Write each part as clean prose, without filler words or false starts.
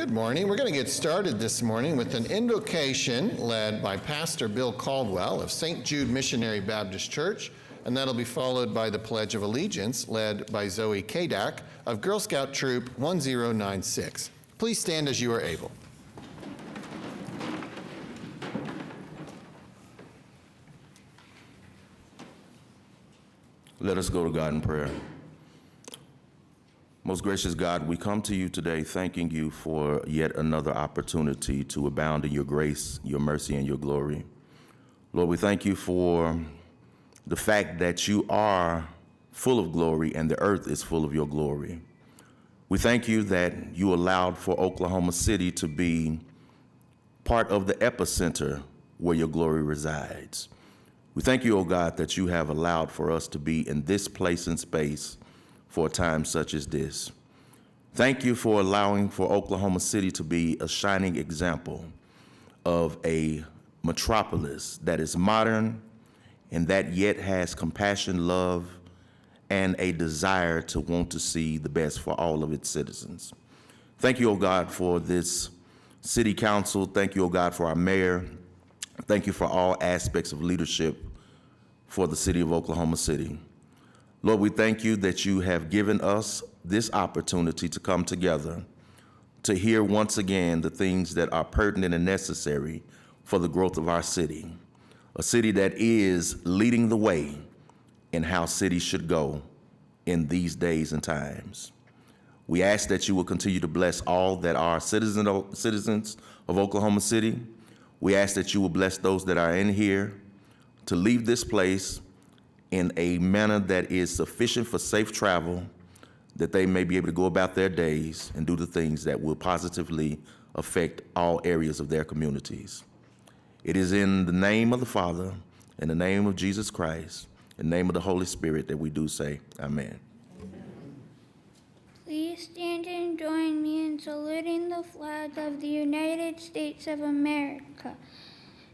Good morning. We're going to get started this morning with an invocation led by Pastor Bill Caldwell of St. Jude Missionary Baptist Church, and that'll be followed by the Pledge of Allegiance led by Zoe Kadak of Girl Scout Troop 1096. Please stand as you are able. Let us go to God in prayer. Most gracious God, we come to you today thanking you for yet another opportunity to abound in your grace, your mercy, and your glory. Lord, we thank you for the fact that you are full of glory and the earth is full of your glory. We thank you that you allowed for Oklahoma City to be part of the epicenter where your glory resides. We thank you, O God, that you have allowed for us to be in this place and space for a time such as this. Thank you for allowing for Oklahoma City to be a shining example of a metropolis that is modern and that yet has compassion, love, and a desire to want to see the best for all of its citizens. Thank you, O God, for this city council. Thank you, O God, for our mayor. Thank you for all aspects of leadership for the city of Oklahoma City. Lord, we thank you that you have given us this opportunity to come together to hear once again the things that are pertinent and necessary for the growth of our city, a city that is leading the way in how cities should go in these days and times. We ask that you will continue to bless all that are citizens of Oklahoma City. We ask that you will bless those that are in here to leave this place in a manner that is sufficient for safe travel, that they may be able to go about their days and do the things that will positively affect all areas of their communities. It is in the name of the Father, in the name of Jesus Christ, in the name of the Holy Spirit that we do say, Amen. Please stand and join me in saluting the flag of the United States of America,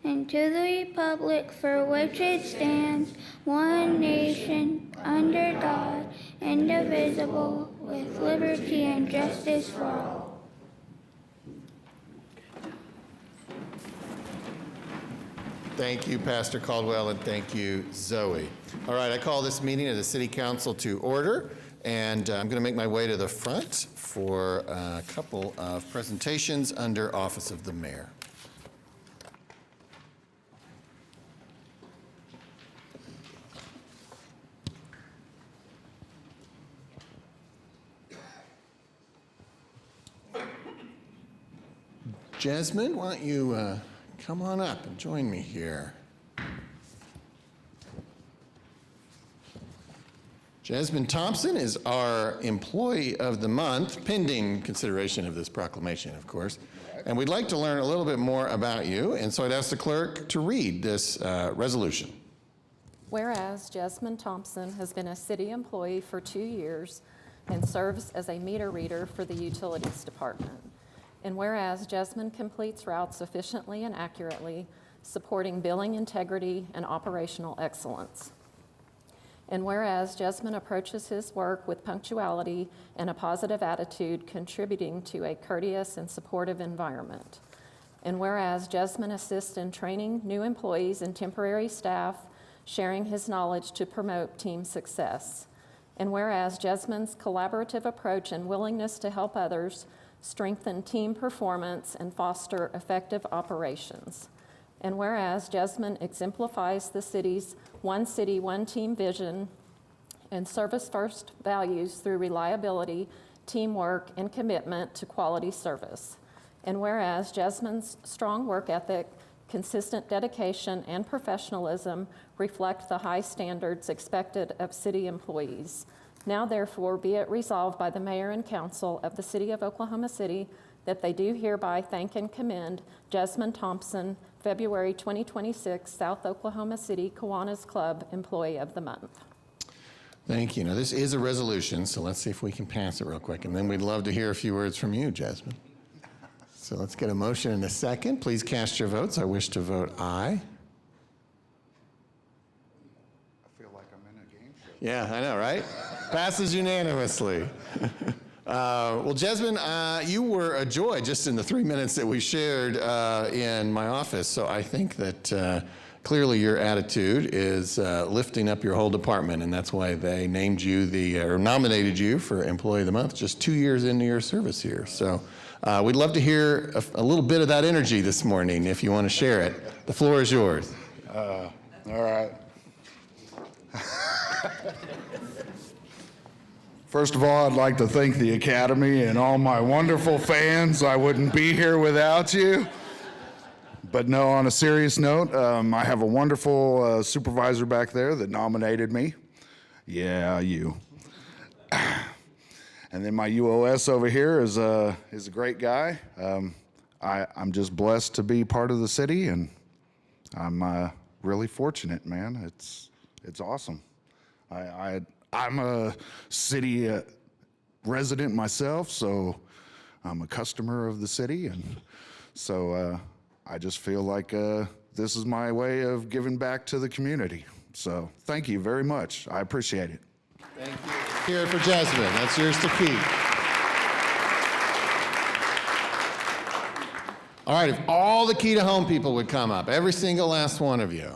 and to the republic for which it stands, one nation, under God, indivisible, with liberty and justice for all. Thank you, Pastor Caldwell, and thank you, Zoe. All right, I call this meeting of the City Council to order, and I'm going to make my way to the front for a couple of presentations under Office of the Mayor. Jasmine, why don't you come on up and join me here. Jasmine Thompson is our Employee of the Month, pending consideration of this proclamation, of course. And we'd like to learn a little bit more about you, and so I'd ask the clerk to read this resolution. Whereas Jasmine Thompson has been a city employee for 2 years and serves as a meter reader for the Utilities Department. And whereas Jasmine completes routes efficiently and accurately, supporting billing integrity and operational excellence. And whereas Jasmine approaches his work with punctuality and a positive attitude, contributing to a courteous and supportive environment. And whereas Jasmine assists in training new employees and temporary staff, sharing his knowledge to promote team success. And whereas Jasmine's collaborative approach and willingness to help others strengthen team performance and foster effective operations. And whereas Jasmine exemplifies the city's one city, one team vision and service-first values through reliability, teamwork, and commitment to quality service. And whereas Jasmine's strong work ethic, consistent dedication, and professionalism reflect the high standards expected of city employees. Now, therefore, be it resolved by the Mayor and Council of the City of Oklahoma City that they do hereby thank and commend Jasmine Thompson, February 2026, South Oklahoma City Kiwanis Club Employee of the Month. Thank you. Now, this is a resolution, so let's see if we can pass it real quick, and then we'd love to hear a few words from you, Jasmine. So let's get a motion in a second. Please cast your votes. I wish to vote aye. I feel like I'm in a game show. Yeah, I know, right? Passes unanimously. Well, Jasmine, you were a joy just in the 3 minutes that we shared in my office. So I think that clearly your attitude is lifting up your whole department, and that's why they named you or nominated you for Employee of the Month just 2 years into your service here. So we'd love to hear a little bit of that energy this morning if you want to share it. The floor is yours. All right. First of all, I'd like to thank the Academy and all my wonderful fans. I wouldn't be here without you. But no, on a serious note, I have a wonderful supervisor back there that nominated me. Yeah, you. And then my UOS over here is a great guy. I'm just blessed to be part of the city, and I'm really fortunate, man. It's awesome. I'm a city resident myself, so I'm a customer of the city, and so I just feel like this is my way of giving back to the community. So thank you very much. I appreciate it. Thank you. Hear it for Jasmine. That's yours to keep. All right, if all the Key to Home people would come up, every single last one of you.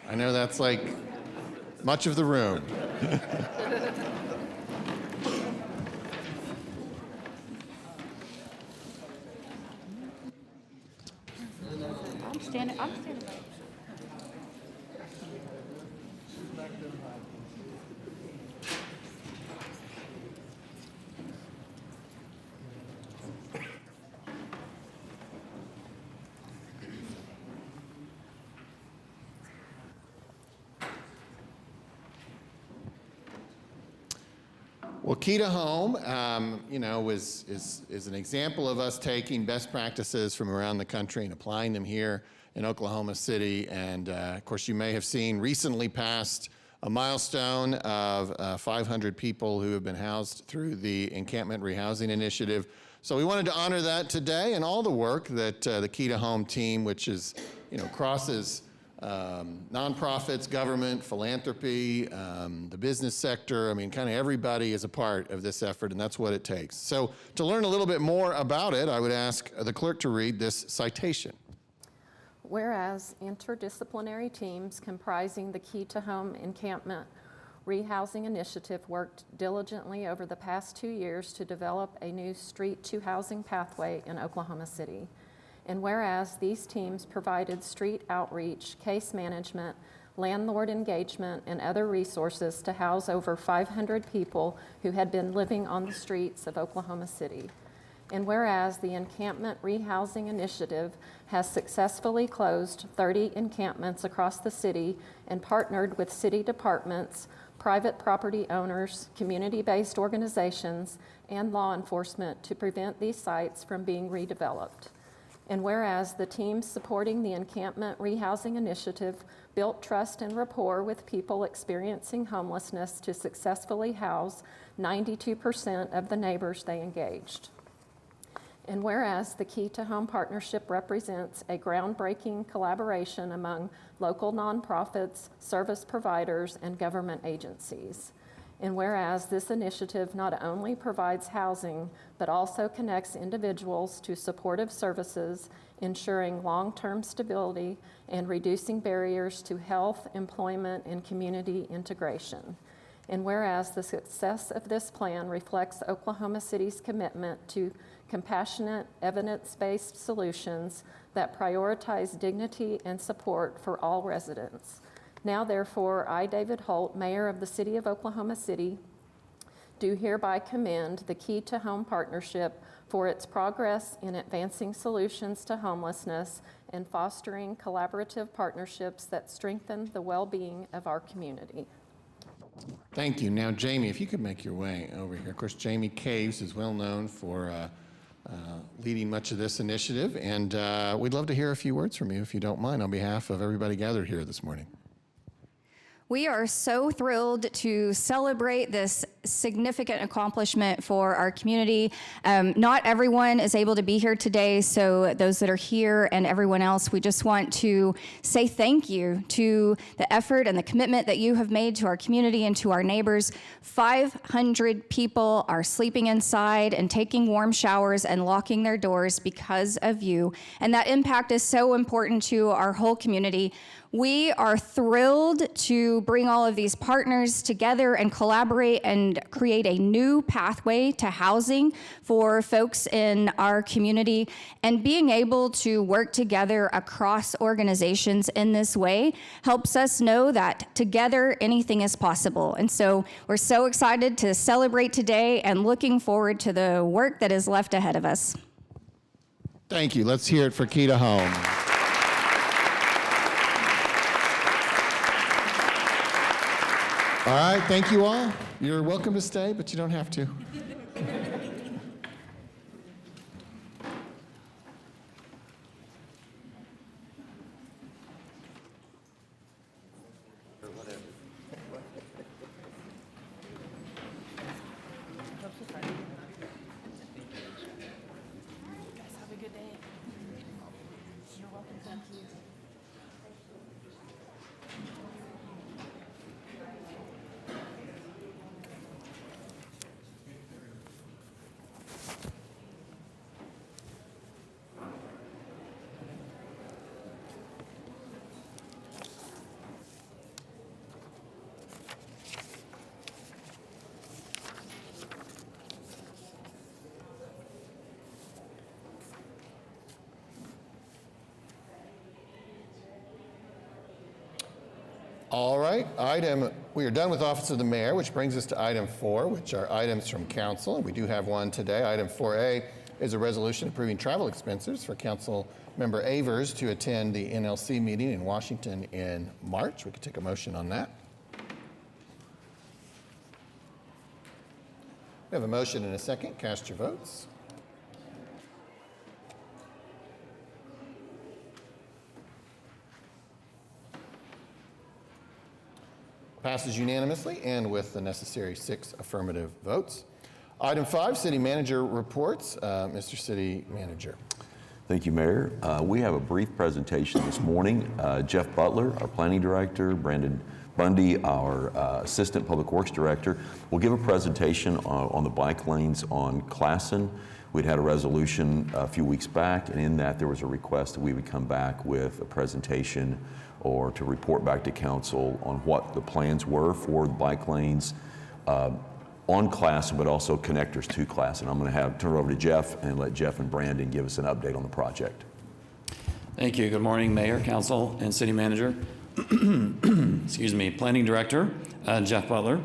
I know that's like much of the room. I'm standing right. Well, Key to Home, is an example of us taking best practices from around the country and applying them here in Oklahoma City. And of course, you may have seen recently passed a milestone of 500 people who have been housed through the Encampment Rehousing Initiative. So we wanted to honor that today and all the work that the Key to Home team, which is, crosses nonprofits, government, philanthropy, the business sector. I mean, kind of everybody is a part of this effort, and that's what it takes. So to learn a little bit more about it, I would ask the clerk to read this citation. Whereas interdisciplinary teams comprising the Key to Home Encampment Rehousing Initiative worked diligently over the past 2 years to develop a new street to housing pathway in Oklahoma City. And whereas these teams provided street outreach, case management, landlord engagement, and other resources to house over 500 people who had been living on the streets of Oklahoma City. And whereas the Encampment Rehousing Initiative has successfully closed 30 encampments across the city and partnered with city departments, private property owners, community-based organizations, and law enforcement to prevent these sites from being redeveloped. And whereas the teams supporting the Encampment Rehousing Initiative built trust and rapport with people experiencing homelessness to successfully house 92% of the neighbors they engaged. And whereas the Key to Home Partnership represents a groundbreaking collaboration among local nonprofits, service providers, and government agencies. And whereas this initiative not only provides housing, but also connects individuals to supportive services, ensuring long-term stability and reducing barriers to health, employment, and community integration. And whereas the success of this plan reflects Oklahoma City's commitment to compassionate, evidence-based solutions that prioritize dignity and support for all residents. Now, therefore, I, David Holt, Mayor of the City of Oklahoma City, do hereby commend the Key to Home Partnership for its progress in advancing solutions to homelessness and fostering collaborative partnerships that strengthen the well-being of our community. Thank you. Now, Jamie, if you could make your way over here. Of course, Jamie Caves is well known for leading much of this initiative, and we'd love to hear a few words from you, if you don't mind, on behalf of everybody gathered here this morning. We are so thrilled to celebrate this significant accomplishment for our community. Not everyone is able to be here today, so those that are here and everyone else, we just want to say thank you to the effort and the commitment that you have made to our community and to our neighbors. 500 people are sleeping inside and taking warm showers and locking their doors because of you, and that impact is so important to our whole community. We are thrilled to bring all of these partners together and collaborate and create a new pathway to housing for folks in our community. And being able to work together across organizations in this way helps us know that together anything is possible. And so we're so excited to celebrate today and looking forward to the work that is left ahead of us. Thank you. Let's hear it for Keita Home. All right, thank you all. You're welcome to stay, but you don't have to. All right, we are done with Office of the Mayor, which brings us to item 4, which are items from council. And we do have one today. Item 4A is a resolution approving travel expenses for Council Member Avers to attend the NLC meeting in Washington in March. We could take a motion on that. We have a motion and a second. Cast your votes. Passes unanimously and with the necessary 6 affirmative votes. Item 5, City Manager reports. Mr. City Manager. Thank you, Mayor. We have a brief presentation this morning. Jeff Butler, our Planning Director, Brandon Bundy, our Assistant Public Works Director, will give a presentation on the bike lanes on Classen. We'd had a resolution a few weeks back, and in that there was a request that we would come back with a presentation or to report back to council on what the plans were for the bike lanes on Classen, but also connectors to Classen. I'm going to turn it over to Jeff and let Jeff and Brandon give us an update on the project. Thank you. Good morning, Mayor, Council, and City Manager. Excuse me, Planning Director, Jeff Butler.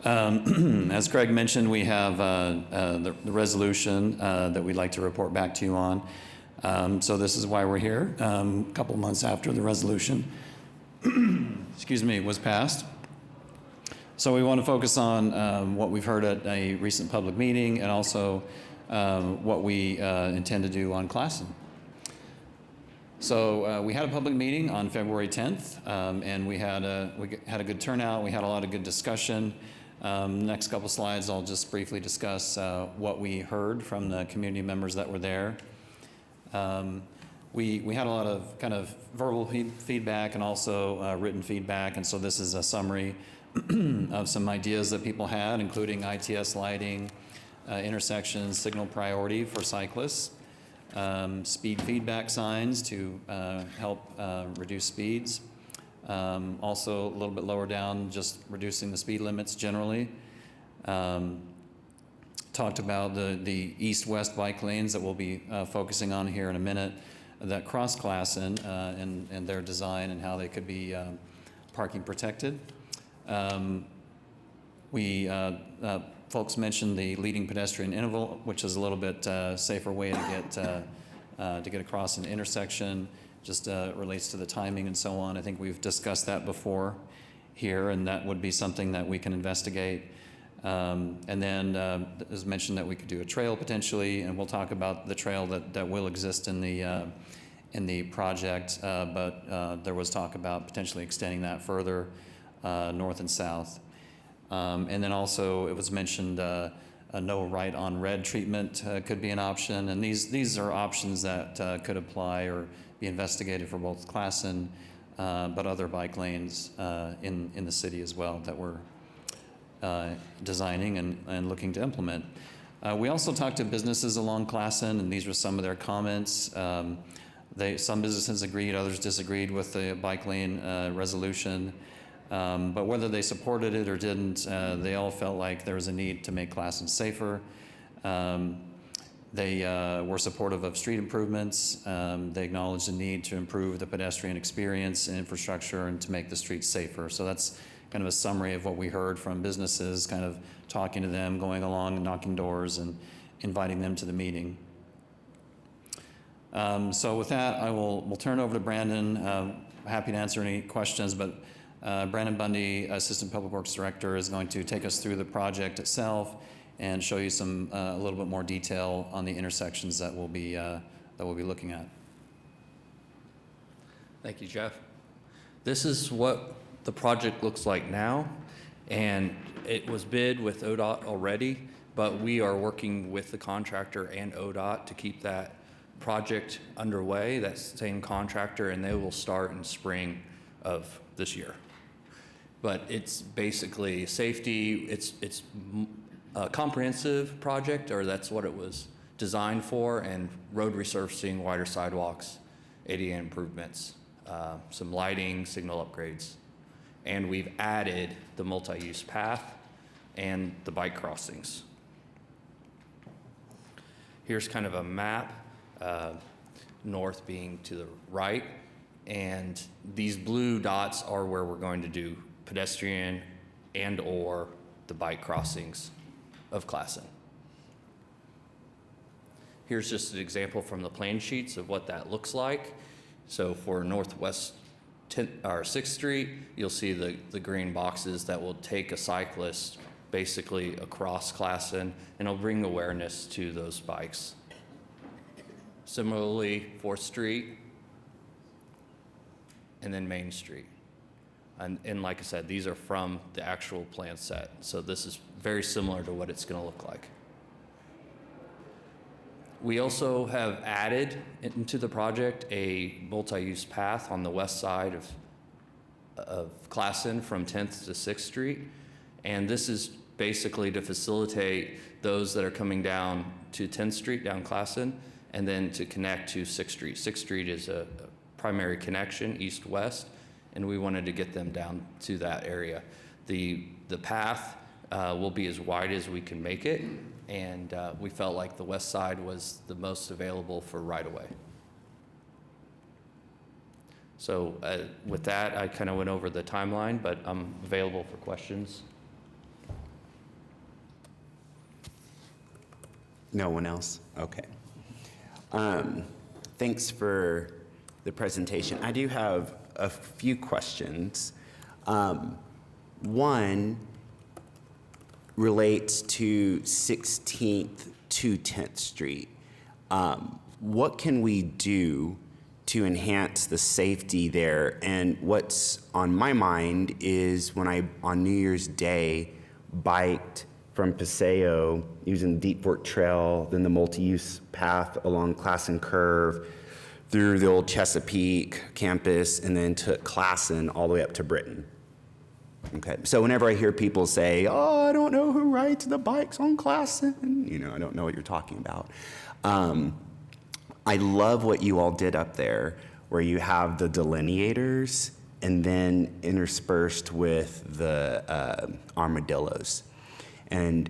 As Craig mentioned, we have the resolution that we'd like to report back to you on. So this is why we're here, a couple months after the resolution excuse me, was passed. So we want to focus on what we've heard at a recent public meeting and also what we intend to do on Classen. So we had a public meeting on February 10th, and we had a good turnout. We had a lot of good discussion. Next couple slides, I'll just briefly discuss what we heard from the community members that were there. We had a lot of kind of verbal feedback and also written feedback, and so this is a summary of some ideas that people had, including ITS lighting, intersections, signal priority for cyclists, speed feedback signs to help reduce speeds. Also a little bit lower down, just reducing the speed limits generally. Talked about the east-west bike lanes that we'll be focusing on here in a minute that cross Classen and their design and how they could be parking protected. Folks mentioned the leading pedestrian interval, which is a little bit safer way to get across an intersection. Just relates to the timing and so on. I think we've discussed that before here, and that would be something that we can investigate. And then it was mentioned that we could do a trail potentially, and we'll talk about the trail that will exist in the project, but there was talk about potentially extending that further north and south. And then also it was mentioned a no right on red treatment could be an option. And these are options that could apply or be investigated for both Classen, but other bike lanes in the city as well that we're designing and looking to implement. We also talked to businesses along Classen, and these were some of their comments. Some businesses agreed, others disagreed with the bike lane resolution. But whether they supported it or didn't, they all felt like there was a need to make Classen safer. They were supportive of street improvements. They acknowledged the need to improve the pedestrian experience and infrastructure and to make the streets safer. So that's kind of a summary of what we heard from businesses, kind of talking to them, going along and knocking doors and inviting them to the meeting. So with that, we'll turn it over to Brandon. Happy to answer any questions, but Brandon Bundy, Assistant Public Works Director, is going to take us through the project itself and show you some a little bit more detail on the intersections that we'll be looking at. Thank you, Jeff. This is what the project looks like now, and it was bid with ODOT already, but we are working with the contractor and ODOT to keep that project underway, that same contractor, and they will start in spring of this year. But it's basically safety, it's a comprehensive project, or that's what it was designed for, and road resurfacing, wider sidewalks, ADA improvements, some lighting, signal upgrades. And we've added the multi-use path and the bike crossings. Here's kind of a map, north being to the right, and these blue dots are where we're going to do pedestrian and or the bike crossings of Classen. Here's just an example from the plan sheets of what that looks like. So for Northwest 6th Street, you'll see the green boxes that will take a cyclist basically across Classen, and it'll bring awareness to those bikes. Similarly, 4th Street, and then Main Street. And like I said, these are from the actual plan set. So this is very similar to what it's gonna look like. We also have added into the project a multi-use path on the west side of Classen from 10th to 6th Street. And this is basically to facilitate those that are coming down to 10th Street, down Classen, and then to connect to 6th Street. 6th Street is a primary connection, east-west, and we wanted to get them down to that area. The path will be as wide as we can make it, and we felt like the west side was the most available for right-of-way. So with that, I kind of went over the timeline, but I'm available for questions. No one else? Okay. Thanks for the presentation. I do have a few questions. One relates to 16th to 10th Street. What can we do to enhance the safety there? And what's on my mind is when I, on New Year's Day, biked from Paseo using the Deep Fork Trail, then the multi-use path along Classen Curve, through the old Chesapeake campus, and then took Classen all the way up to Britain. Okay, so whenever I hear people say, oh, I don't know who rides the bikes on Classen, you know, I don't know what you're talking about. I love what you all did up there, where you have the delineators and then interspersed with the armadillos. And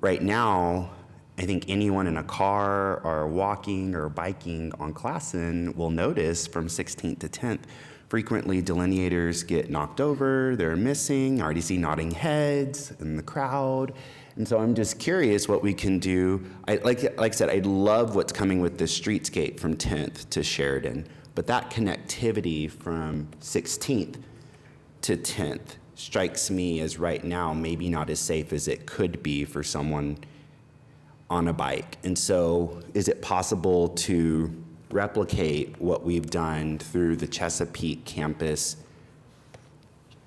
right now, I think anyone in a car or walking or biking on Classen will notice from 16th to 10th, frequently delineators get knocked over, they're missing. I already see nodding heads in the crowd. And so I'm just curious what we can do. Like I said, I love what's coming with the streetscape from 10th to Sheridan, but that connectivity from 16th to 10th strikes me as right now maybe not as safe as it could be for someone on a bike. And so is it possible to replicate what we've done through the Chesapeake campus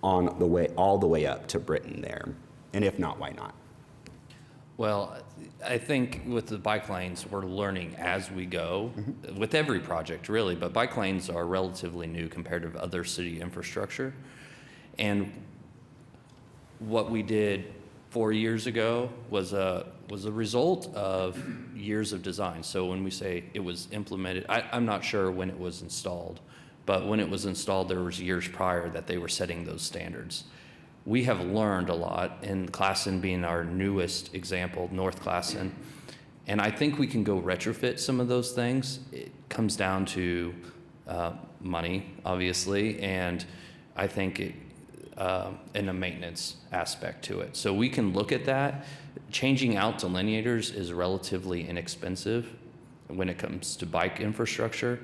all the way up to Britain there? And if not, why not? Well, I think with the bike lanes, we're learning as we go, with every project really, but bike lanes are relatively new compared to other city infrastructure. And what we did 4 years ago was a result of years of design. So when we say it was implemented, I'm not sure when it was installed, but when it was installed, there was years prior that they were setting those standards. We have learned a lot, and Classen being our newest example, North Classen, and I think we can go retrofit some of those things. It comes down to money, obviously, and I think and a maintenance aspect to it. So we can look at that. Changing out delineators is relatively inexpensive when it comes to bike infrastructure.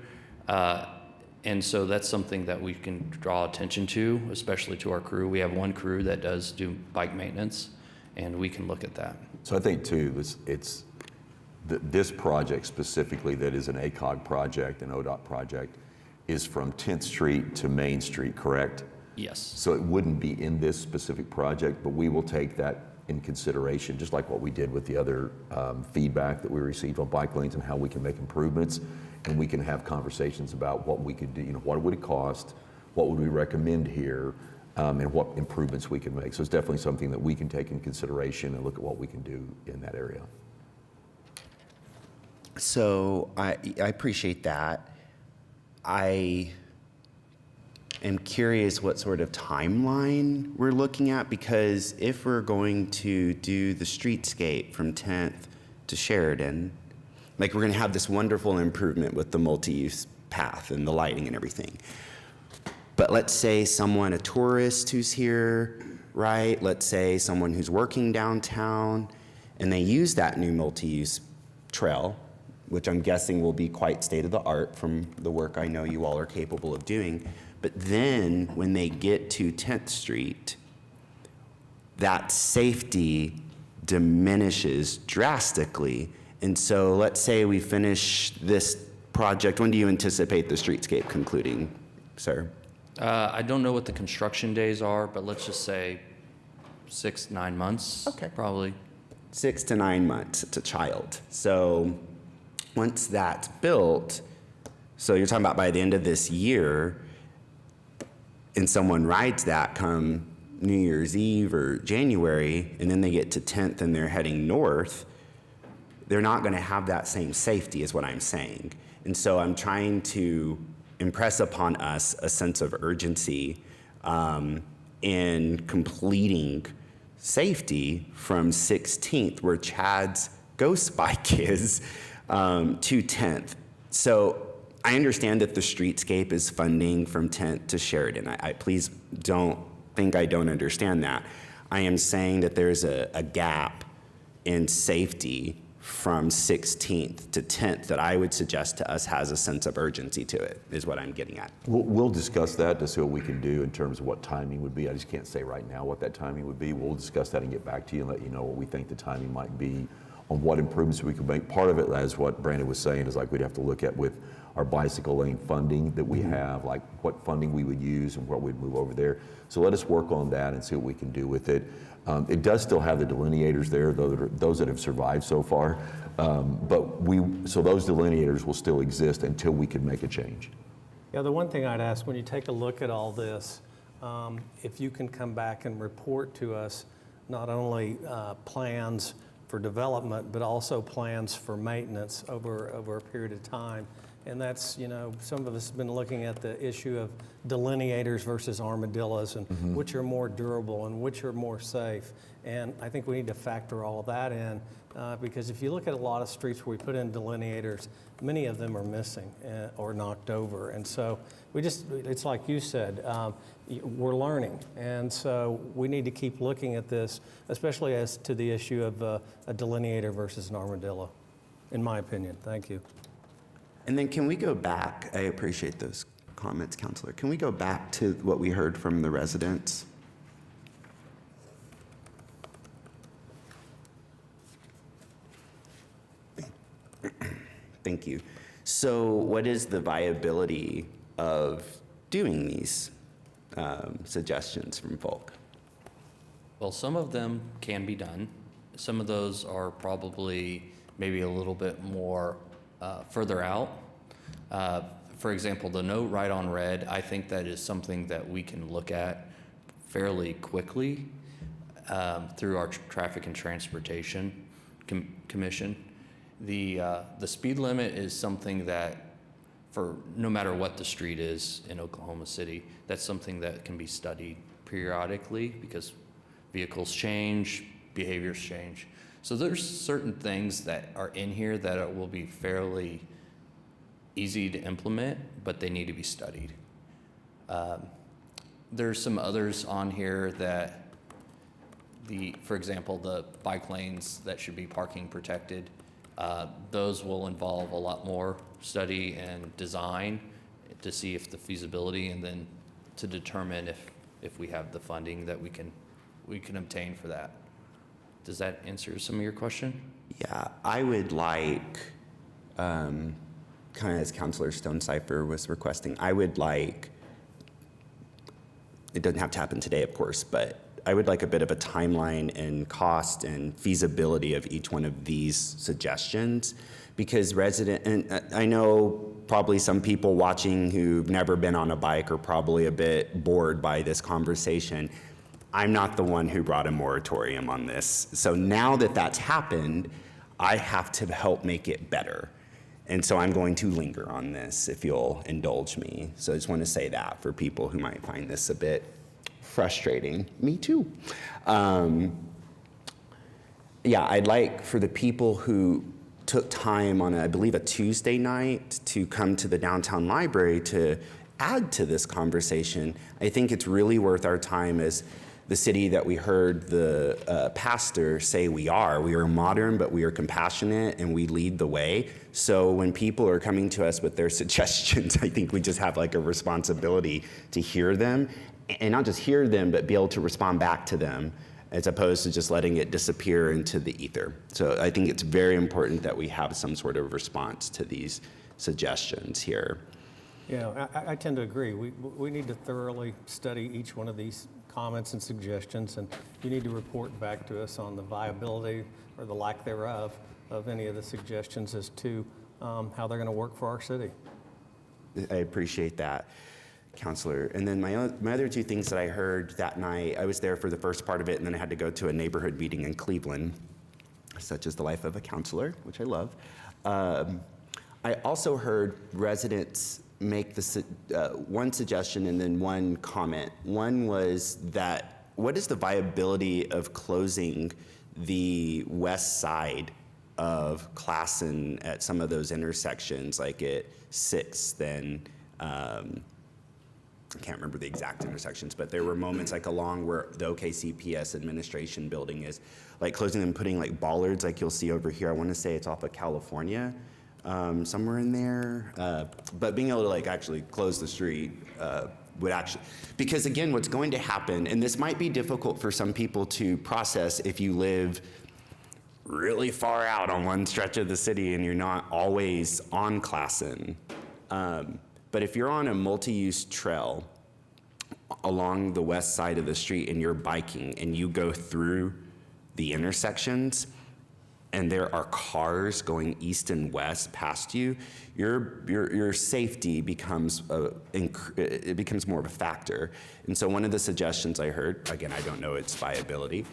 And so that's something that we can draw attention to, especially to our crew. We have one crew that does do bike maintenance, and we can look at that. So I think too, this project specifically that is an ACOG project, an ODOT project, is from 10th Street to Main Street, correct? Yes. So it wouldn't be in this specific project, but we will take that in consideration, just like what we did with the other feedback that we received on bike lanes and how we can make improvements. And we can have conversations about what we could do, what would it cost, what would we recommend here, and what improvements we can make. So it's definitely something that we can take in consideration and look at what we can do in that area. So I appreciate that. I am curious what sort of timeline we're looking at, because if we're going to do the streetscape from 10th to Sheridan, like we're going to have this wonderful improvement with the multi-use path and the lighting and everything. But let's say a tourist who's here, right? Let's say someone who's working downtown, and they use that new multi-use trail, which I'm guessing will be quite state-of-the-art from the work I know you all are capable of doing. But then when they get to 10th Street, that safety diminishes drastically. And so let's say we finish this project. When do you anticipate the streetscape concluding, sir? I don't know what the construction days are, but let's just say 6-9 months. Okay. Probably. 6 to 9 months. It's a child. So once that's built, so you're talking about by the end of this year, and someone rides that come New Year's Eve or January, and then they get to 10th and they're heading north, they're not going to have that same safety, is what I'm saying. And so I'm trying to impress upon us a sense of urgency in completing safety from 16th, where Chad's ghost bike is, to 10th. So I understand that the streetscape is funding from 10th to Sheridan. I please don't think I don't understand that. I am saying that there's a gap in safety from 16th to 10th that I would suggest to us has a sense of urgency to it, is what I'm getting at. We'll discuss that to see what we can do in terms of what timing would be. I just can't say right now what that timing would be. We'll discuss that and get back to you and let you know what we think the timing might be on what improvements we could make. Part of it, as what Brandon was saying, is like we'd have to look at with our bicycle lane funding that we have, like what funding we would use and what we'd move over there. So let us work on that and see what we can do with it. It does still have the delineators there, those that have survived so far. So those delineators will still exist until we can make a change. Yeah, the one thing I'd ask, when you take a look at all this, if you can come back and report to us not only plans for development, but also plans for maintenance over a period of time. And that's, some of us have been looking at the issue of delineators versus armadillos and which are more durable and which are more safe. And I think we need to factor all of that in because if you look at a lot of streets where we put in delineators, many of them are missing or knocked over. And so it's like you said, we're learning. And so we need to keep looking at this, especially as to the issue of a delineator versus an armadillo, in my opinion. Thank you. And then can we go back? I appreciate those comments, Counselor. Can we go back to what we heard from the residents? Thank you. So what is the viability of doing these suggestions from folk? Well, some of them can be done. Some of those are probably maybe a little bit more further out. For example, the note right on red, I think that is something that we can look at fairly quickly through our Traffic and Transportation Commission. The speed limit is something that, for no matter what the street is in Oklahoma City, that's something that can be studied periodically because vehicles change, behaviors change. So there's certain things that are in here that will be fairly easy to implement, but they need to be studied. There's some others on here that for example, the bike lanes that should be parking protected, those will involve a lot more study and design to see if the feasibility, and then to determine if we have the funding that we can obtain for that. Does that answer some of your question? Yeah, I would like, kind of as Councilor Stonecipher was requesting, I would like, it doesn't have to happen today, of course, but I would like a bit of a timeline and cost and feasibility of each one of these suggestions, because and I know probably some people watching who've never been on a bike are probably a bit bored by this conversation. I'm not the one who brought a moratorium on this. So now that that's happened, I have to help make it better. And so I'm going to linger on this, if you'll indulge me. So I just want to say that for people who might find this a bit frustrating. Me too. Yeah, I'd like for the people who took time on, I believe, a Tuesday night to come to the downtown library to add to this conversation. I think it's really worth our time as the city that we heard the pastor say we are. We are modern, but we are compassionate, and we lead the way. So when people are coming to us with their suggestions, I think we just have like a responsibility to hear them, and not just hear them, but be able to respond back to them, as opposed to just letting it disappear into the ether. So I think it's very important that we have some sort of response to these suggestions here. Yeah, I tend to agree. We need to thoroughly study each one of these comments and suggestions, and you need to report back to us on the viability or the lack thereof of any of the suggestions as to how they're going to work for our city. I appreciate that, Counselor. And then my other two things that I heard that night, I was there for the first part of it, and then I had to go to a neighborhood meeting in Cleveland, such as the life of a counselor, which I love. I also heard residents make one suggestion and then one comment. One was that, what is the viability of closing the west side of Classen at some of those intersections, like at 6th and I can't remember the exact intersections, but there were moments like along where the OKCPS administration building is, like closing them, putting like bollards like you'll see over here. I want to say it's off of California, somewhere in there. But being able to like actually close the street would actually, because again, what's going to happen, and this might be difficult for some people to process if you live really far out on one stretch of the city and you're not always on Classen. But if you're on a multi-use trail along the west side of the street and you're biking and you go through the intersections and there are cars going east and west past you, your safety becomes it becomes more of a factor. And so one of the suggestions I heard, again, I don't know its viability,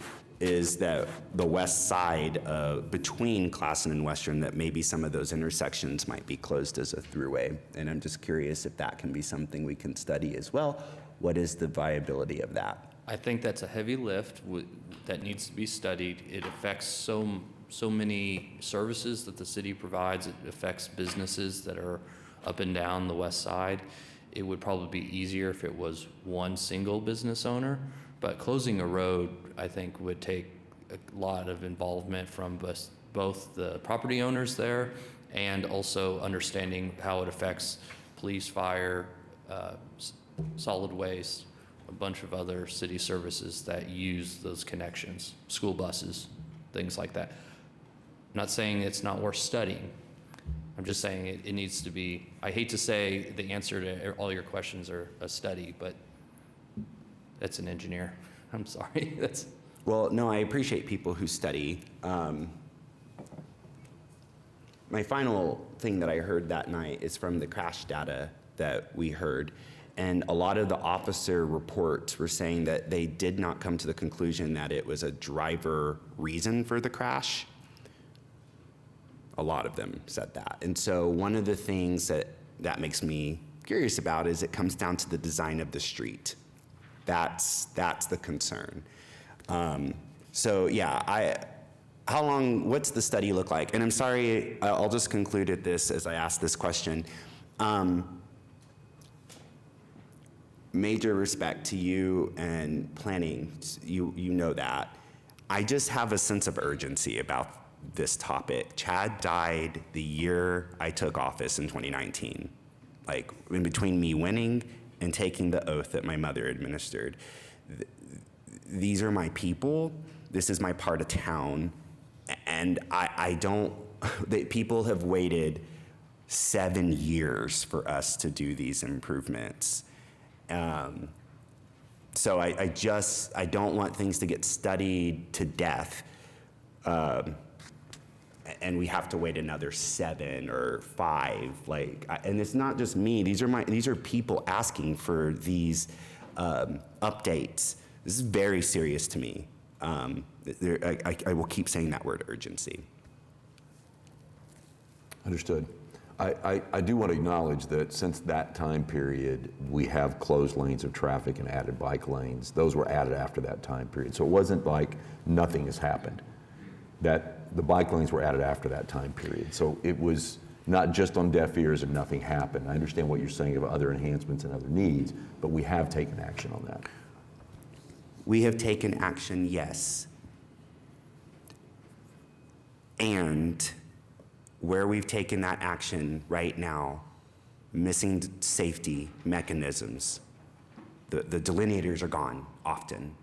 is that the west side between Classen and Western, that maybe some of those intersections might be closed as a throughway. And I'm just curious if that can be something we can study as well. What is the viability of that? I think that's a heavy lift that needs to be studied. It affects so many services that the city provides. It affects businesses that are up and down the west side. It would probably be easier if it was one single business owner, but closing a road, I think, would take a lot of involvement from both the property owners there and also understanding how it affects police, fire, solid waste, a bunch of other city services that use those connections, school buses, things like that. I'm not saying it's not worth studying. I'm just saying it needs to be, I hate to say the answer to all your questions are a study, but that's an engineer. I'm sorry. That's Well, no, I appreciate people who study. My final thing that I heard that night is from the crash data that we heard. And a lot of the officer reports were saying that they did not come to the conclusion that it was a driver reason for the crash. A lot of them said that. And so one of the things that makes me curious about is it comes down to the design of the street. That's the concern. So yeah, what's the study look like? And I'm sorry, I'll just conclude at this as I ask this question. Major respect to you and planning, you know that. I just have a sense of urgency about this topic. Chad died the year I took office in 2019, like in between me winning and taking the oath that my mother administered. These are my people. This is my part of town. And I don't, people have waited 7 years for us to do these improvements. So I don't want things to get studied to death. And we have to wait another 7 or 5, and it's not just me. These are people asking for these updates. This is very serious to me. I will keep saying that word, urgency. Understood. I do want to acknowledge that since that time period, we have closed lanes of traffic and added bike lanes. Those were added after that time period. So it wasn't like nothing has happened. The bike lanes were added after that time period. So it was not just on deaf ears and nothing happened. I understand what you're saying about other enhancements and other needs, but we have taken action on that. We have taken action, yes. And where we've taken that action right now, missing safety mechanisms, the delineators are gone often.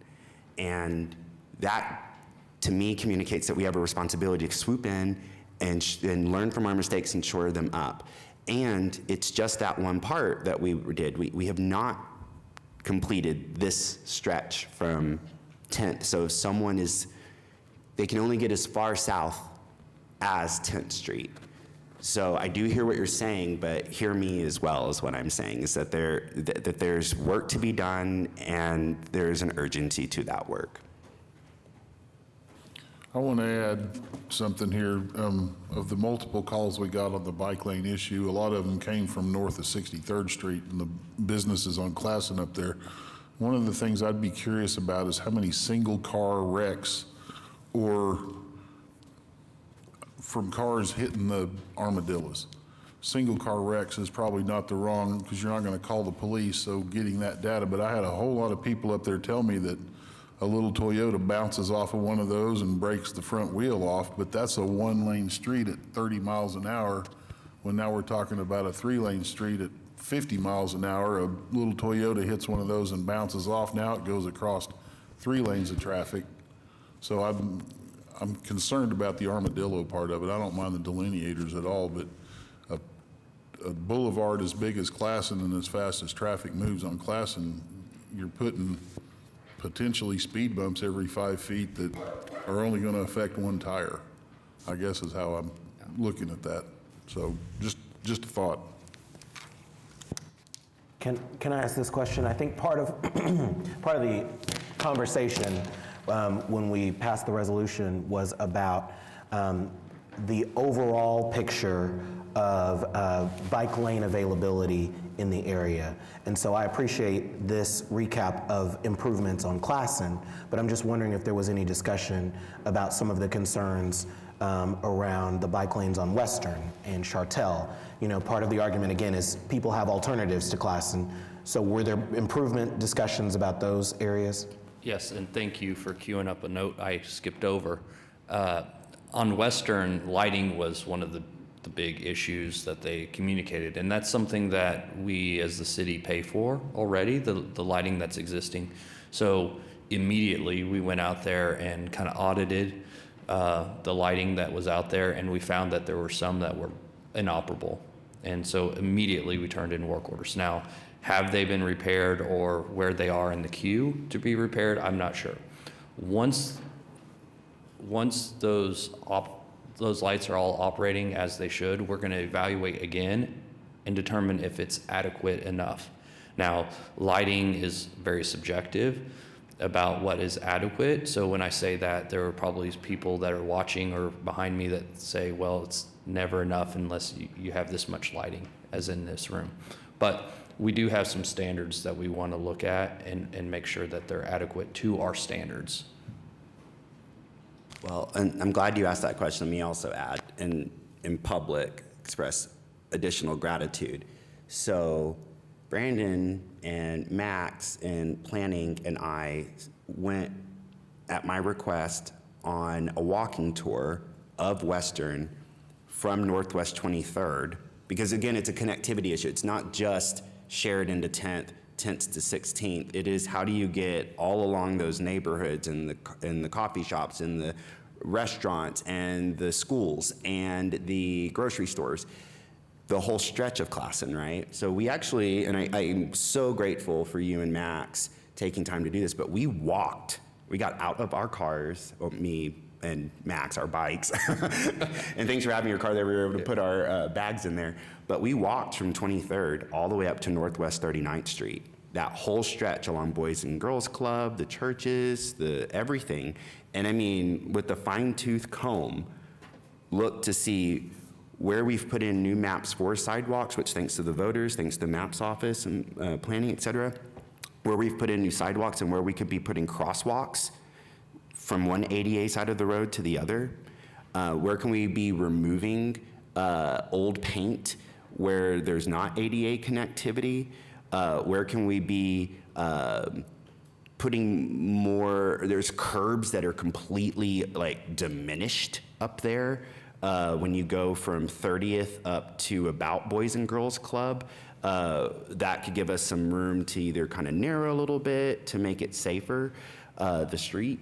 And that, to me, communicates that we have a responsibility to swoop in and learn from our mistakes and shore them up. And it's just that one part that we did. We have not completed this stretch from 10th. So if someone they can only get as far south as 10th Street. So I do hear what you're saying, but hear me as well as what I'm saying, is that there's work to be done and there's an urgency to that work. I want to add something here. Of the multiple calls we got on the bike lane issue, a lot of them came from north of 63rd Street and the businesses on Classen up there. One of the things I'd be curious about is how many single car wrecks or from cars hitting the armadillos. Single car wrecks is probably not the wrong, because you're not going to call the police, so getting that data. But I had a whole lot of people up there tell me that a little Toyota bounces off of one of those and breaks the front wheel off, but that's a 1-lane street at 30 miles an hour, when now we're talking about a 3-lane street at 50 miles an hour. A little Toyota hits one of those and bounces off. Now it goes across 3 lanes of traffic. So I'm concerned about the armadillo part of it. I don't mind the delineators at all, but a boulevard as big as Classen and as fast as traffic moves on Classen, you're putting potentially speed bumps every 5 feet that are only going to affect one tire, I guess is how I'm looking at that. So just a thought. Can I ask this question? I think part of the conversation when we passed the resolution was about the overall picture of bike lane availability in the area. And so I appreciate this recap of improvements on Classen, but I'm just wondering if there was any discussion about some of the concerns around the bike lanes on Western and Chartel. You know, part of the argument again is people have alternatives to Classen. So were there improvement discussions about those areas? Yes, and thank you for queuing up a note I skipped over. On Western, lighting was one of the big issues that they communicated, and that's something that we as the city pay for already, the lighting that's existing. So immediately we went out there and kind of audited the lighting that was out there, and we found that there were some that were inoperable. And so immediately we turned in work orders. Now, Have they been repaired or where they are in the queue to be repaired? I'm not sure. Once those lights are all operating as they should, we're going to evaluate again and determine if it's adequate enough. Now, lighting is very subjective about what is adequate. So when I say that, there are probably people that are watching or behind me that say, well, it's never enough unless you have this much lighting, as in this room. But we do have some standards that we want to look at and make sure that they're adequate to our standards. Well, and I'm glad you asked that question. Let me also add, and in public, express additional gratitude. So Brandon and Max in planning and I went, at my request, on a walking tour of Western from Northwest 23rd, because again, it's a connectivity issue. It's not just Sheridan to 10th to 16th. It is, how do you get all along those neighborhoods and the coffee shops and the restaurants and the schools and the grocery stores, the whole stretch of Classen, right? So we actually, and I am so grateful for you and Max taking time to do this, but we walked. We got out of our cars, or me and Max, our bikes. And thanks for having your car there. We were able to put our bags in there. But we walked from 23rd all the way up to Northwest 39th Street. That whole stretch along Boys and Girls Club, the churches, the everything. And I mean, with the fine-tooth comb, look to see where we've put in new maps for sidewalks, which thanks to the voters, thanks to the maps office and planning, et cetera, where we've put in new sidewalks and where we could be putting crosswalks from one ADA side of the road to the other. Where can we be removing old paint where there's not ADA connectivity? Where can we be putting more, there's curbs that are completely like diminished up there. When you go from 30th up to about Boys and Girls Club, that could give us some room to either kind of narrow a little bit to make it safer, the street.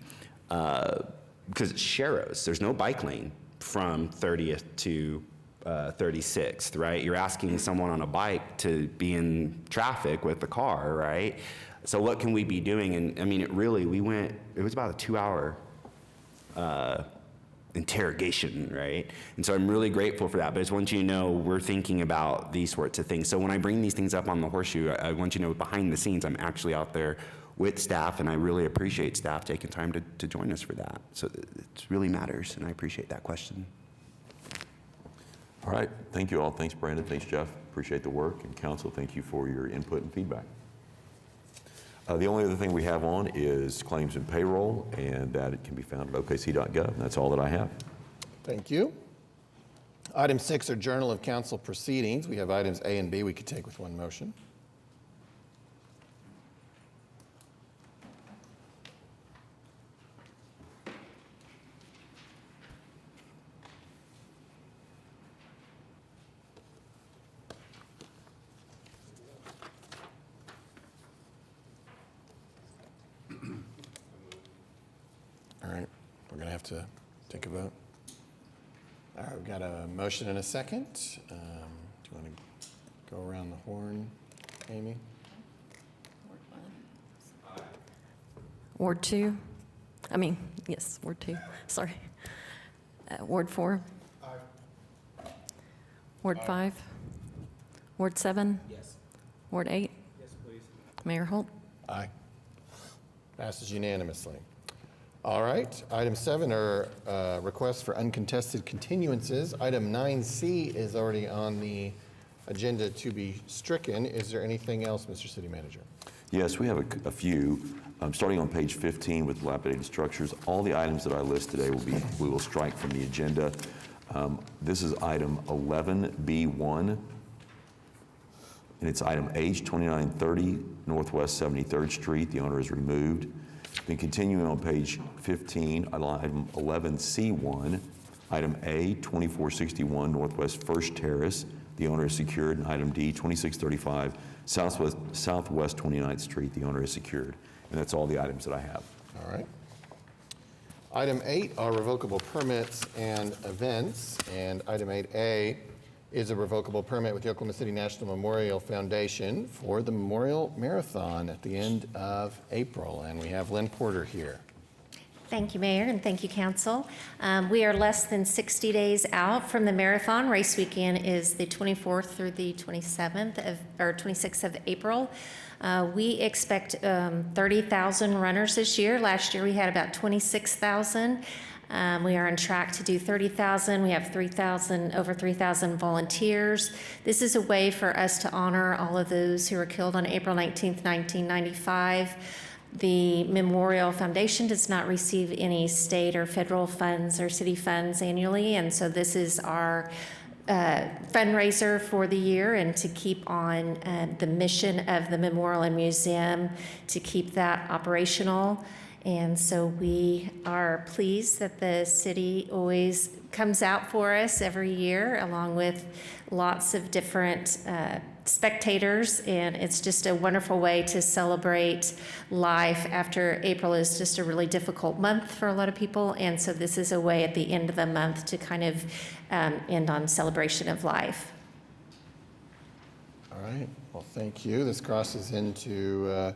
Because it's Sharrows, there's no bike lane from 30th to 36th, right? You're asking someone on a bike to be in traffic with the car, right? So what can we be doing? And I mean, it was about a 2-hour interrogation, right? And so I'm really grateful for that. But I just want you to know we're thinking about these sorts of things. So when I bring these things up on the horseshoe, I want you to know behind the scenes, I'm actually out there with staff, and I really appreciate staff taking time to join us for that. So it really matters, and I appreciate that question. All right, thank you all. Thanks, Brandon. Thanks, Jeff. Appreciate the work. And council, thank you for your input and feedback. The only other thing we have on is claims and payroll, and that it can be found at okc.gov. And that's all that I have. Thank you. Item 6 are Journal of Council Proceedings. We have items A and B we could take with one motion. All right, we're going to have to take a vote. All right, we've got a motion and a second. Do you want to go around the horn, Amy? Ward 2. Yes, Ward 2. Sorry. Ward 4. Aye. Ward 5. Ward 7. Yes. Ward 8. Yes, please. Mayor Holt. Aye. Passes unanimously. All right, item 7 are requests for uncontested continuances. Item 9C is already on the agenda to be stricken. Is there anything else, Mr. City Manager? Yes, we have a few. Starting on page 15 with dilapidated structures, all the items that I list today we will strike from the agenda. This is item 11B1, and it's item H 2930 Northwest 73rd Street. The owner is removed. Then continuing on page 15, item 11C1, item A 2461 Northwest First Terrace. The owner is secured. And item D 2635 Southwest 29th Street. The owner is secured. And that's all the items that I have. All right. Item 8 are revocable permits and events. And item 8A is a revocable permit with the Oklahoma City National Memorial Foundation for the Memorial Marathon at the end of April. And we have Lynn Porter here. Thank you, Mayor, and thank you, Council. We are less than 60 days out from the marathon. Race weekend is the 24th through the 26th of April. We expect 30,000 runners this year. Last year we had about 26,000. We are on track to do 30,000. We have over 3,000 volunteers. This is a way for us to honor all of those who were killed on April 19th, 1995. The Memorial Foundation does not receive any state or federal funds or city funds annually, and so this is our fundraiser for the year, and to keep on the mission of the memorial and museum, to keep that operational. And so we are pleased that the city always comes out for us every year, along with lots of different spectators, and it's just a wonderful way to celebrate life after April is just a really difficult month for a lot of people, and so this is a way at the end of the month to kind of end on celebration of life. All right, well, thank you. This crosses into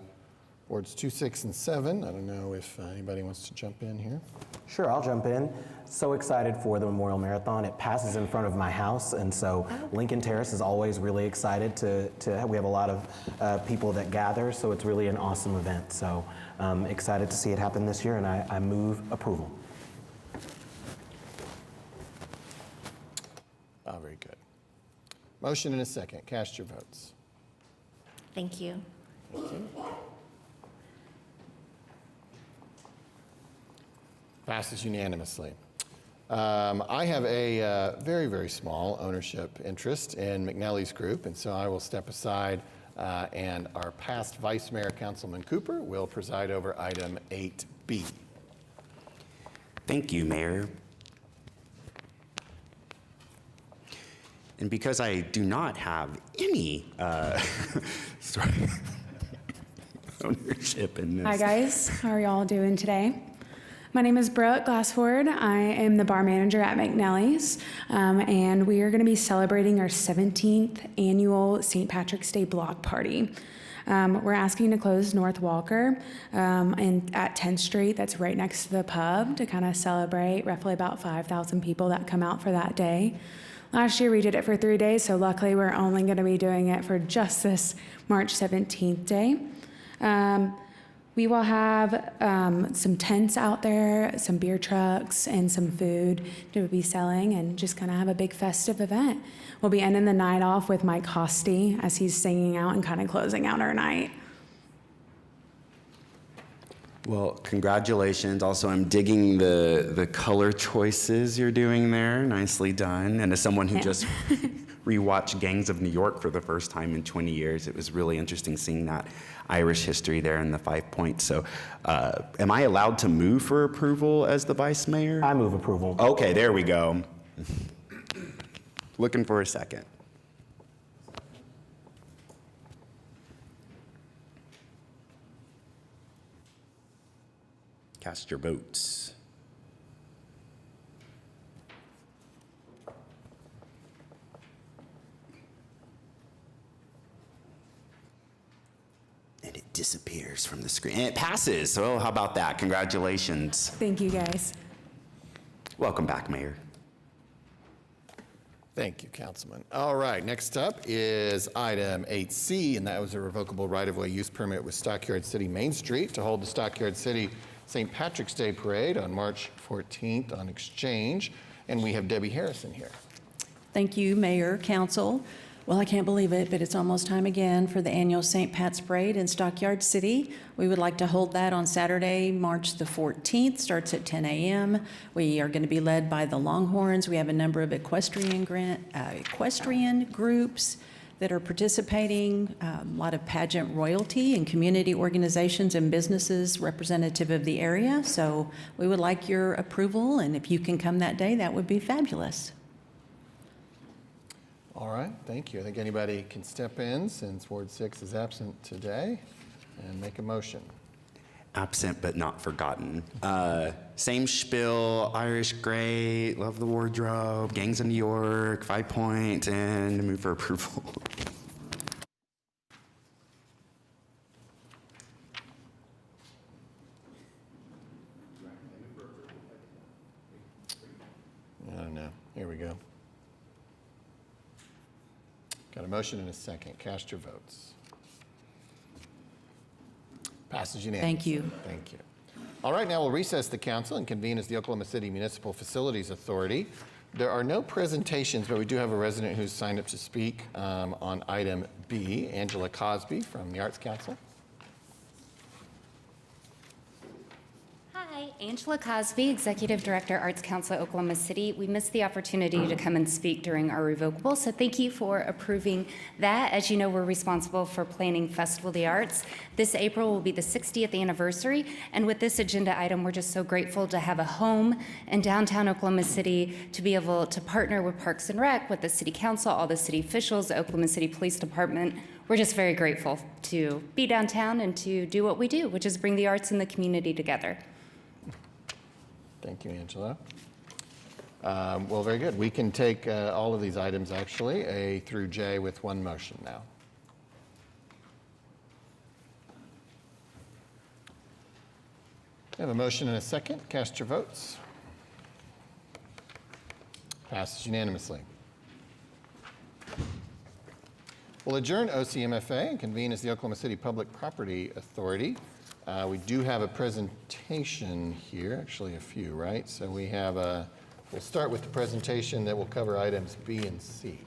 Wards 2, 6, and 7. I don't know if anybody wants to jump in here. Sure, I'll jump in. So excited for the Memorial Marathon. It passes in front of my house, and so Lincoln Terrace is always really excited we have a lot of people that gather, so it's really an awesome event. So excited to see it happen this year, and I move approval. Oh, very good. Motion and a second. Cast your votes. Thank you. Thank you. Passes unanimously. I have a very, very small ownership interest in McNally's group, and so I will step aside, and our past Vice Mayor, Councilman Cooper, will preside over item 8B. Thank you, Mayor. And because I do not have any ownership in this. Hi guys, how are y'all doing today? My name is Brooke Glassford. I am the bar manager at McNally's, and we are going to be celebrating our 17th annual St. Patrick's Day block party. We're asking to close North Walker and at 10th Street, that's right next to the pub, to kind of celebrate roughly about 5,000 people that come out for that day. Last year we did it for 3 days, so luckily we're only going to be doing it for just this March 17th day. We will have some tents out there, some beer trucks, and some food to be selling, and just kind of have a big festive event. We'll be ending the night off with Mike Hosty as he's singing out and kind of closing out our night. Well, congratulations. Also, I'm digging the color choices you're doing there. Nicely done. And as someone who just rewatched Gangs of New York for the first time in 20 years, it was really interesting seeing that Irish history there in the 5 points. So am I allowed to move for approval as the vice mayor? I move approval. Okay, there we go. Looking for a second. Cast your votes. And it disappears from the screen. And it passes. So how about that? Congratulations. Thank you, guys. Welcome back, Mayor. Thank you, Councilman. All right, next up is item 8C, and that was a revocable right-of-way use permit with Stockyard City Main Street to hold the Stockyard City St. Patrick's Day Parade on March 14th on Exchange. And we have Debbie Harrison here. Thank you, Mayor, Council. Well, I can't believe it, but it's almost time again for the annual St. Pat's Parade in Stockyard City. We would like to hold that on Saturday, March the 14th, starts at 10 a.m. We are going to be led by the Longhorns. We have a number of equestrian groups that are participating, a lot of pageant royalty and community organizations and businesses representative of the area. So we would like your approval, and if you can come that day, that would be fabulous. All right, thank you. I think anybody can step in since Ward 6 is absent today and make a motion. absent but not forgotten. Same spiel, Irish great, love the wardrobe, Gangs of New York, 5 points, and move for approval. I don't know. Here we go. Got a motion and a second. Cast your votes. Passes unanimously. Thank you. Thank you. All right, now we'll recess the council and convene as the Oklahoma City Municipal Facilities Authority. There are no presentations, but we do have a resident who's signed up to speak on item B, Angela Cosby from the Arts Council. Hi, Angela Cosby, Executive Director, Arts Council, Oklahoma City. We missed the opportunity to come and speak during our revocable, so thank you for approving that. As you know, we're responsible for planning Festival of the Arts. This April will be the 60th anniversary, and with this agenda item, we're just so grateful to have a home in downtown Oklahoma City to be able to partner with Parks and Rec, with the City Council, all the city officials, the Oklahoma City Police Department. We're just very grateful to be downtown and to do what we do, which is bring the arts and the community together. Thank you, Angela. Well, very good. We can take all of these items, actually, A through J, with one motion now. We have a motion and a second. Cast your votes. Passes unanimously. We'll adjourn OCMFA and convene as the Oklahoma City Public Property Authority. We do have a presentation here, actually a few, right? So we have we'll start with the presentation that will cover items B and C.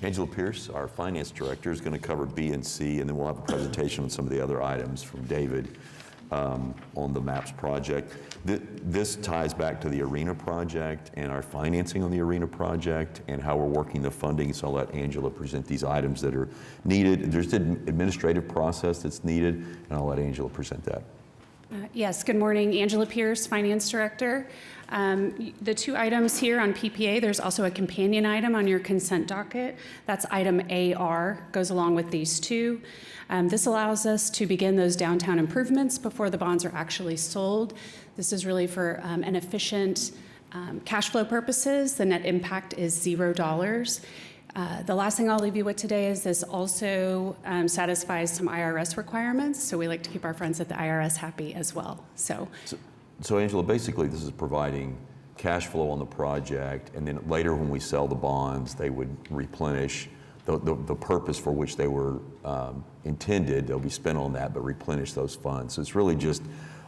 Angela Pierce, our finance director, is going to cover B and C, and then we'll have a presentation on some of the other items from David on the MAPS project. This ties back to the arena project and our financing on the arena project and how we're working the funding. So I'll let Angela present these items that are needed. There's an administrative process that's needed, and I'll let Angela present that. Yes, good morning. Angela Pierce, Finance Director. The two items here on PPA, there's also a companion item on your consent docket. That's item AR, goes along with these two. This allows us to begin those downtown improvements before the bonds are actually sold. This is really for an efficient cash flow purposes. The net impact is $0. The last thing I'll leave you with today is this also satisfies some IRS requirements, so we like to keep our friends at the IRS happy as well. So Angela, basically this is providing cash flow on the project, and then later when we sell the bonds, they would replenish the purpose for which they were intended. They'll be spent on that, but replenish those funds. So it's really just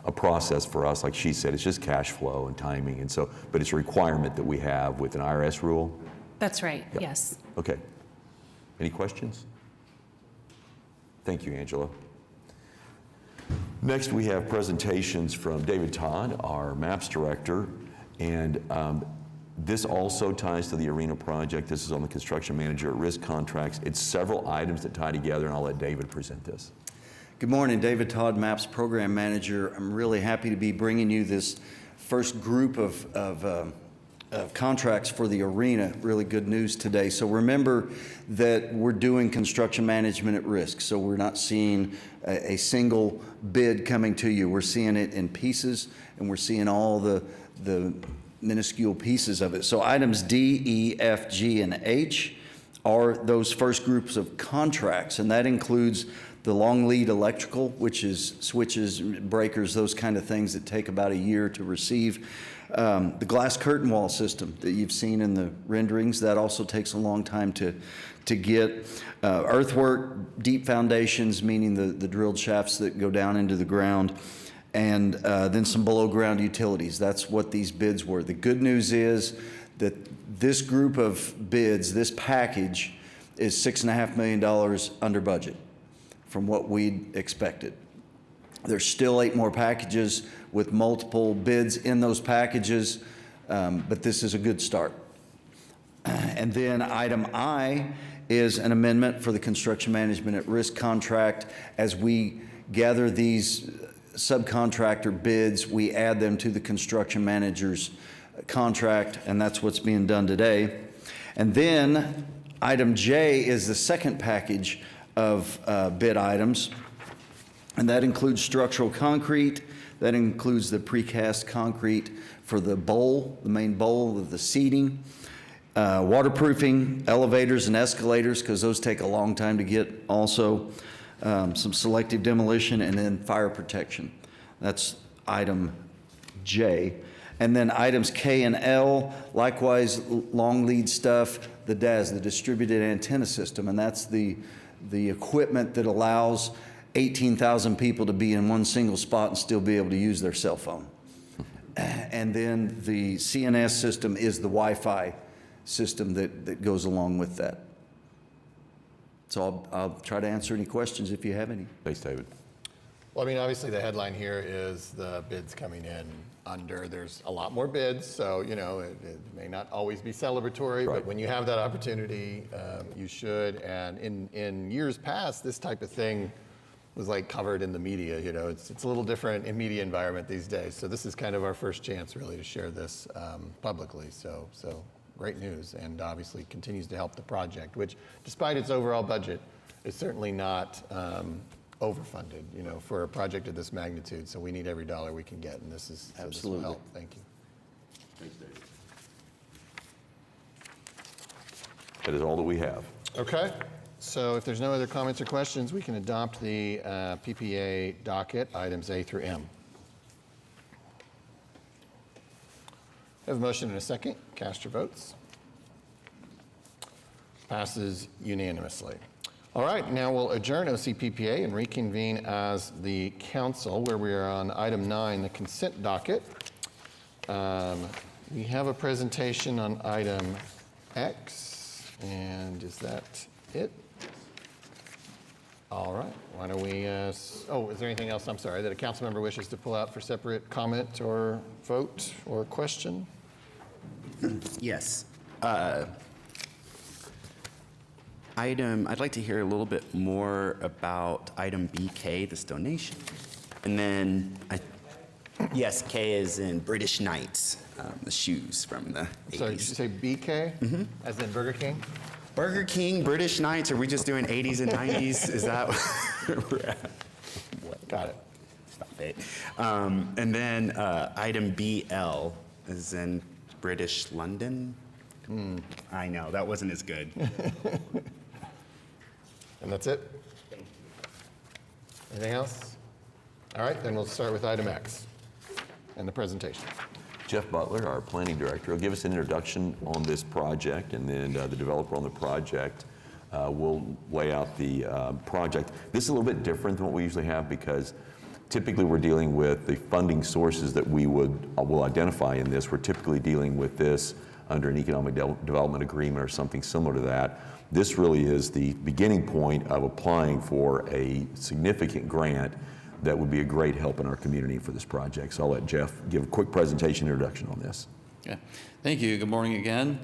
a process for us. Like she said, it's just cash flow and timing, and so, but it's a requirement that we have with an IRS rule. That's right, Yep. yes. Okay. Any questions? Thank you, Angela. Next, we have presentations from David Todd, our MAPS director, and this also ties to the arena project. This is on the construction manager at risk contracts. It's several items that tie together, and I'll let David present this. Good morning, David Todd, MAPS Program Manager. I'm really happy to be bringing you this first group of contracts for the arena. Really good news today. So remember that we're doing construction management at risk. So we're not seeing a single bid coming to you. We're seeing it in pieces, and we're seeing all the minuscule pieces of it. So items D, E, F, G, and H are those first groups of contracts, and that includes the long lead electrical, which is switches, breakers, those kind of things that take about a year to receive. The glass curtain wall system that you've seen in the renderings, that also takes a long time to get. Earthwork, deep foundations, meaning the drilled shafts that go down into the ground, and then some below ground utilities. That's what these bids were. The good news is that this group of bids, this package, is $6.5 million under budget from what we expected. There's still 8 more packages with multiple bids in those packages, but this is a good start. And then item I is an amendment for the construction management at risk contract. As we gather these subcontractor bids, we add them to the construction manager's contract, and that's what's being done today. And then item J is the second package of bid items. And that includes structural concrete, that includes the precast concrete for the bowl, the main bowl of the seating, waterproofing, elevators and escalators, because those take a long time to get also, some selective demolition, and then fire protection. That's item J. And then items K and L, likewise, long lead stuff, the DAS, the Distributed Antenna System, and that's the equipment that allows 18,000 people to be in one single spot and still be able to use their cell phone. And then the CNS system is the Wi-Fi system that goes along with that. So I'll try to answer any questions if you have any. Thanks, David. Well, I mean, obviously the headline here is the bids coming in under. There's a lot more bids, so, you know, it may not always be celebratory, but when you have that opportunity, you should. And in years past, this type of thing was like covered in the media. You know, it's a little different in media environment these days. So this is kind of our first chance really to share this publicly. So great news, and obviously continues to help the project, which despite its overall budget is certainly not overfunded, you know, for a project of this magnitude. So we need every dollar we can get, and this is absolutely help. Thank you. Thanks, David. That is all that we have. Okay. So if there's no other comments or questions, we can adopt the PPA docket, items A through M. I have a motion and a second. Cast your votes. Passes unanimously. All right, now we'll adjourn OCPPA and reconvene as the council, where we are on item 9, the consent docket. We have a presentation on item X, and is that it? All right, why don't we, oh, is there anything else, I'm sorry, that a council member wishes to pull out for separate comment or vote or question? Yes. I'd like to hear a little bit more about item BK, this donation. And then, yes, K is in British Knights, the shoes from the 80s. Sorry, did you say BK? As in Burger King? Burger King, British Knights, are we just doing 80s and 90s? Is that where we're at? Got it. Stop it. And then item BL is in British London. I know, that wasn't as good. And that's it? Anything else? All right, then we'll start with item X and the presentation. Jeff Butler, our planning director, will give us an introduction on this project, and then the developer on the project will lay out the project. This is a little bit different than what we usually have, because typically we're dealing with the funding sources that we will identify in this. We're typically dealing with this under an economic development agreement or something similar to that. This really is the beginning point of applying for a significant grant that would be a great help in our community for this project. So I'll let Jeff give a quick presentation introduction on this. Okay. Thank you. Good morning again.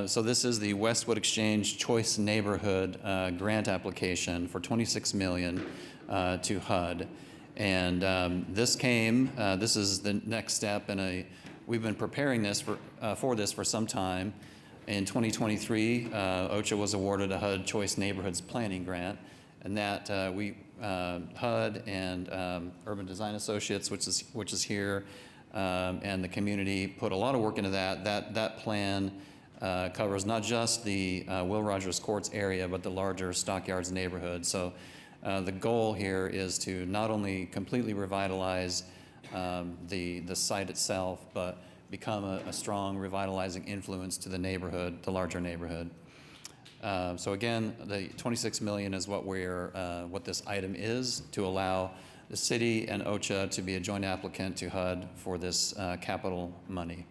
So this is the Westwood Exchange Choice Neighborhood grant application for $26 million to HUD. And this is the next step in we've been preparing this for this for some time. In 2023, OCHA was awarded a HUD Choice Neighborhoods Planning Grant, and that HUD and Urban Design Associates, which is here, and the community put a lot of work into that. That plan covers not just the Will Rogers Courts area, but the larger Stockyards neighborhood. So the goal here is to not only completely revitalize the site itself, but become a strong revitalizing influence to the neighborhood, the larger neighborhood. So again, the $26 million is what this item is, to allow the city and OCHA to be a joint applicant to HUD for this capital money.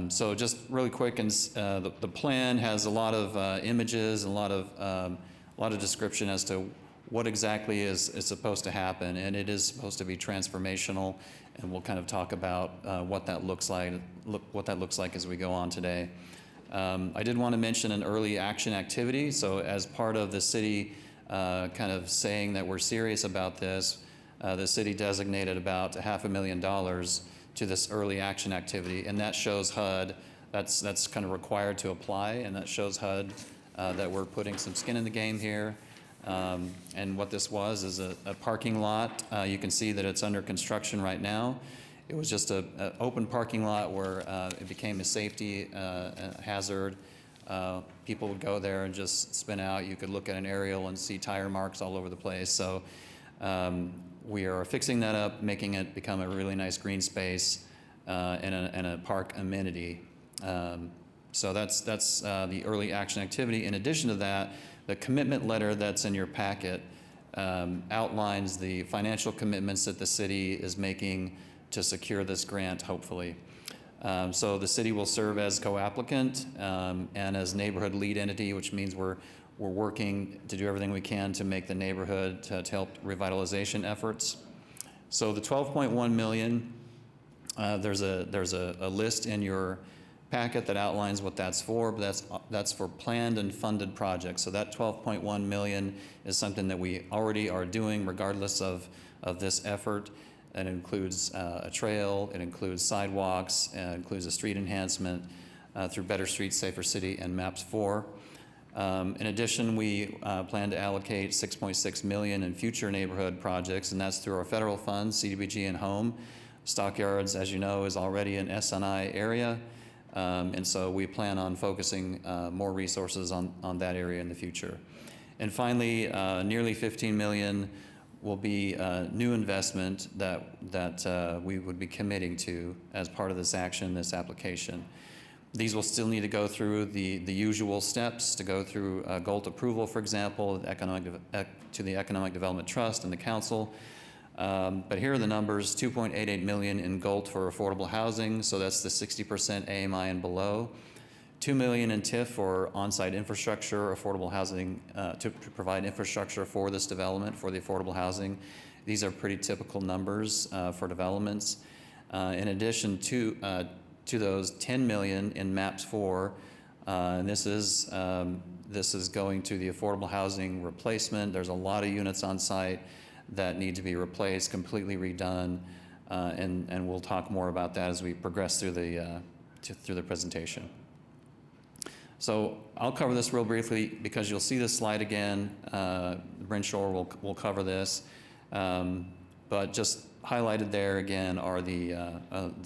So just really quick, and the plan has a lot of images and a lot of description as to what exactly is supposed to happen, and it is supposed to be transformational. And we'll kind of talk about what that looks like as we go on today. I did want to mention an early action activity. So as part of the city kind of saying that we're serious about this, the city designated about $500,000 to this early action activity, and that shows HUD. That's kind of required to apply, and that shows HUD that we're putting some skin in the game here. And what this was is a parking lot. You can see that it's under construction right now. It was just an open parking lot where it became a safety hazard. People would go there and just spin out. You could look at an aerial and see tire marks all over the place. So we are fixing that up, making it become a really nice green space and a park amenity. So that's the early action activity. In addition to that, the commitment letter that's in your packet outlines the financial commitments that the city is making to secure this grant, hopefully. So the city will serve as co-applicant and as neighborhood lead entity, which means we're working to do everything we can to make the neighborhood to help revitalization efforts. So the $12.1 million, there's a list in your packet that outlines what that's for, but that's for planned and funded projects. So that $12.1 million is something that we already are doing regardless of this effort. It includes a trail, it includes sidewalks, it includes a street enhancement through Better Streets, Safer City, and MAPS 4. In addition, we plan to allocate $6.6 million in future neighborhood projects, and that's through our federal funds, CDBG and Home. Stockyards, as you know, is already an SNI area, and so we plan on focusing more resources on that area in the future. And finally, nearly $15 million will be new investment that we would be committing to as part of this action, this application. These will still need to go through the usual steps to go through GOLT approval, for example, to the Economic Development Trust and the council. But here are the numbers: $2.88 million in GOLT for affordable housing, so that's the 60% AMI and below. $2 million in TIF for on-site infrastructure, affordable housing, to provide infrastructure for this development, for the affordable housing. These are pretty typical numbers for developments. In addition to those, $10 million in MAPS 4, and this is going to the affordable housing replacement. There's a lot of units on site that need to be replaced, completely redone, and we'll talk more about that as we progress through the presentation. So I'll cover this real briefly because you'll see this slide again. Bryn Shore will cover this, but just highlighted there again are the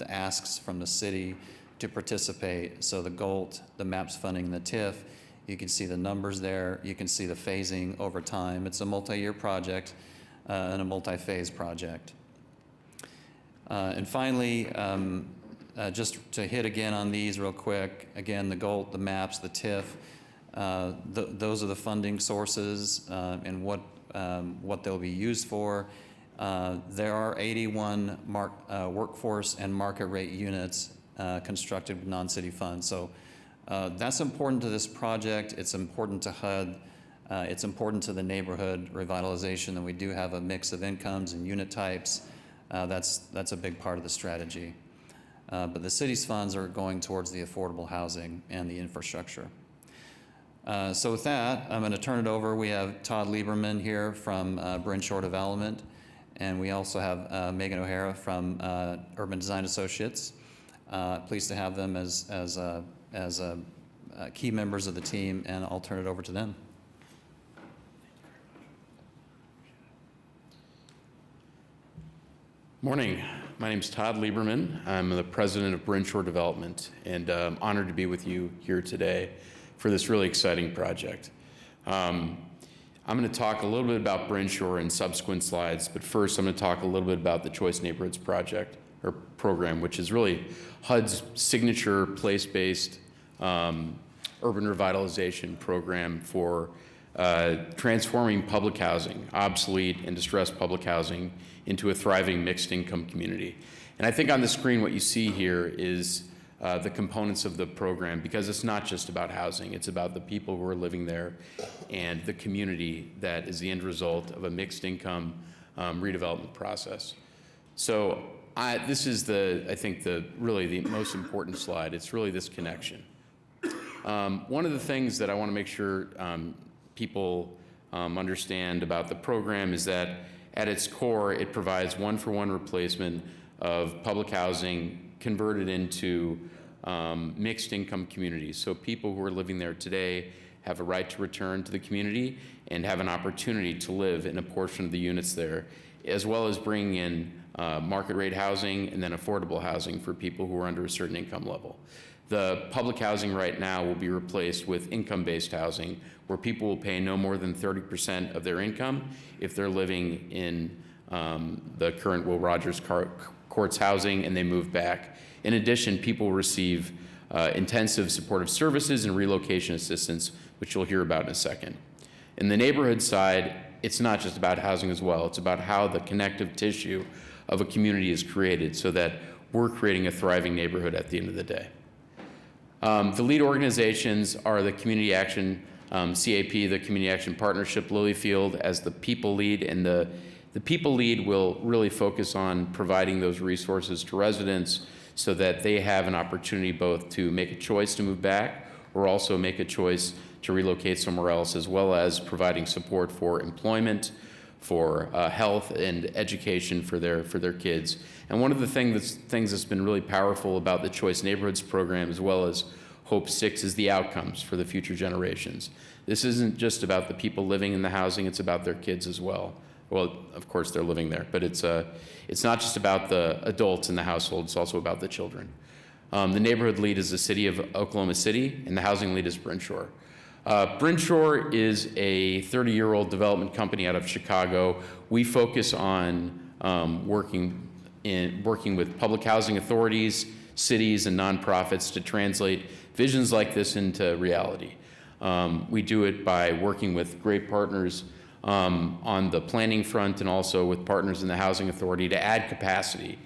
asks from the city to participate. So the GOLT, the MAPS funding, the TIF, you can see the numbers there. You can see the phasing over time. It's a multi-year project and a multi-phase project. And finally, just to hit again on these real quick, again, the GOLT, the MAPS, the TIF, those are the funding sources and what they'll be used for. There are 81 workforce and market rate units constructed with non-city funds. So that's important to this project. It's important to HUD. It's important to the neighborhood revitalization that we do have a mix of incomes and unit types. That's a big part of the strategy. But the city's funds are going towards the affordable housing and the infrastructure. So with that, I'm going to turn it over. We have Todd Lieberman here from Bryn Shore Development, and we also have Megan O'Hara from Urban Design Associates. Pleased to have them as key members of the team, and I'll turn it over to them. Morning. My name is Todd Lieberman. I'm the president of Bryn Shore Development, and I'm honored to be with you here today for this really exciting project. I'm going to talk a little bit about Bryn Shore in subsequent slides, but first I'm going to talk a little bit about the Choice Neighborhoods project or program, which is really HUD's signature place-based urban revitalization program for transforming public housing, obsolete and distressed public housing, into a thriving mixed income community. And I think on the screen what you see here is the components of the program, because it's not just about housing, it's about the people who are living there and the community that is the end result of a mixed income redevelopment process. So this is I think really the most important slide. It's really this connection. One of the things that I want to make sure people understand about the program is that at its core, it provides one-for-one replacement of public housing converted into mixed income communities. So people who are living there today have a right to return to the community and have an opportunity to live in a portion of the units there, as well as bringing in market rate housing and then affordable housing for people who are under a certain income level. The public housing right now will be replaced with income-based housing, where people will pay no more than 30% of their income if they're living in the current Will Rogers Courts housing and they move back. In addition, people will receive intensive supportive services and relocation assistance, which you'll hear about in a second. In the neighborhood side, it's not just about housing as well. It's about how the connective tissue of a community is created so that we're creating a thriving neighborhood at the end of the day. The lead organizations are the Community Action, CAP, the Community Action Partnership, Lilyfield as the people lead, and the people lead will really focus on providing those resources to residents so that they have an opportunity both to make a choice to move back or also make a choice to relocate somewhere else, as well as providing support for employment, for health and education for their kids. And one of the things that's been really powerful about the Choice Neighborhoods program, as well as Hope 6, is the outcomes for the future generations. This isn't just about the people living in the housing, it's about their kids as well. Well, of course they're living there, but it's not just about the adults in the household, it's also about the children. The neighborhood lead is the city of Oklahoma City, and the housing lead is Bryn Shore. Bryn Shore is a 30-year-old development company out of Chicago. We focus on working with public housing authorities, cities, and nonprofits to translate visions like this into reality. We do it by working with great partners on the planning front and also with partners in the housing authority to add capacity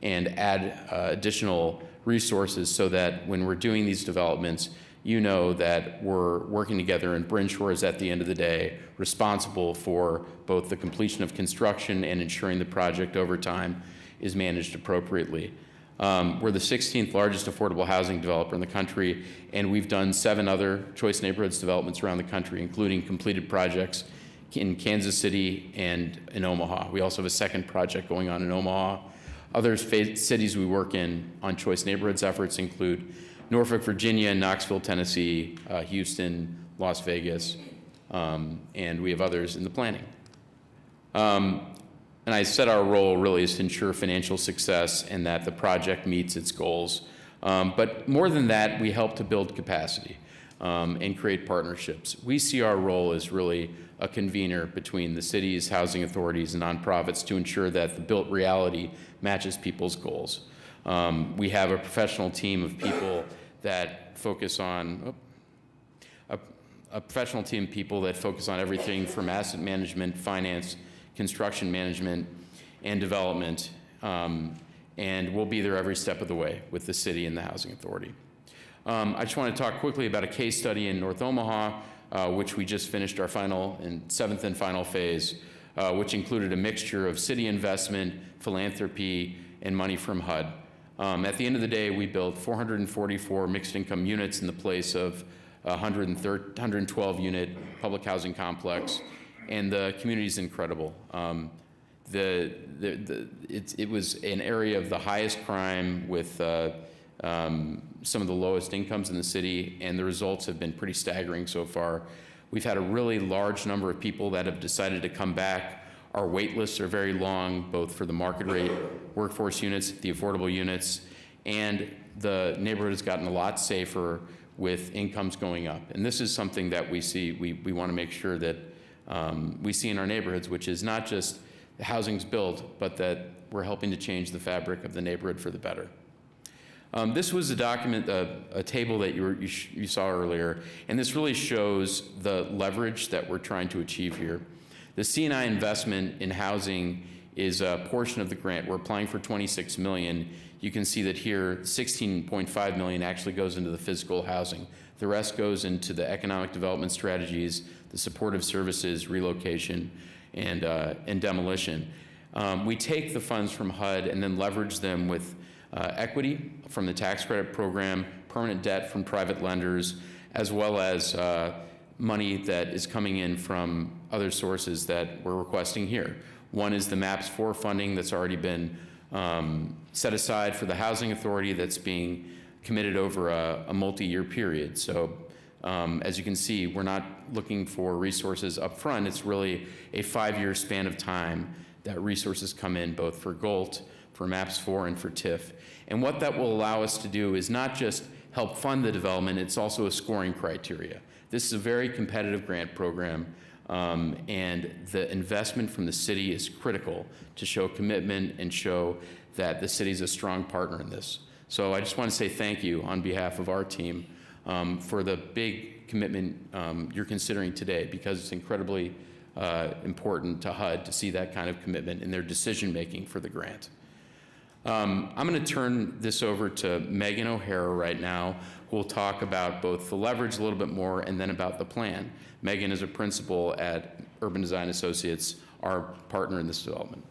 and add additional resources so that when we're doing these developments, you know that we're working together, and Bryn Shore is at the end of the day responsible for both the completion of construction and ensuring the project over time is managed appropriately. We're the 16th largest affordable housing developer in the country, and we've done 7 other Choice Neighborhoods developments around the country, including completed projects in Kansas City and in Omaha. We also have a second project going on in Omaha. Other cities we work in on Choice Neighborhoods efforts include Norfolk, Virginia, Knoxville, Tennessee, Houston, Las Vegas, and we have others in the planning. And I said our role really is to ensure financial success and that the project meets its goals. But more than that, we help to build capacity and create partnerships. We see our role as really a convener between the city's housing authorities and nonprofits to ensure that the built reality matches people's goals. We have a professional team of people that focus on a professional team of people that focus on everything from asset management, finance, construction management, and development, and we'll be there every step of the way with the city and the housing authority. I just want to talk quickly about a case study in North Omaha, which we just finished our seventh and final phase, which included a mixture of city investment, philanthropy, and money from HUD. At the end of the day, we built 444 mixed income units in the place of 112 unit public housing complex, and the community is incredible. It was an area of the highest crime with some of the lowest incomes in the city, and the results have been pretty staggering so far. We've had a really large number of people that have decided to come back. Our wait lists are very long, both for the market rate workforce units, the affordable units, and the neighborhood has gotten a lot safer with incomes going up. And this is something that we see, we want to make sure that we see in our neighborhoods, which is not just the housing's built, but that we're helping to change the fabric of the neighborhood for the better. This was a document, a table that you saw earlier, and this really shows the leverage that we're trying to achieve here. The C&I investment in housing is a portion of the grant. We're applying for $26 million. You can see that here, $16.5 million actually goes into the physical housing. The rest goes into the economic development strategies, the supportive services, relocation, and demolition. We take the funds from HUD and then leverage them with equity from the tax credit program, permanent debt from private lenders, as well as money that is coming in from other sources that we're requesting here. One is the MAPS 4 funding that's already been set aside for the housing authority that's being committed over a multi-year period. So As you can see, we're not looking for resources up front. It's really a 5-year span of time that resources come in both for GOLT, for MAPS 4, and for TIF. And what that will allow us to do is not just help fund the development, it's also a scoring criteria. This is a very competitive grant program, and the investment from the city is critical to show commitment and show that the city's a strong partner in this. So I just want to say thank you on behalf of our team for the big commitment you're considering today, because it's incredibly important to HUD to see that kind of commitment in their decision-making for the grant. I'm going to turn this over to Megan O'Hara right now, who will talk about both the leverage a little bit more and then about the plan. Megan is a principal at Urban Design Associates, our partner in this development.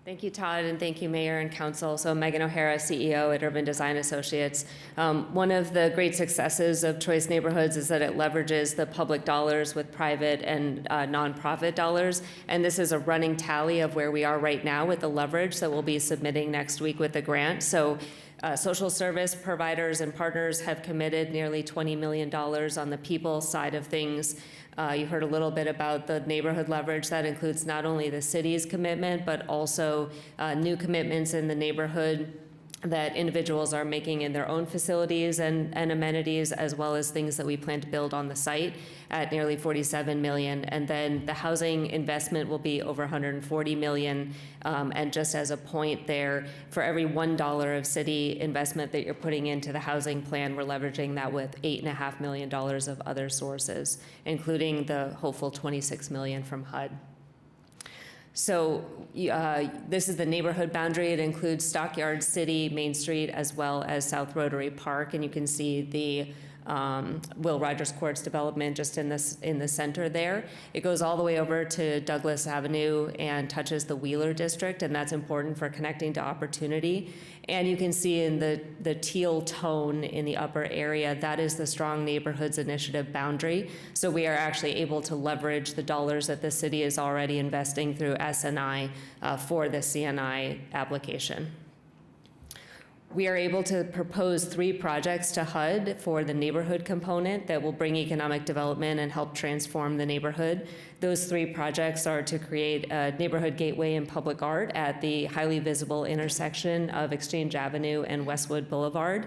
Thank you, Todd, and thank you, Mayor and Council. So Megan O'Hara, CEO at Urban Design Associates. One of the great successes of Choice Neighborhoods is that it leverages the public dollars with private and nonprofit dollars. And this is a running tally of where we are right now with the leverage that we'll be submitting next week with the grant. So social service providers and partners have committed nearly $20 million on the people side of things. You heard a little bit about the neighborhood leverage. That includes not only the city's commitment, but also new commitments in the neighborhood that individuals are making in their own facilities and amenities, as well as things that we plan to build on the site at nearly $47 million. And then the housing investment will be over $140 million. And just as a point there, for every $1 of city investment that you're putting into the housing plan, we're leveraging that with $8.5 million of other sources, including the hopeful $26 million from HUD. So this is the neighborhood boundary. It includes Stockyard City, Main Street, as well as South Rotary Park. And you can see the Will Rogers Courts development just in the center there. It goes all the way over to Douglas Avenue and touches the Wheeler District, and that's important for connecting to opportunity. And you can see in the teal tone in the upper area, that is the Strong Neighborhoods Initiative boundary. So we are actually able to leverage the dollars that the city is already investing through SNI for the CNI application. We are able to propose 3 projects to HUD for the neighborhood component that will bring economic development and help transform the neighborhood. Those 3 projects are to create a neighborhood gateway and public art at the highly visible intersection of Exchange Avenue and Westwood Boulevard.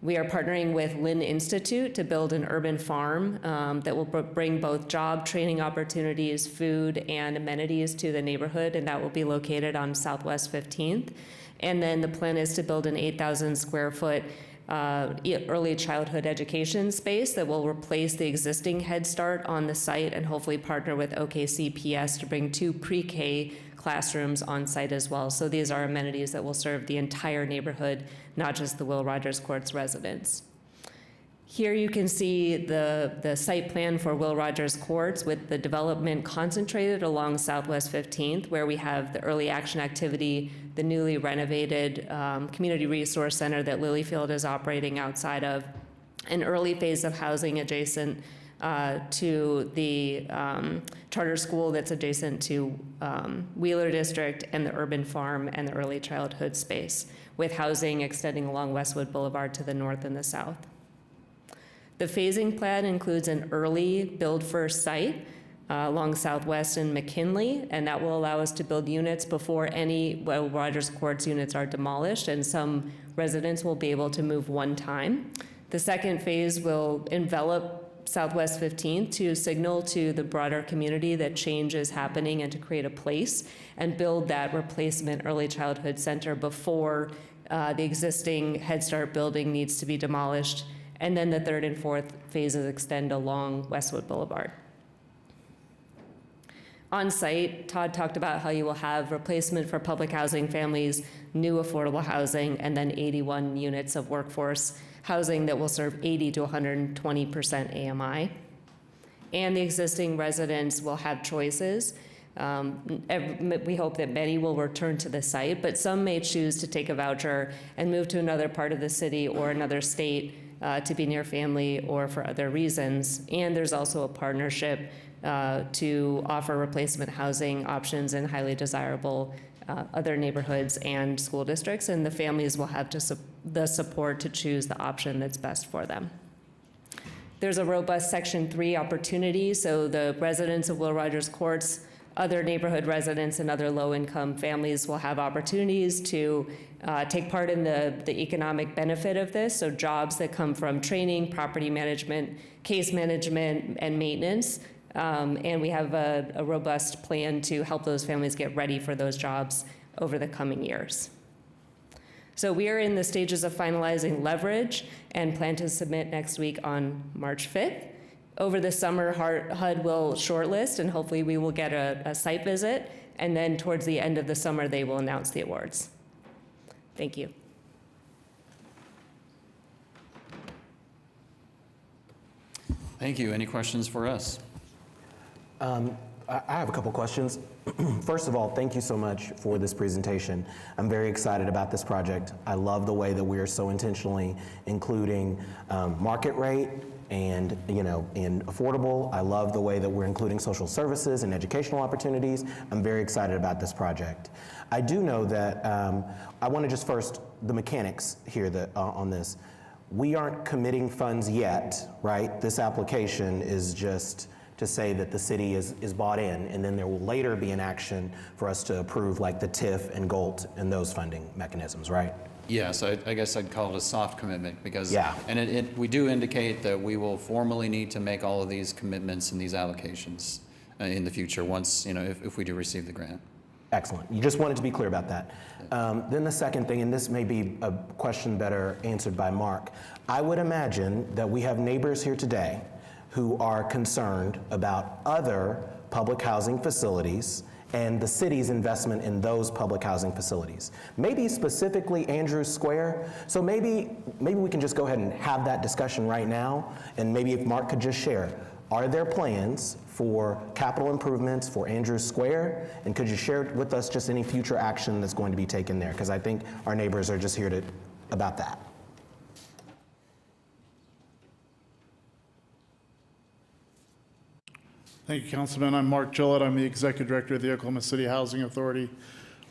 We are partnering with Lynn Institute to build an urban farm that will bring both job training opportunities, food, and amenities to the neighborhood, and that will be located on Southwest 15th. And then the plan is to build an 8,000 square foot early childhood education space that will replace the existing Head Start on the site, and hopefully partner with OKCPS to bring 2 pre-K classrooms on site as well. So these are amenities that will serve the entire neighborhood, not just the Will Rogers Courts residents. Here you can see the site plan for Will Rogers Courts with the development concentrated along Southwest 15th, where we have the early action activity, the newly renovated community resource center that Lilyfield is operating outside of, an early phase of housing adjacent to the charter school that's adjacent to Wheeler District, and the urban farm and the early childhood space, with housing extending along Westwood Boulevard to the north and the south. The phasing plan includes an early build first site along Southwest and McKinley, and that will allow us to build units before any Will Rogers Courts units are demolished, and some residents will be able to move one time. The second phase will envelop Southwest 15th to signal to the broader community that change is happening and to create a place and build that replacement early childhood center before the existing Head Start building needs to be demolished. And then the third and fourth phases extend along Westwood Boulevard. On site, Todd talked about how you will have replacement for public housing families, new affordable housing, and then 81 units of workforce housing that will serve 80 to 120% AMI. And the existing residents will have choices. We hope that many will return to the site, but some may choose to take a voucher and move to another part of the city or another state to be near family or for other reasons. And there's also a partnership to offer replacement housing options in highly desirable other neighborhoods and school districts, and the families will have the support to choose the option that's best for them. There's a robust Section 3 opportunity, so the residents of Will Rogers Courts, other neighborhood residents, and other low-income families will have opportunities to take part in the economic benefit of this, so jobs that come from training, property management, case management, and maintenance. And we have a robust plan to help those families get ready for those jobs over the coming years. So we are in the stages of finalizing leverage and plan to submit next week on March 5th. Over the summer, HUD will shortlist, and hopefully we will get a site visit, and then towards the end of the summer, they will announce the awards. Thank you. Thank you. Any questions for us? I have a couple questions. First of all, thank you so much for this presentation. I'm very excited about this project. I love the way that we are so intentionally including market rate and and affordable. I love the way that we're including social services and educational opportunities. I'm very excited about this project. I do know that I want to just first the mechanics here on this. We aren't committing funds yet, right? This application is just to say that the city is bought in, and then there will later be an action for us to approve like the TIF and GOLT and those funding mechanisms, right? Yes, I guess I'd call it a soft commitment because, Yeah. and we do indicate that we will formally need to make all of these commitments and these allocations in the future once, if we do receive the grant. Excellent. You just wanted to be clear about that. Then the second thing, and this may be a question better answered by Mark. I would imagine that we have neighbors here today who are concerned about other public housing facilities and the city's investment in those public housing facilities. Maybe specifically Andrews Square. So maybe we can just go ahead and have that discussion right now, and maybe if Mark could just share, are there plans for capital improvements for Andrews Square? And could you share with us just any future action that's going to be taken there? Because I think our neighbors are just here about that. Thank you, Councilman. I'm Mark Gillett. I'm the Executive Director of the Oklahoma City Housing Authority.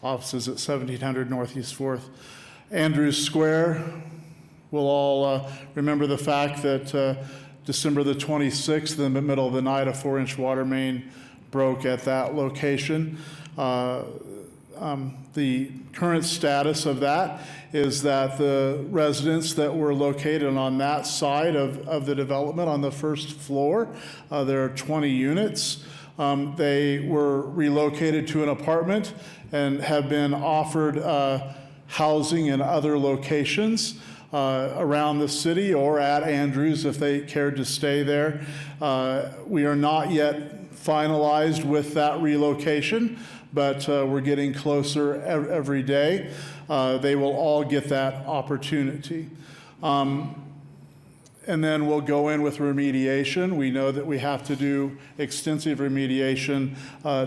Offices at 1700 Northeast 4th. Andrews Square. We'll all remember the fact that December the 26th, in the middle of the night, a 4-inch water main broke at that location. The current status of that is that the residents that were located on that side of the development on the first floor, there are 20 units. They were relocated to an apartment and have been offered housing in other locations around the city or at Andrews if they cared to stay there. We are not yet finalized with that relocation, but we're getting closer every day. They will all get that opportunity. And then we'll go in with remediation. We know that we have to do extensive remediation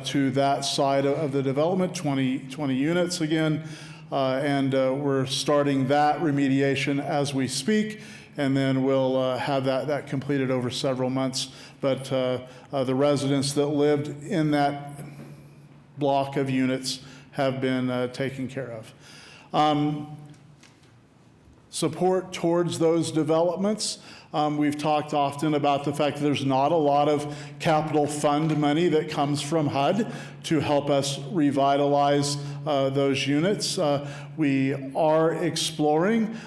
to that side of the development, 20 units again. And we're starting that remediation as we speak, and then we'll have that completed over several months. But the residents that lived in that block of units have been taken care of. Support towards those developments. We've talked often about the fact that there's not a lot of capital fund money that comes from HUD to help us revitalize those units. We are exploring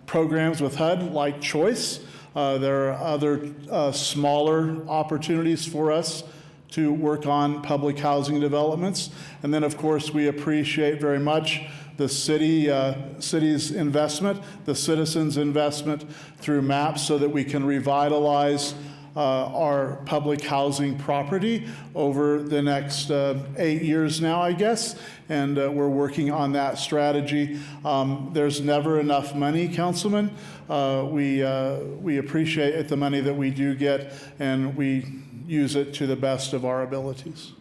programs with HUD like Choice. There are other smaller opportunities for us to work on public housing developments. And then, of course, we appreciate very much the city's investment, the citizens' investment through MAPS so that we can revitalize our public housing property over the next 8 years now, I guess, and we're working on that strategy. There's never enough money, Councilman. We appreciate the money that we do get, and we use it to the best of our abilities.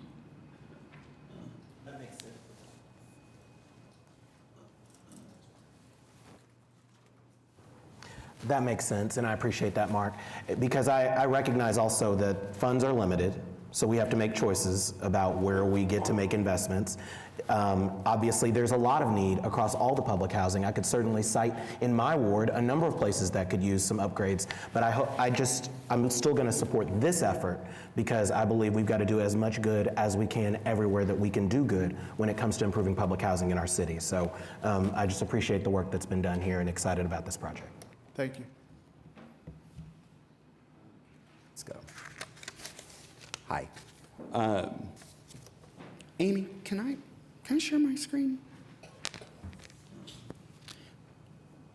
That makes sense, and I appreciate that, Mark, because I recognize also that funds are limited. So we have to make choices about where we get to make investments. Obviously, there's a lot of need across all the public housing. I could certainly cite in my ward a number of places that could use some upgrades, but I'm still going to support this effort because I believe we've got to do as much good as we can everywhere that we can do good when it comes to improving public housing in our city. So I just appreciate the work that's been done here and excited about this project. Thank you. Let's go. Hi. Amy, can I share my screen?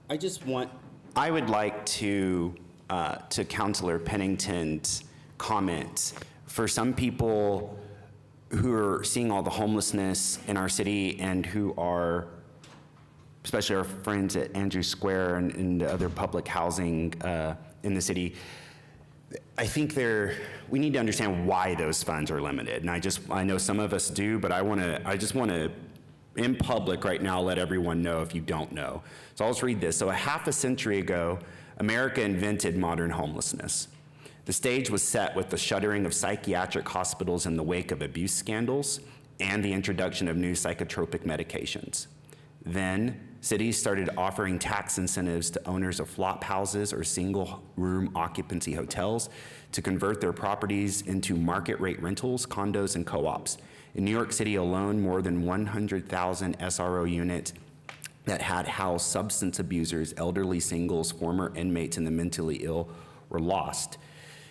I would like to Councilor Pennington's comment, for some people who are seeing all the homelessness in our city and who are, especially our friends at Andrews Square and the other public housing in the city, I think we need to understand why those funds are limited. And I know some of us do, but I just want to, in public right now, let everyone know if you don't know. So I'll just read this. So a half a century ago, America invented modern homelessness. The stage was set with the shuttering of psychiatric hospitals in the wake of abuse scandals and the introduction of new psychotropic medications. Then, cities started offering tax incentives to owners of flop houses or single-room occupancy hotels to convert their properties into market-rate rentals, condos, and co-ops. In New York City alone, more than 100,000 SRO units that had housed substance abusers, elderly singles, former inmates, and the mentally ill were lost.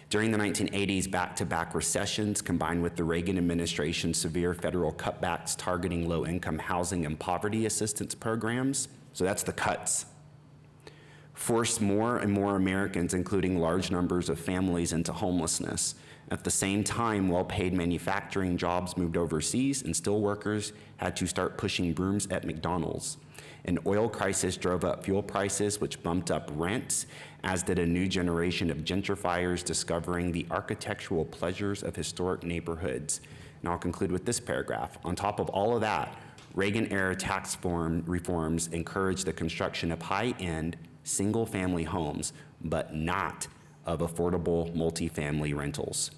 During the 1980s, back-to-back recessions, combined with the Reagan administration's severe federal cutbacks targeting low-income housing and poverty assistance programs, so that's the cuts, forced more and more Americans, including large numbers of families, into homelessness. At the same time, well-paid manufacturing jobs moved overseas, and steel workers had to start pushing brooms at McDonald's. An oil crisis drove up fuel prices, which bumped up rents, as did a new generation of gentrifiers discovering the architectural pleasures of historic neighborhoods. And I'll conclude with this paragraph. On top of all of that, Reagan-era tax reforms encouraged the construction of high-end, single-family homes, but not of affordable multifamily rentals.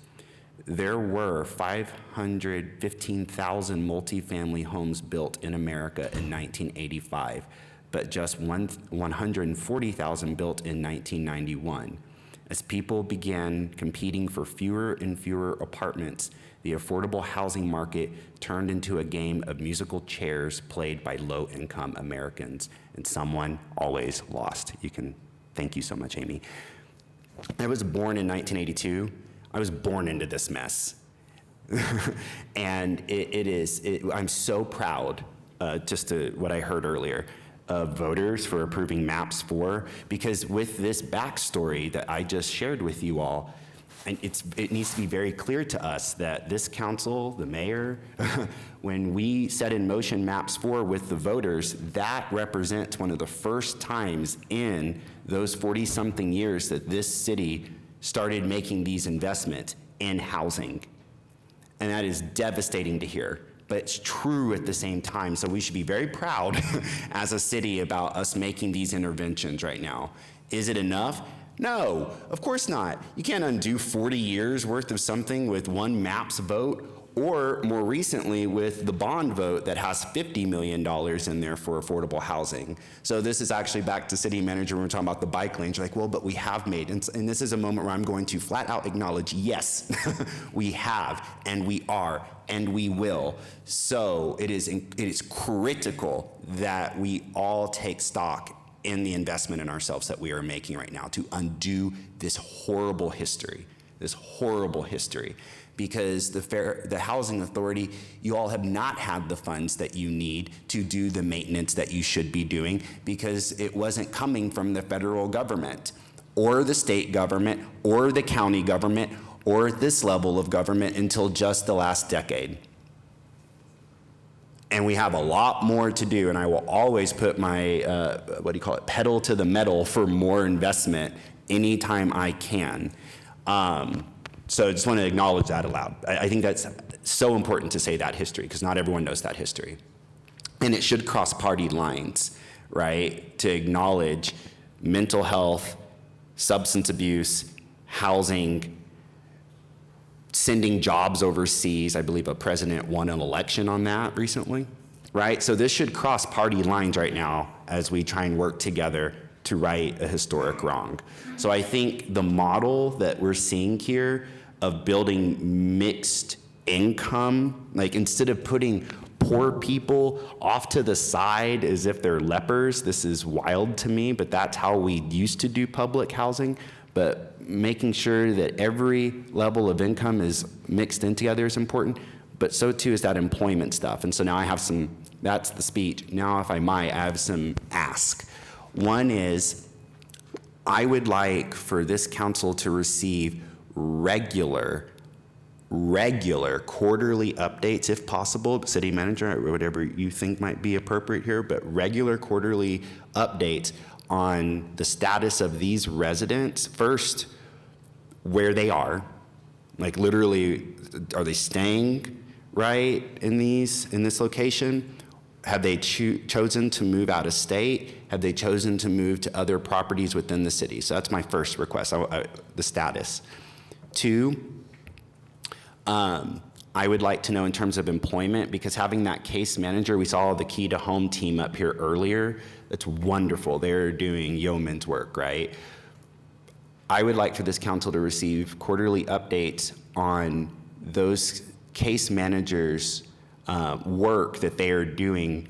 There were 515,000 multifamily homes built in America in 1985, but just 140,000 built in 1991. As people began competing for fewer and fewer apartments, the affordable housing market turned into a game of musical chairs played by low-income Americans, and someone always lost. Thank you so much, Amy. I was born in 1982. I was born into this mess. And I'm so proud, just to what I heard earlier, of voters for approving MAPS 4, because with this backstory that I just shared with you all, and it needs to be very clear to us that this council, the mayor, when we set in motion MAPS 4 with the voters, that represents one of the first times in those 40-something years that this city started making these investments in housing. And that is devastating to hear, but it's true at the same time. So we should be very proud as a city about us making these interventions right now. Is it enough? No, of course not. You can't undo 40 years worth of something with one MAPS vote, or more recently with the bond vote that has $50 million in there for affordable housing. So this is actually back to city manager when we're talking about the bike lanes. You're like, well, but we have made, and this is a moment where I'm going to flat out acknowledge, yes, we have, and we are, and we will. So it is critical that we all take stock in the investment in ourselves that we are making right now to undo this horrible history. Because the Housing Authority, you all have not had the funds that you need to do the maintenance that you should be doing, because it wasn't coming from the federal government or the state government or the county government or this level of government until just the last decade. And we have a lot more to do, and I will always put my, pedal to the metal for more investment anytime I can. So I just want to acknowledge that aloud. I think that's so important to say that history, because not everyone knows that history. And it should cross party lines, right, to acknowledge mental health, substance abuse, housing, sending jobs overseas. I believe a president won an election on that recently, right? So this should cross party lines right now as we try and work together to right a historic wrong. So I think the model that we're seeing here of building mixed income, like instead of putting poor people off to the side as if they're lepers, this is wild to me, but that's how we used to do public housing. But making sure that every level of income is mixed in together is important, but so too is that employment stuff. And so now I have some, that's the speech. Now, if I might, I have some ask. One is, I would like for this council to receive regular quarterly updates, if possible, city manager, or whatever you think might be appropriate here, but regular quarterly updates on the status of these residents. First, where they are, like literally, are they staying right in this location? Have they chosen to move out of state? Have they chosen to move to other properties within the city? So that's my first request, the status. Two, I would like to know in terms of employment, because having that case manager, we saw the Key to Home team up here earlier. That's wonderful. They're doing yeoman's work, right? I would like for this council to receive quarterly updates on those case managers' work that they are doing.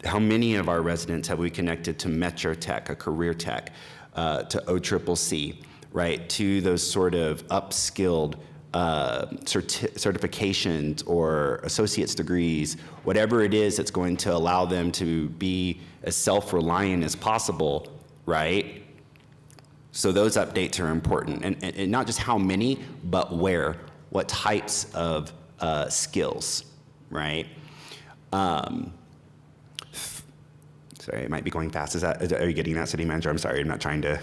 How many of our residents have we connected to Metro Tech, a career tech, to OCCC, right? To those sort of upskilled certifications or associate's degrees, whatever it is that's going to allow them to be as self-reliant as possible, right? So those updates are important, and not just how many, but where, what types of skills, right? Sorry, I might be going fast. Are you getting that, City Manager? I'm sorry, I'm not trying to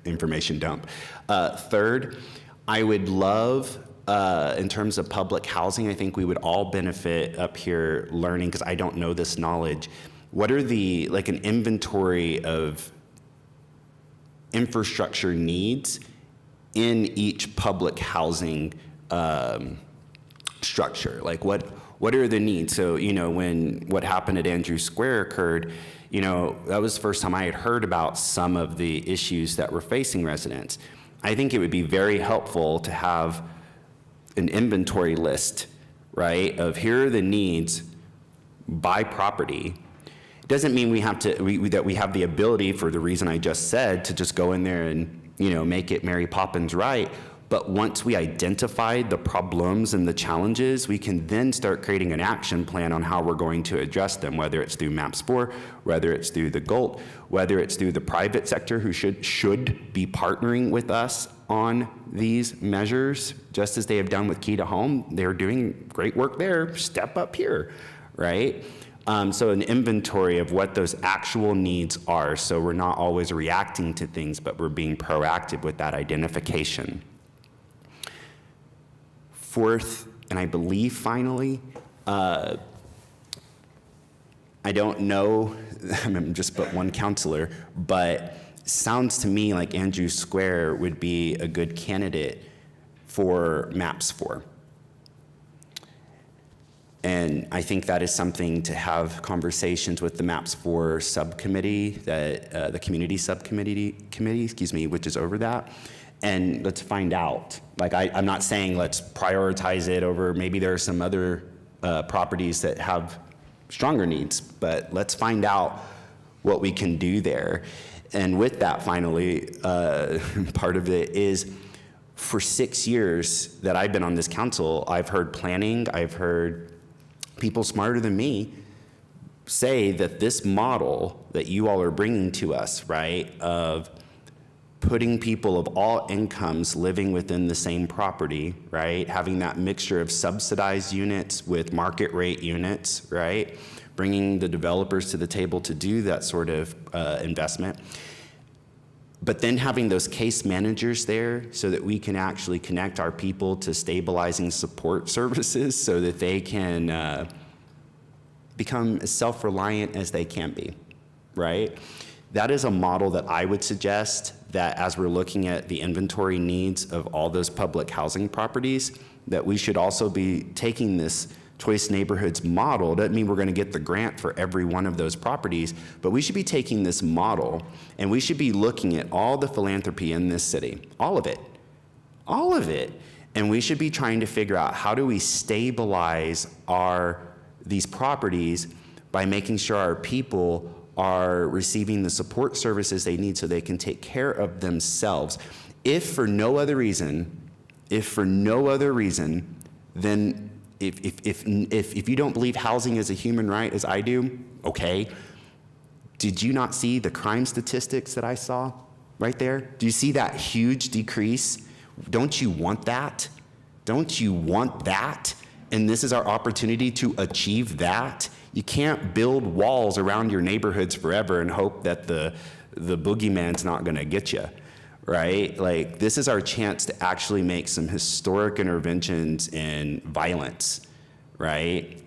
information dump. Third, I would love, in terms of public housing, I think we would all benefit up here learning, because I don't know this knowledge. What are like an inventory of infrastructure needs in each public housing structure? Like what are the needs? So, when what happened at Andrews Square occurred, that was the first time I had heard about some of the issues that were facing residents. I think it would be very helpful to have an inventory list, right, of here are the needs by property. It doesn't mean that we have the ability, for the reason I just said, to just go in there and, make it Mary Poppins right. But once we identify the problems and the challenges, we can then start creating an action plan on how we're going to address them, whether it's through MAPS 4, whether it's through the GOLT, whether it's through the private sector who should be partnering with us on these measures, just as they have done with Key to Home. They're doing great work there. Step up here, right? So an inventory of what those actual needs are, so we're not always reacting to things, but we're being proactive with that identification. Fourth, and I believe finally, I don't know, I'm just but one counselor, but sounds to me like Andrews Square would be a good candidate for MAPS 4. And I think that is something to have conversations with the MAPS 4 subcommittee, that the community subcommittee, which is over that. And let's find out. Like, I'm not saying let's prioritize it over, maybe there are some other properties that have stronger needs, but let's find out what we can do there. And with that, finally, part of it is, for 6 years that I've been on this council, I've heard planning, I've heard people smarter than me say that this model that you all are bringing to us, right, of putting people of all incomes living within the same property, right? Having that mixture of subsidized units with market rate units, right? Bringing the developers to the table to do that sort of investment. But then having those case managers there so that we can actually connect our people to stabilizing support services so that they can become as self-reliant as they can be, right? That is a model that I would suggest that as we're looking at the inventory needs of all those public housing properties, that we should also be taking this Choice Neighborhoods model. Doesn't mean we're going to get the grant for every one of those properties, but we should be taking this model and we should be looking at all the philanthropy in this city, all of it, and we should be trying to figure out how do we stabilize these properties by making sure our people are receiving the support services they need so they can take care of themselves. If for no other reason, then if you don't believe housing is a human right as I do, okay. Did you not see the crime statistics that I saw right there? Do you see that huge decrease? Don't you want that? Don't you want that? And this is our opportunity to achieve that. You can't build walls around your neighborhoods forever and hope that the boogeyman's not gonna get you. Right? Like, this is our chance to actually make some historic interventions in violence, right?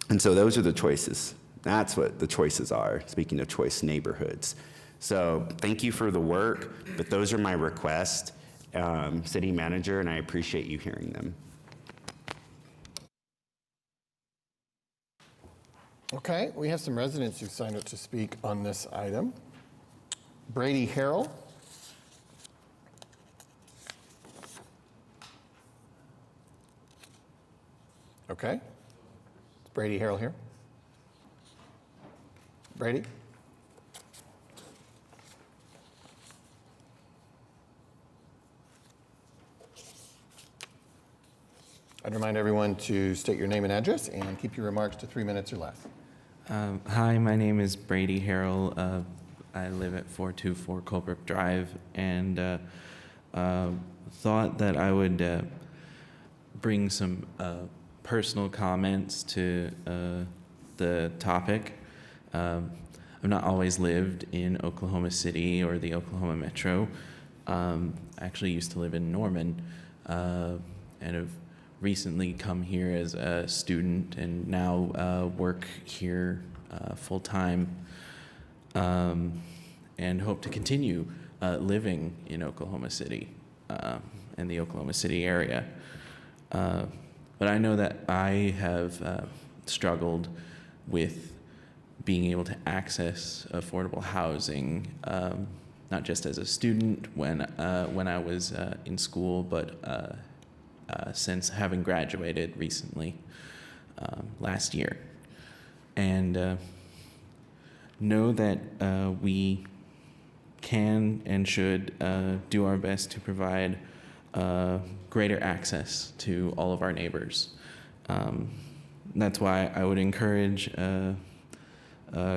And so those are the choices. That's what the choices are, speaking of Choice Neighborhoods. So thank you for the work, but those are my requests, City Manager, and I appreciate you hearing them. Okay, we have some residents who signed up to speak on this item. Brady Harrell. Okay. Is Brady Harrell here? Brady? I'd remind everyone to state your name and address and keep your remarks to 3 minutes or less. Hi, my name is Brady Harrell. I live at 424 Colebrook Drive, and thought that I would bring some personal comments to the topic. I've not always lived in Oklahoma City or the Oklahoma Metro. I actually used to live in Norman, and have recently come here as a student and now work here full-time, and hope to continue living in Oklahoma City and the Oklahoma City area. But I know that I have struggled with being able to access affordable housing, not just as a student when I was in school, but since having graduated recently last year. And know that we can and should do our best to provide greater access to all of our neighbors. That's why I would encourage a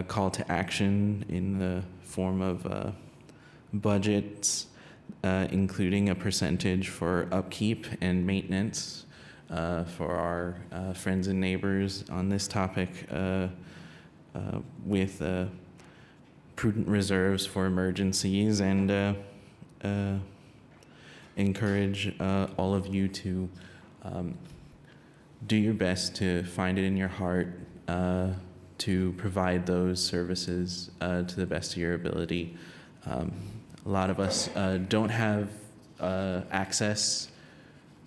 call to action in the form of budgets, including a percentage for upkeep and maintenance for our friends and neighbors on this topic, with prudent reserves for emergencies, and encourage all of you to do your best to find it in your heart to provide those services to the best of your ability. A lot of us don't have access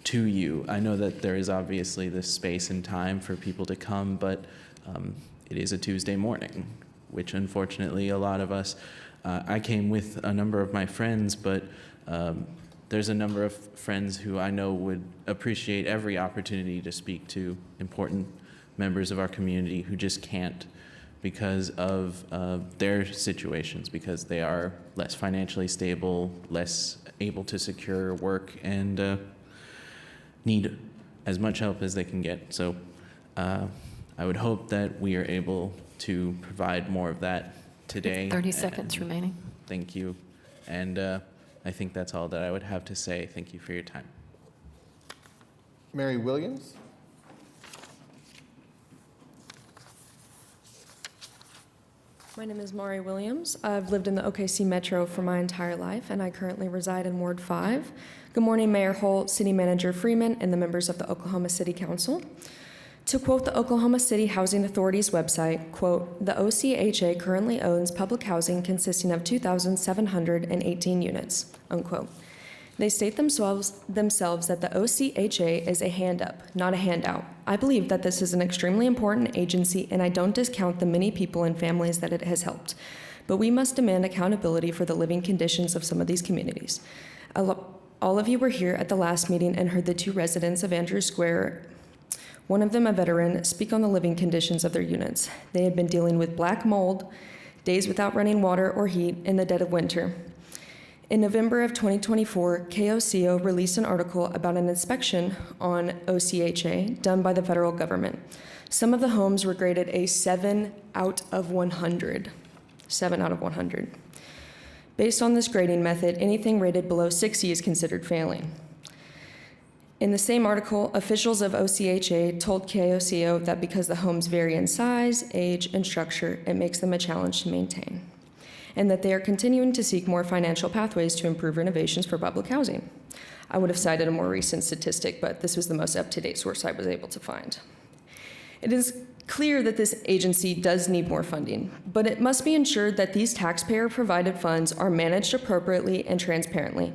to you. I know that there is obviously this space and time for people to come, but it is a Tuesday morning, which unfortunately a lot of us, I came with a number of my friends, but there's a number of friends who I know would appreciate every opportunity to speak to important members of our community who just can't because of their situations, because they are less financially stable, less able to secure work, and need as much help as they can get. So I would hope that we are able to provide more of that today. 30 seconds remaining. Thank you. And I think that's all that I would have to say. Thank you for your time. Mary Williams? My name is Mari Williams. I've lived in the OKC Metro for my entire life, and I currently reside in Ward 5. Good morning, Mayor Holt, City Manager Freeman, and the members of the Oklahoma City Council. To quote the Oklahoma City Housing Authority's website, quote, "The OCHA currently owns public housing consisting of 2,718 units," unquote. They state themselves that the OCHA is a hand up, not a handout. I believe that this is an extremely important agency, and I don't discount the many people and families that it has helped. But we must demand accountability for the living conditions of some of these communities. All of you were here at the last meeting and heard the 2 residents of Andrews Square, one of them a veteran, speak on the living conditions of their units. They had been dealing with black mold, days without running water or heat in the dead of winter. In November of 2024, KOCO released an article about an inspection on OCHA done by the federal government. Some of the homes were graded a 7 out of 100. 7 out of 100. Based on this grading method, anything rated below 60 is considered failing. In the same article, officials of OCHA told KOCO that because the homes vary in size, age, and structure, it makes them a challenge to maintain, and that they are continuing to seek more financial pathways to improve renovations for public housing. I would have cited a more recent statistic, but this was the most up-to-date source I was able to find. It is clear that this agency does need more funding, but it must be ensured that these taxpayer-provided funds are managed appropriately and transparently.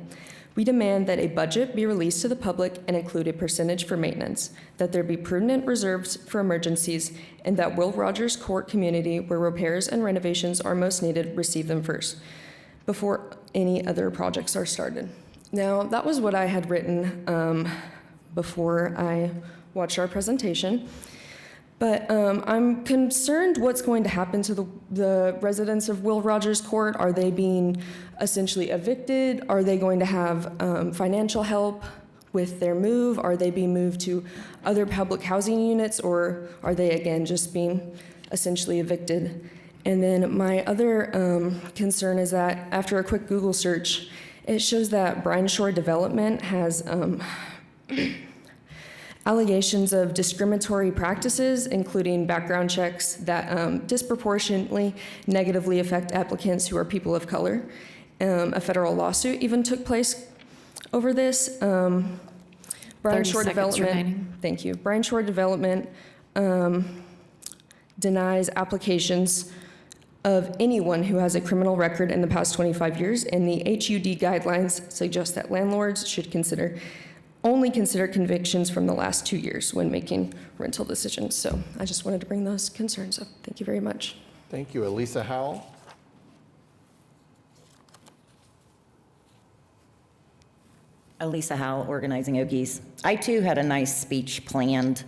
We demand that a budget be released to the public and include a percentage for maintenance, that there be prudent reserves for emergencies, and that Will Rogers Court community, where repairs and renovations are most needed, receive them first, before any other projects are started. Now, that was what I had written before I watched our presentation. But I'm concerned what's going to happen to the residents of Will Rogers Court. Are they being essentially evicted? Are they going to have financial help with their move? Are they being moved to other public housing units, or are they, again, just being essentially evicted? And then my other concern is that after a quick Google search, it shows that Bryan Shore Development has allegations of discriminatory practices, including background checks that disproportionately negatively affect applicants who are people of color. A federal lawsuit even took place over this. Bryan 30 Shore seconds Development, remaining. thank you. Bryan Shore Development denies applications of anyone who has a criminal record in the past 25 years, and the HUD guidelines suggest that landlords should only consider convictions from the last 2 years when making rental decisions. So I just wanted to bring those concerns up. Thank you very much. Thank you. Elisa Howell? Elisa Howell, Organizing Okies. I too had a nice speech planned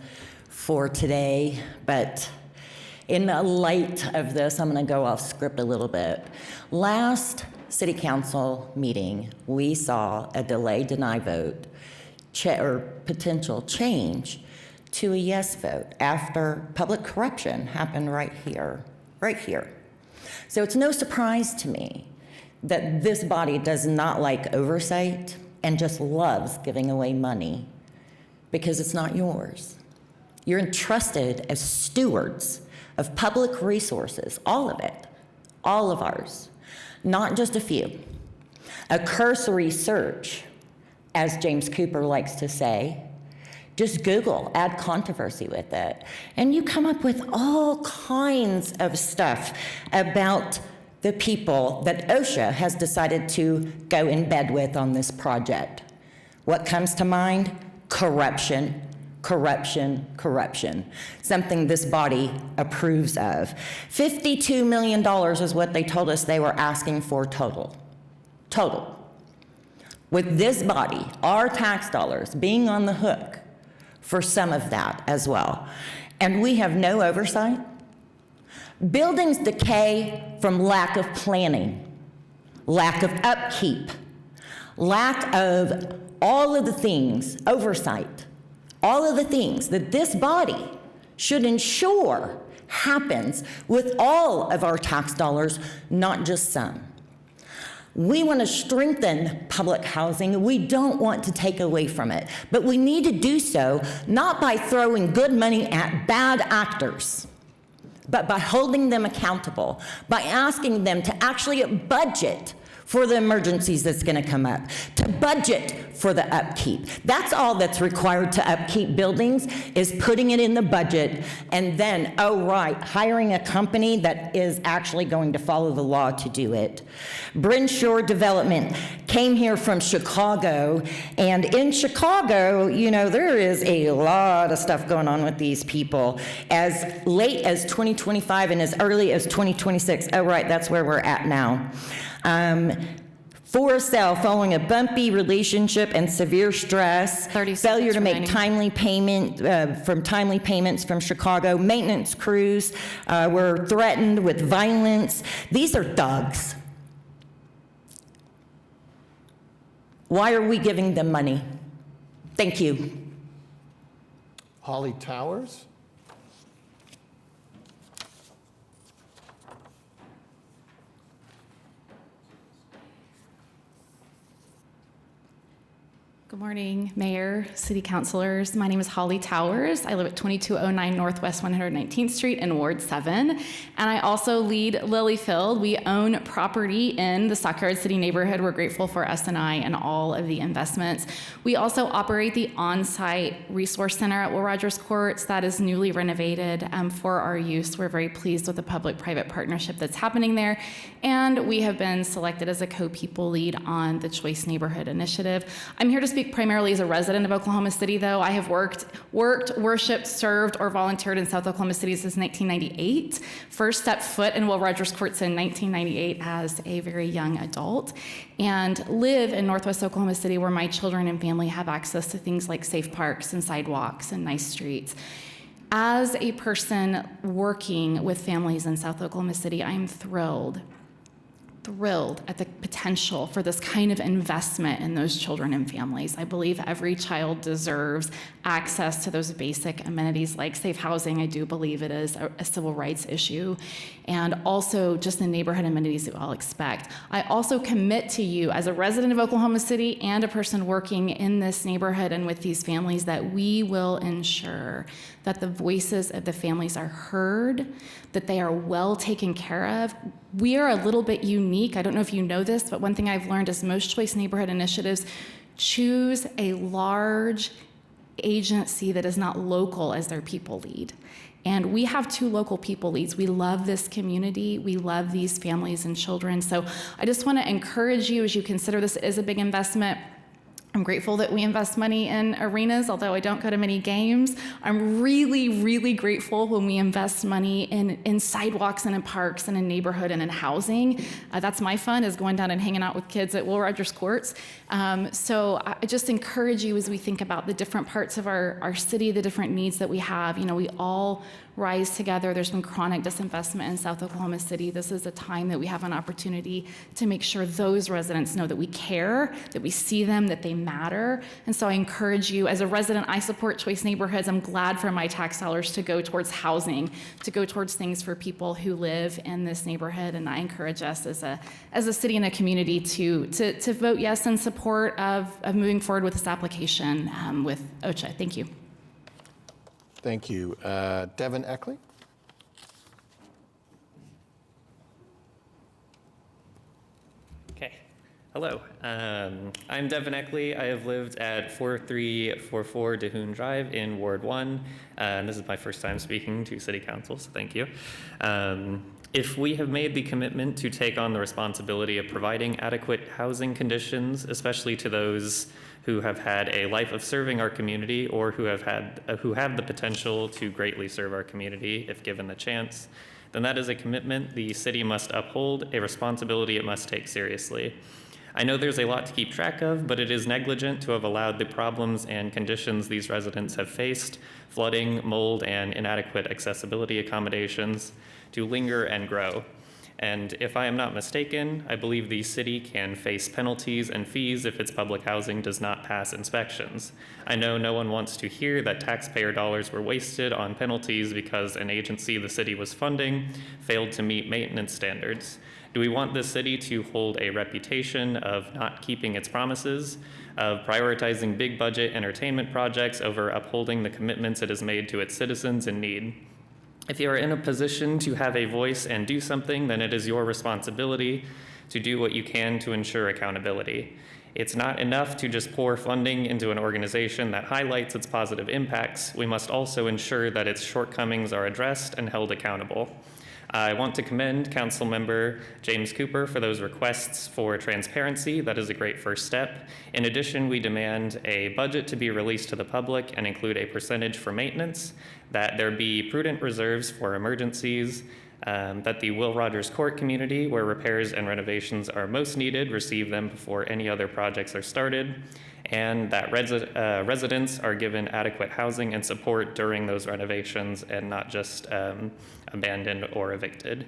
for today, but in the light of this, I'm going to go off script a little bit. Last City Council meeting, we saw a delay deny vote or potential change to a yes vote after public corruption happened right here. So it's no surprise to me that this body does not like oversight and just loves giving away money because it's not yours. You're entrusted as stewards of public resources, all of it, all of ours, not just a few. A cursory search, as James Cooper likes to say, just Google, add controversy with it, and you come up with all kinds of stuff about the people that OSHA has decided to go in bed with on this project. What comes to mind? Corruption, corruption, corruption, something this body approves of. $52 million is what they told us they were asking for total. With this body, our tax dollars being on the hook for some of that as well. And we have no oversight. Buildings decay from lack of planning, lack of upkeep, lack of all of the things, oversight, all of the things that this body should ensure happens with all of our tax dollars, not just some. We want to strengthen public housing. We don't want to take away from it, but we need to do so not by throwing good money at bad actors, but by holding them accountable, by asking them to actually budget for the emergencies that's going to come up, to budget for the upkeep. That's all that's required to upkeep buildings, is putting it in the budget, and then, oh right, hiring a company that is actually going to follow the law to do it. Bryn Shore Development came here from Chicago, and in Chicago, you know, there is a lot of stuff going on with these people. As late as 2025 and as early as 2026, oh right, that's where we're at now. For sale, following a bumpy relationship and severe stress, failure to make timely payments from Chicago, maintenance crews were threatened with violence. These are thugs. Why are we giving them money? Thank you. Holly Towers? Good morning, Mayor, City Councilors. My name is Holly Towers. I live at 2209 Northwest 119th Street in Ward 7. And I also lead Lilyfield. We own property in the Stockyard City neighborhood. We're grateful for S&I and all of the investments. We also operate the on-site resource center at Will Rogers Courts that is newly renovated for our use. We're very pleased with the public-private partnership that's happening there. And we have been selected as a co-people lead on the Choice Neighborhood Initiative. I'm here to speak primarily as a resident of Oklahoma City, though. I have worked, worshiped, served, or volunteered in South Oklahoma City since 1998. First stepped foot in Will Rogers Courts in 1998 as a very young adult, and live in Northwest Oklahoma City, where my children and family have access to things like safe parks and sidewalks and nice streets. As a person working with families in South Oklahoma City, I'm thrilled at the potential for this kind of investment in those children and families. I believe every child deserves access to those basic amenities like safe housing. I do believe it is a civil rights issue, and also just the neighborhood amenities that we all expect. I also commit to you as a resident of Oklahoma City and a person working in this neighborhood and with these families that we will ensure that the voices of the families are heard, that they are well taken care of. We are a little bit unique. I don't know if you know this, but one thing I've learned is most Choice Neighborhood Initiatives choose a large agency that is not local as their people lead. And we have 2 local people leads. We love this community. We love these families and children. So I just want to encourage you as you consider this is a big investment. I'm grateful that we invest money in arenas, although I don't go to many games. I'm really, really grateful when we invest money in sidewalks and in parks and in neighborhood and in housing. That's my fun, is going down and hanging out with kids at Will Rogers Courts. So I just encourage you as we think about the different parts of our city, the different needs that we have. You know, we all rise together. There's been chronic disinvestment in South Oklahoma City. This is a time that we have an opportunity to make sure those residents know that we care, that we see them, that they matter. And so I encourage you, as a resident, I support Choice Neighborhoods. I'm glad for my tax dollars to go towards housing, to go towards things for people who live in this neighborhood. And I encourage us as a city and a community to vote yes in support of moving forward with this application with OCHA. Thank you. Thank you. Devin Eckley? Okay. Hello. I'm Devin Eckley. I have lived at 4344 DeHoon Drive in Ward 1. And this is my first time speaking to City Council, so thank you. If we have made the commitment to take on the responsibility of providing adequate housing conditions, especially to those who have had a life of serving our community or who have the potential to greatly serve our community if given the chance, then that is a commitment the city must uphold, a responsibility it must take seriously. I know there's a lot to keep track of, but it is negligent to have allowed the problems and conditions these residents have faced, flooding, mold, and inadequate accessibility accommodations, to linger and grow. And if I am not mistaken, I believe the city can face penalties and fees if its public housing does not pass inspections. I know no one wants to hear that taxpayer dollars were wasted on penalties because an agency the city was funding failed to meet maintenance standards. Do we want this city to hold a reputation of not keeping its promises, of prioritizing big budget entertainment projects over upholding the commitments it has made to its citizens in need? If you are in a position to have a voice and do something, then it is your responsibility to do what you can to ensure accountability. It's not enough to just pour funding into an organization that highlights its positive impacts. We must also ensure that its shortcomings are addressed and held accountable. I want to commend Councilmember James Cooper for those requests for transparency. That is a great first step. In addition, we demand a budget to be released to the public and include a percentage for maintenance, that there be prudent reserves for emergencies, that the Will Rogers Court community, where repairs and renovations are most needed, receive them before any other projects are started, and that residents are given adequate housing and support during those renovations and not just abandoned or evicted.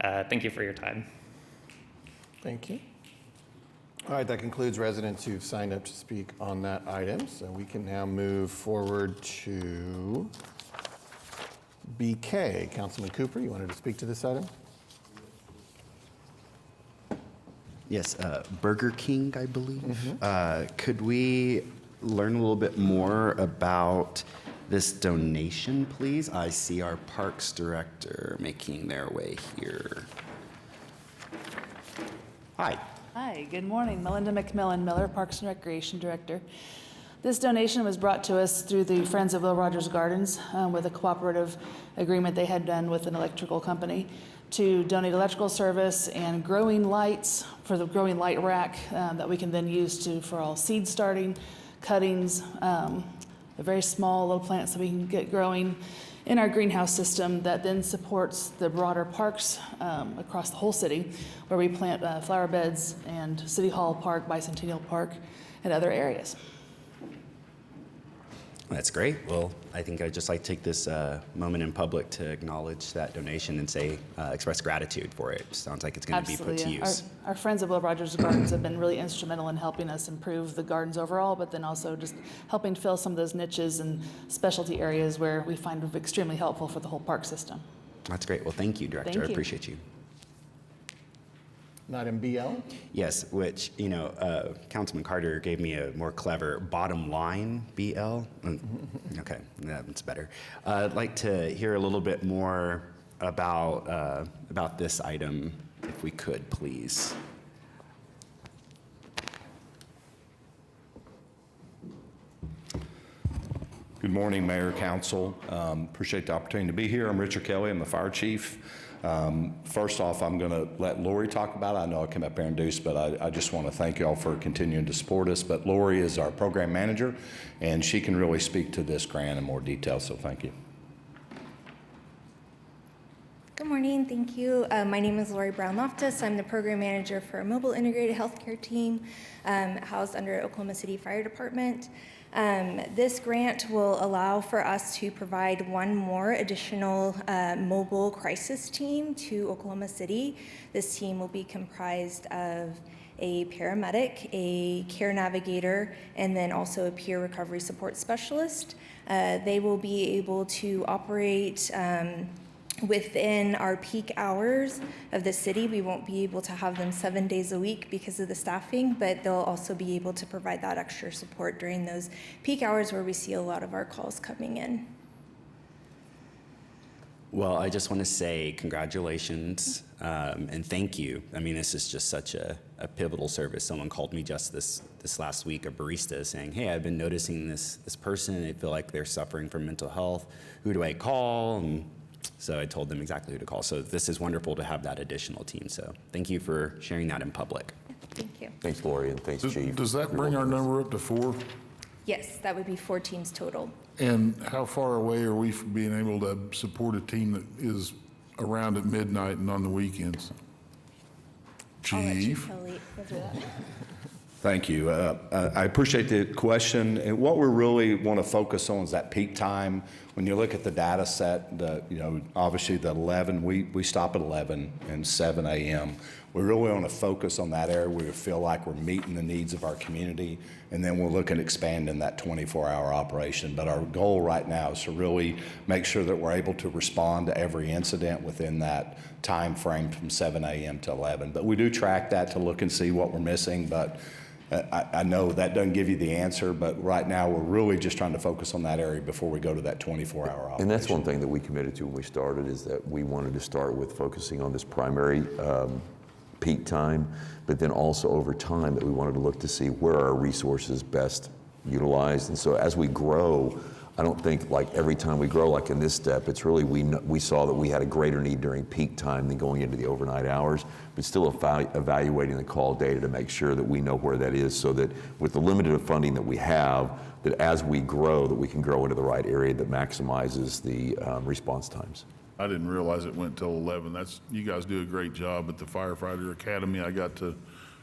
Thank you for your time. Thank you. All right, that concludes residents who've signed up to speak on that item. So we can now move forward to BK. Councilman Cooper, you wanted to speak to this item? Yes, Burger King, I believe. Could we learn a little bit more about this donation, please? I see our Parks Director making their way here. Hi. Hi, good morning. Melinda McMillan Miller, Parks and Recreation Director. This donation was brought to us through the Friends of Will Rogers Gardens with a cooperative agreement they had done with an electrical company to donate electrical service and growing lights for the growing light rack that we can then use for all seed starting, cuttings, the very small little plants that we can get growing in our greenhouse system that then supports the broader parks across the whole city, where we plant flower beds and City Hall Park, Bicentennial Park, and other areas. That's great. Well, I think I'd just like to take this moment in public to acknowledge that donation and say, express gratitude for it. Sounds like it's going to be put to use. Our Friends of Will Rogers Gardens have been really instrumental in helping us improve the gardens overall, but then also just helping fill some of those niches and specialty areas where we find it extremely helpful for the whole park system. That's great. Well, thank you, Director. Thank I you. appreciate you. Item BL? Yes, which, Councilman Carter gave me a more clever bottom line BL. Okay, that's better. I'd like to hear a little bit more about this item, if we could, please. Good morning, Mayor, Council. Appreciate the opportunity to be here. I'm Richard Kelly. I'm the fire chief. First off, I'm going to let Lori talk about it. I know I came up here and introduced, but I just want to thank you all for continuing to support us. But Lori is our program manager, and she can really speak to this grant in more detail, so thank you. Good morning, thank you. My name is Lori Brown-Loftus. I'm the program manager for a mobile integrated healthcare team housed under Oklahoma City Fire Department. This grant will allow for us to provide one more additional mobile crisis team to Oklahoma City. This team will be comprised of a paramedic, a care navigator, and then also a peer recovery support specialist. They will be able to operate within our peak hours of the city. We won't be able to have them 7 days a week because of the staffing, but they'll also be able to provide that extra support during those peak hours where we see a lot of our calls coming in. Well, I just want to say congratulations and thank you. I mean, this is just such a pivotal service. Someone called me just this last week, a barista, saying, hey, I've been noticing this person and I feel like they're suffering from mental health. Who do I call? And so I told them exactly who to call. So this is wonderful to have that additional team. So thank you for sharing that in public. Thank you. Thanks, Lori, and thanks, Chief. Does that bring our number up to 4? Yes, that would be 4 teams total. And how far away are we from being able to support a team that is around at midnight and on the weekends? Chief? Thank you. I appreciate the question. And what we really want to focus on is that peak time. When you look at the data set, obviously the 11, we stop at 11 and 7 a.m. We really want to focus on that area where we feel like we're meeting the needs of our community, and then we're looking at expanding that 24-hour operation. But our goal right now is to really make sure that we're able to respond to every incident within that time frame from 7 a.m. to 11. But we do track that to look and see what we're missing. But I know that doesn't give you the answer, but right now we're really just trying to focus on that area before we go to that 24-hour operation. And that's one thing that we committed to when we started, is that we wanted to start with focusing on this primary peak time, but then also over time that we wanted to look to see where our resources best utilized. And so as we grow, I don't think like every time we grow, like in this step, it's really we saw that we had a greater need during peak time than going into the overnight hours, but still evaluating the call data to make sure that we know where that is, so that with the limited funding that we have, that as we grow, that we can grow into the right area that maximizes the response times. I didn't realize it went till 11. You guys do a great job at the Firefighter Academy. I got to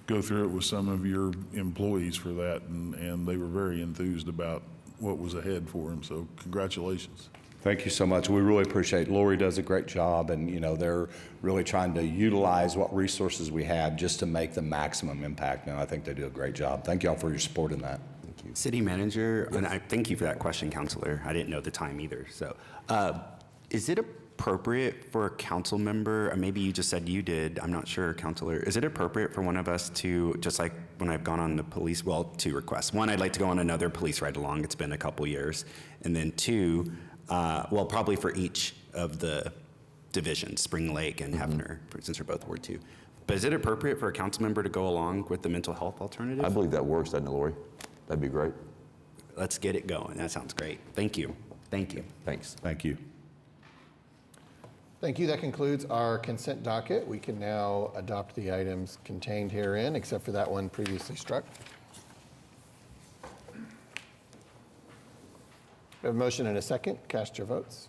go through it with some of your employees for that, and they were very enthused about what was ahead for them, so congratulations. Thank you so much. We really appreciate it. Lori does a great job, and they're really trying to utilize what resources we have just to make the maximum impact. And I think they do a great job. Thank you all for your support in that. Thank you. City Manager, and I thank you for that question, Counselor. I didn't know the time either. So is it appropriate for a council member, or maybe you just said you did, I'm not sure, Counselor, is it appropriate for one of us to, just like when I've gone on the police, well, two requests. One, I'd like to go on another police ride along. It's been a couple years. And then two, well, probably for each of the divisions, Spring Lake and Hefner, since we're both Ward 2. But is it appropriate for a council member to go along with the mental health alternative? I believe that works, doesn't it, Lori? That'd be great. Let's get it going. That sounds great. Thank you. Thank you. Thanks. Thank you. Thank you. That concludes our consent docket. We can now adopt the items contained herein, except for that one previously struck. We have a motion and a second. Cast your votes.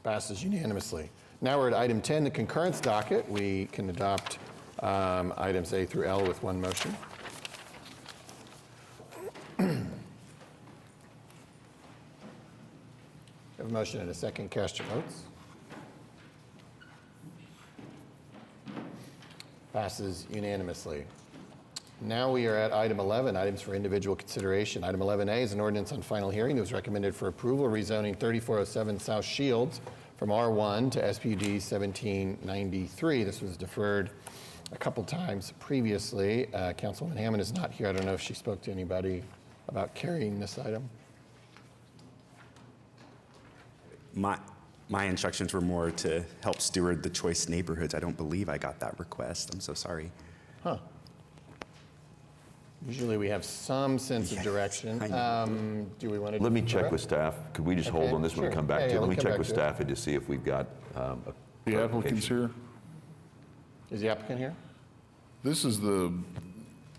Passes unanimously. Now we're at item 10, the concurrence docket. We can adopt items A through L with one motion. We have a motion and a second. Cast your votes. Passes unanimously. Now we are at item 11, items for individual consideration. Item 11A is an ordinance on final hearing that was recommended for approval, rezoning 3407 South Shields from R1 to SPUD 1793. This was deferred a couple times previously. Councilwoman Hammond is not here. I don't know if she spoke to anybody about carrying this item. My instructions were more to help steward the choice neighborhoods. I don't believe I got that request. I'm so sorry. Huh. Usually we have some sense of direction. Do we want to? Let me check with staff. Could we just hold on this one and come back to it? Let me check with staff and just see if we've got The applicant's here? Is the applicant here? This is the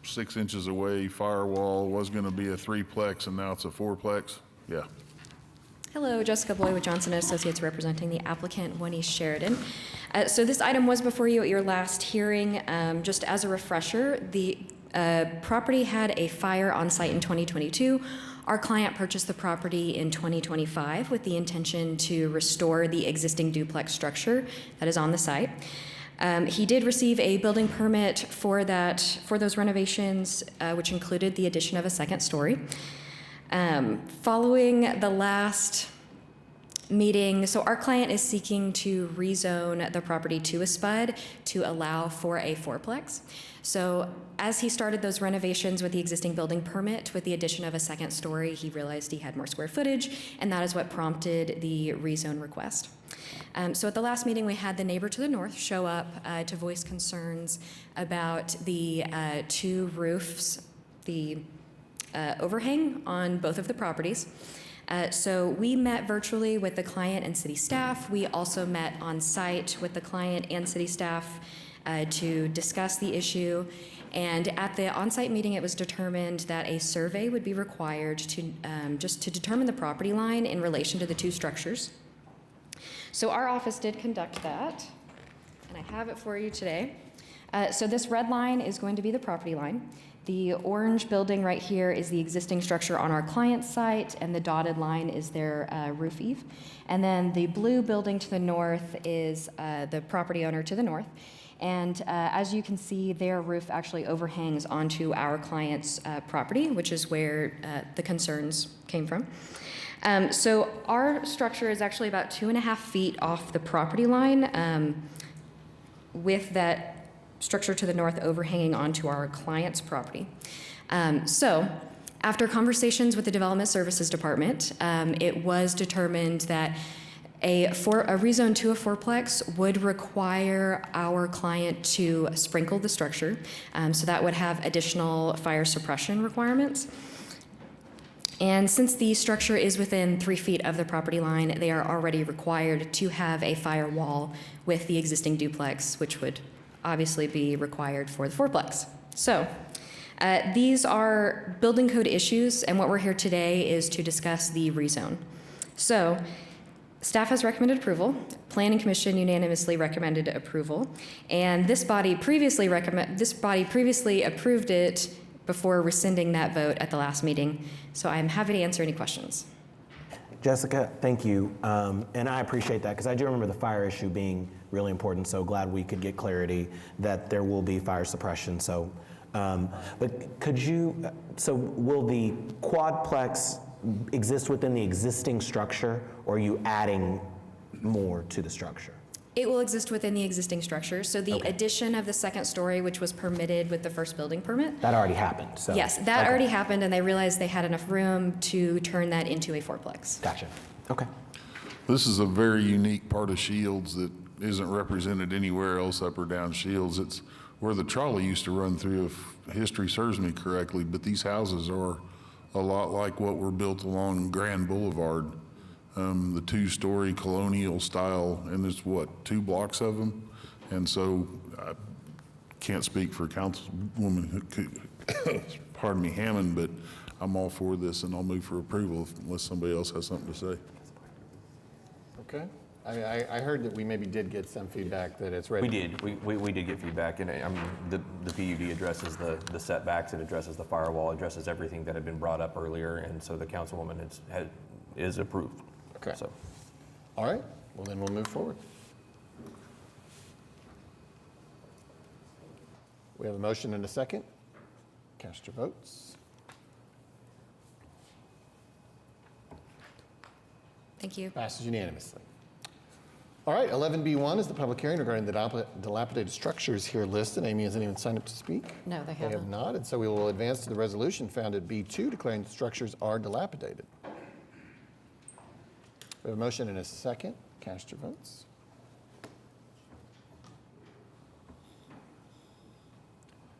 6 inches away firewall. Was going to be a 3-plex and now it's a 4-plex. Yeah. Hello, Jessica Boy with Johnson & Associates representing the applicant, Juanice Sheridan. So this item was before you at your last hearing. Just as a refresher, the property had a fire on site in 2022. Our client purchased the property in 2025 with the intention to restore the existing duplex structure that is on the site. He did receive a building permit for those renovations, which included the addition of a second story. Following the last meeting, so our client is seeking to rezone the property to a SPUD to allow for a 4-plex. So as he started those renovations with the existing building permit, with the addition of a second story, he realized he had more square footage, and that is what prompted the rezone request. So at the last meeting, we had the neighbor to the north show up to voice concerns about the two roofs, the overhang on both of the properties. So we met virtually with the client and city staff. We also met on site with the client and city staff to discuss the issue. And at the on-site meeting, it was determined that a survey would be required to just to determine the property line in relation to the two structures. So our office did conduct that, and I have it for you today. So this red line is going to be the property line. The orange building right here is the existing structure on our client's site, and the dotted line is their roof eave. And then the blue building to the north is the property owner to the north. And as you can see, their roof actually overhangs onto our client's property, which is where the concerns came from. So our structure is actually about 2.5 feet off the property line, with that structure to the north overhanging onto our client's property. So after conversations with the Development Services Department, it was determined that A rezone to a fourplex would require our client to sprinkle the structure, so that would have additional fire suppression requirements. And since the structure is within 3 feet of the property line, they are already required to have a firewall with the existing duplex, which would obviously be required for the fourplex. So these are building code issues, and what we're here today is to discuss the rezone. So staff has recommended approval. Planning Commission unanimously recommended approval, and this body previously approved it before rescinding that vote at the last meeting. So I'm happy to answer any questions. Jessica, thank you. And I appreciate that because I do remember the fire issue being really important. So glad we could get clarity that there will be fire suppression. So, but could you, so will the quadplex exist within the existing structure, or are you adding more to the structure? It will exist within the existing structure. So the addition of the second story, which was permitted with the first building permit. That already happened. So Yes, that already happened, and they realized they had enough room to turn that into a fourplex. Gotcha. Okay. This is a very unique part of Shields that isn't represented anywhere else up or down Shields. It's where the trolley used to run through, if history serves me correctly, but these houses are a lot like what were built along Grand Boulevard. The 2-story colonial style, and there's what, 2 blocks of them? And so I can't speak for Councilwoman, pardon me, Hammond, but I'm all for this and I'll move for approval unless somebody else has something to say. Okay. I heard that we maybe did get some feedback that it's ready. We did. We did get feedback, and I mean, the PUD addresses the setbacks, it addresses the firewall, addresses everything that had been brought up earlier, and so the councilwoman is approved. Okay. So. All right. Well, then we'll move forward. We have a motion and a second. Cast your votes. Thank you. Passes unanimously. All right, 11B1 is the public hearing regarding the dilapidated structures here listed. Amy, has anyone signed up to speak? No, they They have haven't. not, and so we will advance to the resolution found at B2 declaring the structures are dilapidated. We have a motion and a second. Cast your votes.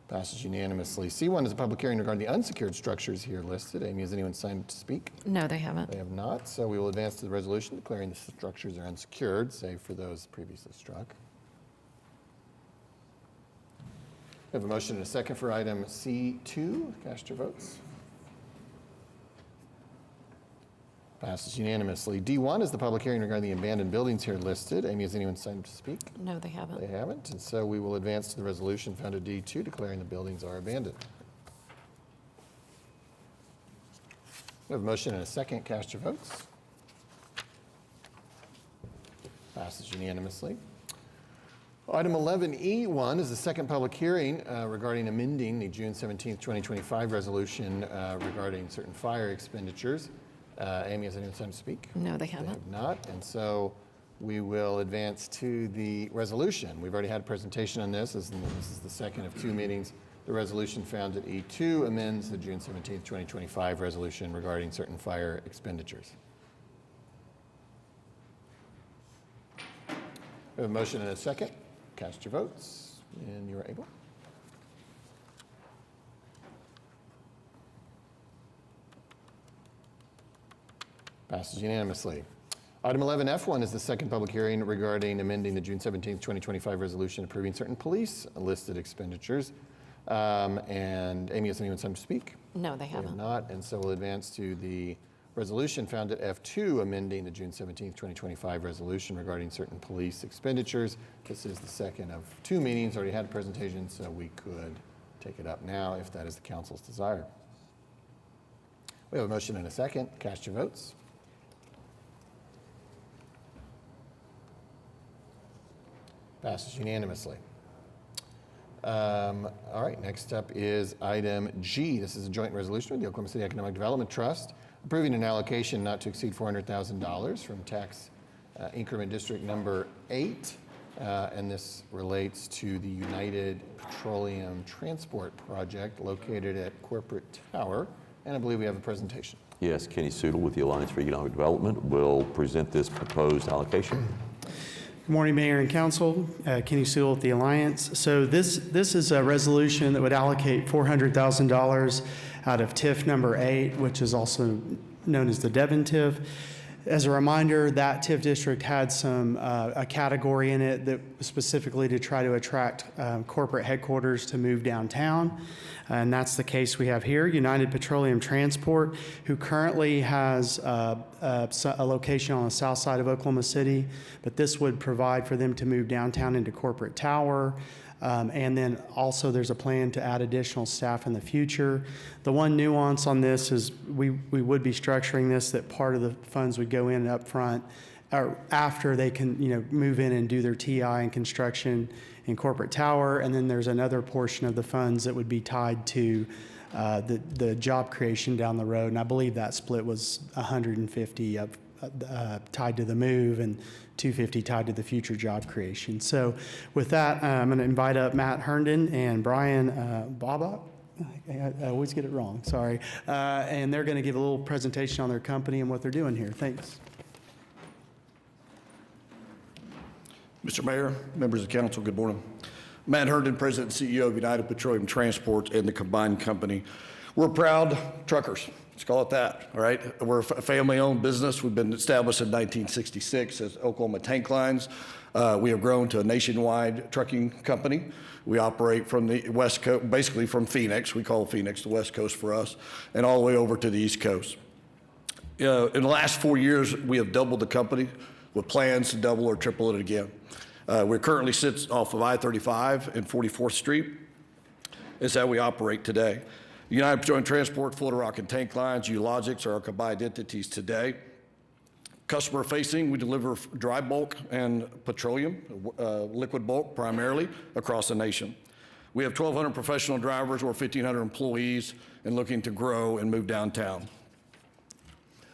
Passes unanimously. C1 is a public hearing regarding the unsecured structures here listed. Amy, has anyone signed up to speak? No, they haven't. They have not, so we will advance to the resolution declaring the structures are unsecured, save for those previously struck. We have a motion and a second for item C2. Cast your votes. Passes unanimously. D1 is the public hearing regarding the abandoned buildings here listed. Amy, has anyone signed up to speak? No, they haven't. They haven't, and so we will advance to the resolution found at D2 declaring the buildings are abandoned. We have a motion and a second. Cast your votes. Passes unanimously. Item 11E1 is the second public hearing regarding amending the June 17th, 2025 resolution regarding certain fire expenditures. Amy, has anyone signed to speak? No, they haven't. They have not, and so we will advance to the resolution. We've already had a presentation on this. This is the second of 2 meetings. The resolution found at E2 amends the June 17th, 2025 resolution regarding certain fire expenditures. We have a motion and a second. Cast your votes, and you are able. Passes unanimously. Item 11F1 is the second public hearing regarding amending the June 17th, 2025 resolution approving certain police listed expenditures. And Amy, has anyone signed to speak? No, they They have haven't. not, and so we'll advance to the resolution found at F2 amending the June 17th, 2025 resolution regarding certain police expenditures. This is the second of 2 meetings. Already had a presentation, so we could take it up now if that is the council's desire. We have a motion and a second. Cast your votes. Passes unanimously. All right, next up is item G. This is a joint resolution with the Oklahoma City Economic Development Trust approving an allocation not to exceed $400,000 from tax increment district number 8. And this relates to the United Petroleum Transport Project located at Corporate Tower. And I believe we have a presentation. Yes, Kenny Sudol with the Alliance for Economic Development will present this proposed allocation. Good morning, Mayor and Council. Kenny Sewell with the Alliance. So this is a resolution that would allocate $400,000 out of TIF number 8, which is also known as the Devon TIF. As a reminder, that TIF district had a category in it that was specifically to try to attract corporate headquarters to move downtown. And that's the case we have here. United Petroleum Transport, who currently has a location on the south side of Oklahoma City, but this would provide for them to move downtown into Corporate Tower. And then also there's a plan to add additional staff in the future. The one nuance on this is we would be structuring this that part of the funds would go in up front or after they can move in and do their TI and construction in Corporate Tower. And then there's another portion of the funds that would be tied to the job creation down the road. And I believe that split was 150 tied to the move and 250 tied to the future job creation. So with that, I'm going to invite up Matt Herndon and Brian Bobak. I always get it wrong, sorry. And they're going to give a little presentation on their company and what they're doing here. Thanks. Mr. Mayor, members of the council, good morning. Matt Herndon, President and CEO of United Petroleum Transport and the combined company. We're proud truckers. Let's call it that, all right? We're a family-owned business. We've been established in 1966 as Oklahoma Tank Lines. We have grown to a nationwide trucking company. We operate from the West Coast, basically from Phoenix. We call Phoenix the West Coast for us, and all the way over to the East Coast. In the last 4 years, we have doubled the company with plans to double or triple it again. We currently sit off of I-35 and 44th Street. Is how we operate today. United Petroleum Transport, Florida Rock and Tank Lines, Ulogics are our combined entities today. Customer facing, we deliver dry bulk and petroleum, liquid bulk primarily, across the nation. We have 1,200 professional drivers or 1,500 employees and looking to grow and move downtown.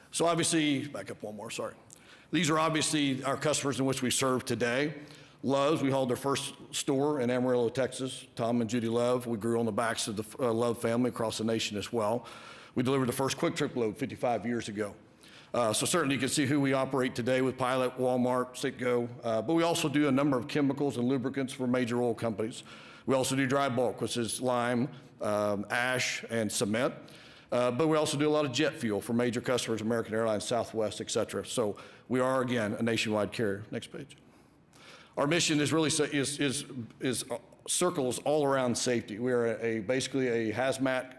So obviously, back up one more, sorry. These are obviously our customers in which we serve today. Love's, we hauled their first store in Amarillo, Texas. Tom and Judy Love, we grew on the backs of the Love family across the nation as well. We delivered the first Quick Trip load 55 years ago. So certainly you can see who we operate today with Pilot, Walmart, Citgo, but we also do a number of chemicals and lubricants for major oil companies. We also do dry bulk, which is lime, ash, and cement. But we also do a lot of jet fuel for major customers, American Airlines, Southwest, et cetera. So we are, again, a nationwide carrier. Next page. Our mission is really circles all around safety. We are basically a hazmat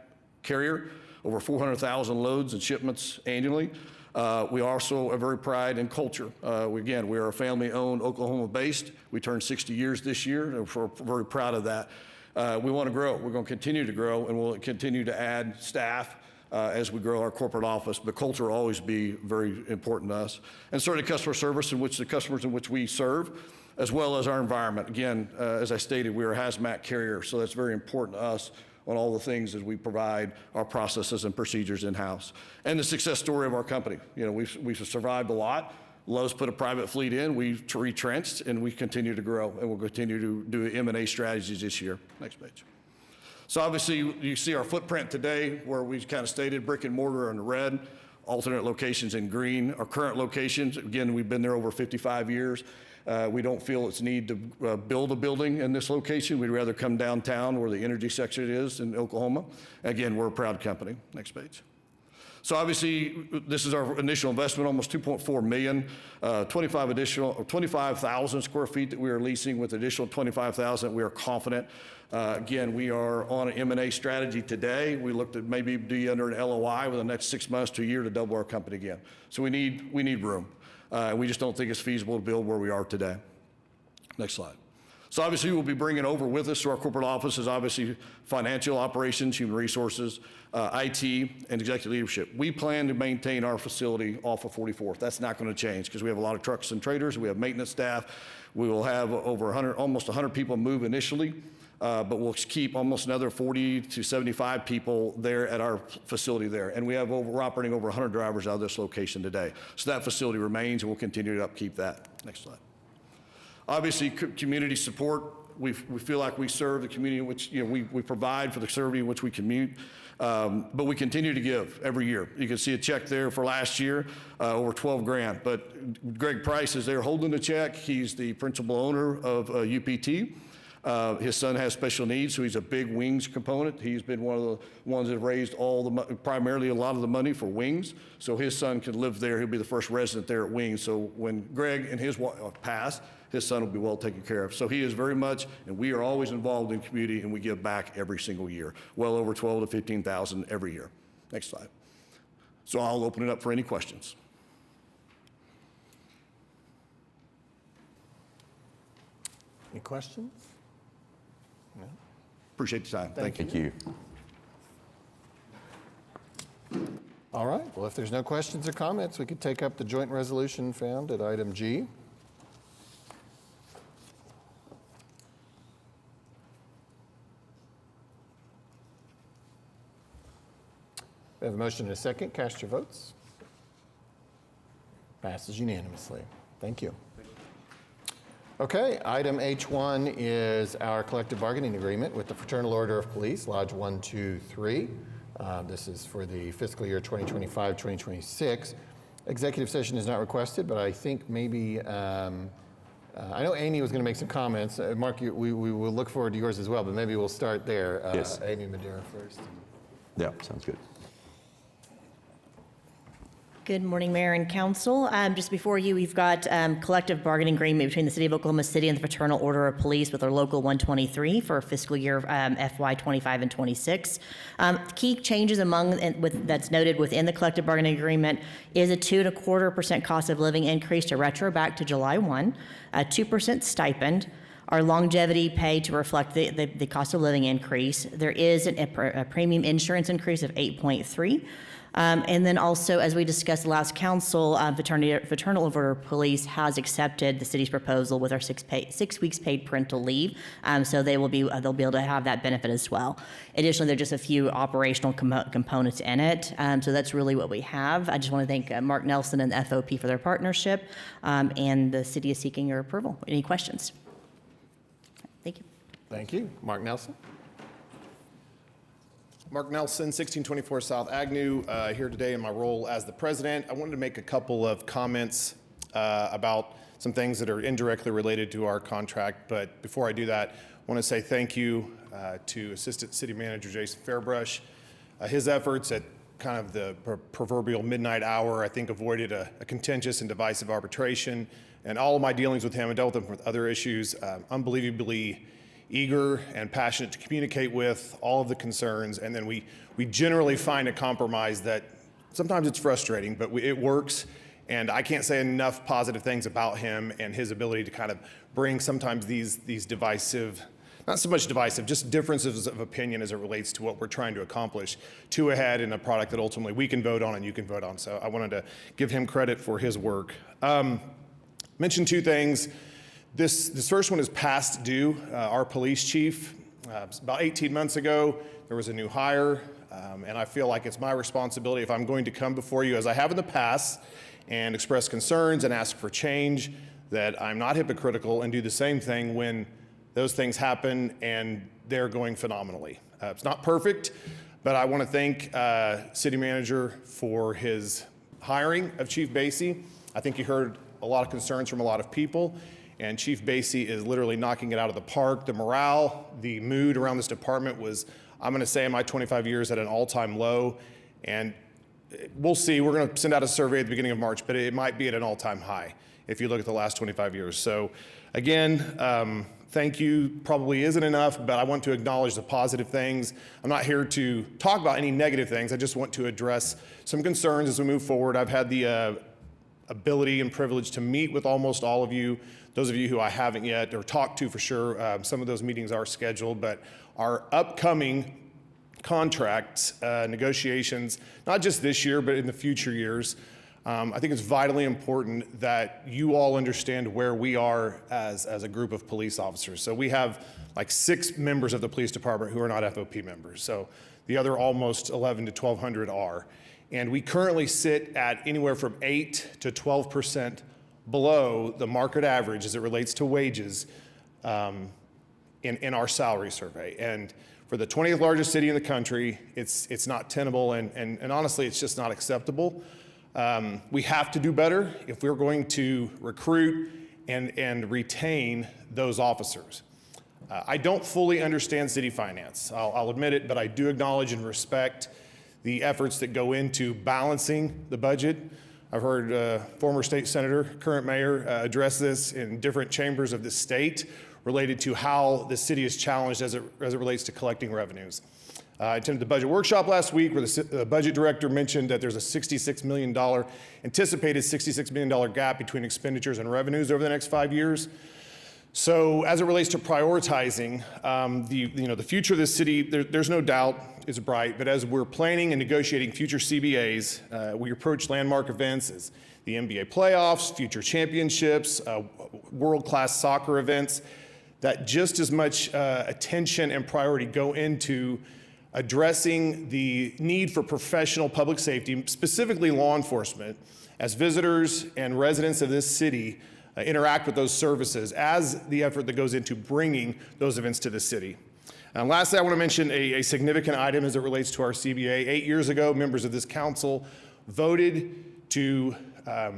carrier, over 400,000 loads and shipments annually. We also are very pride in culture. Again, we are a family-owned, Oklahoma-based. We turned 60 years this year, and we're very proud of that. We want to grow. We're going to continue to grow, and we'll continue to add staff as we grow our corporate office, but culture will always be very important to us. And certainly customer service, in which the customers in which we serve, as well as our environment. Again, as I stated, we are a hazmat carrier, so that's very important to us on all the things as we provide our processes and procedures in-house. And the success story of our company. We've survived a lot. Lowe's put a private fleet in, we retrenched, and we continue to grow, and we'll continue to do M&A strategies this year. Next page. So obviously, you see our footprint today, where we kind of stated brick and mortar in red, alternate locations in green. Our current locations, again, we've been there over 55 years. We don't feel it's need to build a building in this location. We'd rather come downtown where the energy sector is in Oklahoma. Again, we're a proud company. Next page. So obviously, this is our initial investment, almost $2.4 million, 25,000 square feet that we are leasing with additional 25,000. We are confident. Again, we are on an M&A strategy today. We looked at maybe be under an LOI within the next 6 months to a year to double our company again. So we need room. We just don't think it's feasible to build where we are today. Next slide. So obviously we'll be bringing over with us to our corporate offices, obviously financial operations, human resources, IT, and executive leadership. We plan to maintain our facility off of 44th. That's not going to change because we have a lot of trucks and traders. We have maintenance staff. We will have over almost 100 people move initially, but we'll keep almost another 40 to 75 people there at our facility there. And we're operating over 100 drivers out of this location today. So that facility remains, and we'll continue to upkeep that. Next slide. Obviously, community support. We feel like we serve the community in which, we provide for the community in which we commute. But we continue to give every year. You can see a check there for last year, over 12 grand. But Greg Price is there holding the check. He's the principal owner of UPT. His son has special needs, so he's a big wings component. He's been one of the ones that have raised primarily a lot of the money for wings, so his son can live there. He'll be the first resident there at Wings. So when Greg and his wife pass, his son will be well taken care of. So he is very much, and we are always involved in the community, and we give back every single year, well over 12 to 15,000 every year. Next slide. So I'll open it up for any questions. Any questions? No? Appreciate the time. Thank you. Thank you. All right, well, if there's no questions or comments, we could take up the joint resolution found at item G. We have a motion and a second. Cast your votes. Passes unanimously. Thank you. Okay, item H1 is our collective bargaining agreement with the Fraternal Order of Police, Lodge 123. This is for the fiscal year 2025-2026. Executive session is not requested, but I think maybe, I know Amy was going to make some comments. Mark, we will look forward to yours as well, but maybe we'll start there. Yes. Amy Madeira first. Yeah, sounds good. Good morning, Mayor and Council. Just before you, we've got collective bargaining agreement between the City of Oklahoma City and the Fraternal Order of Police with our Local 123 for fiscal year FY 25 and 26. Key changes that's noted within the collective bargaining agreement is a 2.25% cost of living increase to retro back to July 1, a 2% stipend, our longevity pay to reflect the cost of living increase. There is a premium insurance increase of 8.3%. And then also, as we discussed last council, Fraternal Order of Police has accepted the city's proposal with our 6 weeks paid parental leave, so they'll be able to have that benefit as well. Additionally, there are just a few operational components in it, so that's really what we have. I just want to thank Mark Nelson and the FOP for their partnership, and the city is seeking your approval. Any questions? Thank you. Thank you. Mark Nelson. Mark Nelson, 1624 South Agnew, here today in my role as the president. I wanted to make a couple of comments about some things that are indirectly related to our contract, but before I do that, I want to say thank you to Assistant City Manager Jason Fairbrush. His efforts at kind of the proverbial midnight hour, I think, avoided a contentious and divisive arbitration, and all of my dealings with him, I dealt with him with other issues, unbelievably eager and passionate to communicate with all of the concerns, and then we generally find a compromise that sometimes it's frustrating, but it works, and I can't say enough positive things about him and his ability to kind of bring sometimes these divisive, not so much divisive, just differences of opinion as it relates to what we're trying to accomplish to a head in a product that ultimately we can vote on and you can vote on. So I wanted to give him credit for his work. Mention two things. This first one is past due. Our police chief, about 18 months ago, there was a new hire, and I feel like it's my responsibility, if I'm going to come before you, as I have in the past, and express concerns and ask for change, that I'm not hypocritical and do the same thing when those things happen and they're going phenomenally. It's not perfect, but I want to thank City Manager for his hiring of Chief Basie. I think he heard a lot of concerns from a lot of people, and Chief Basie is literally knocking it out of the park. The morale, the mood around this department was, I'm going to say in my 25 years, at an all-time low. And we'll see. We're going to send out a survey at the beginning of March, but it might be at an all-time high if you look at the last 25 years. So again, thank you probably isn't enough, but I want to acknowledge the positive things. I'm not here to talk about any negative things. I just want to address some concerns as we move forward. I've had the ability and privilege to meet with almost all of you. Those of you who I haven't yet, or talked to for sure, some of those meetings are scheduled, but our upcoming contract negotiations, not just this year, but in the future years, I think it's vitally important that you all understand where we are as a group of police officers. So we have like 6 members of the police department who are not FOP members. So the other almost 11 to 1,200 are. And we currently sit at anywhere from 8 to 12% below the market average as it relates to wages in our salary survey. And For the 20th largest city in the country, it's not tenable, and honestly, it's just not acceptable. We have to do better if we're going to recruit and retain those officers. I don't fully understand city finance, I'll admit it, but I do acknowledge and respect the efforts that go into balancing the budget. I've heard former state senator, current mayor, address this in different chambers of the state related to how the city is challenged as it relates to collecting revenues. I attended the budget workshop last week where the budget director mentioned that there's a anticipated $66 million gap between expenditures and revenues over the next 5 years. So as it relates to prioritizing, the future of this city, there's no doubt is bright, but as we're planning and negotiating future CBAs, we approach landmark events as the NBA playoffs, future championships, world-class soccer events, that just as much attention and priority go into addressing the need for professional public safety, specifically law enforcement, as visitors and residents of this city interact with those services as the effort that goes into bringing those events to the city. And lastly, I want to mention a significant item as it relates to our CBA. 8 years ago, members of this council voted to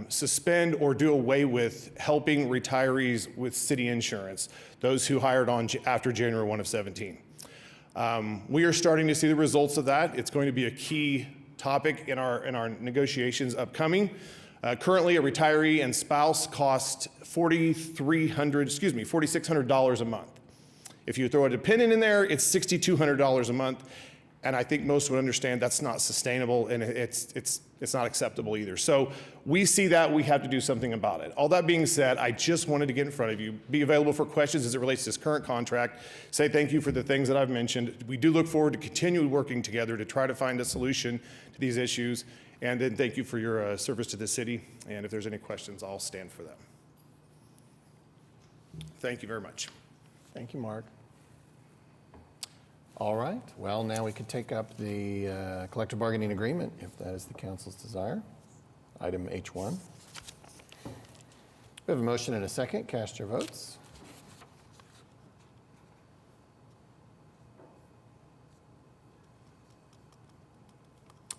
suspend or do away with helping retirees with city insurance, those who hired on after January 1 of 17. We are starting to see the results of that. It's going to be a key topic in our negotiations upcoming. Currently, a retiree and spouse cost $4,600 a month. If you throw a dependent in there, it's $6,200 a month, and I think most would understand that's not sustainable and it's not acceptable either. So we see that we have to do something about it. All that being said, I just wanted to get in front of you, be available for questions as it relates to this current contract, say thank you for the things that I've mentioned. We do look forward to continuing working together to try to find a solution to these issues. And then thank you for your service to the city. And if there's any questions, I'll stand for them. Thank you very much. Thank you, Mark. All right, well, now we could take up the collective bargaining agreement, if that is the council's desire. Item H1. We have a motion and a second. Cast your votes.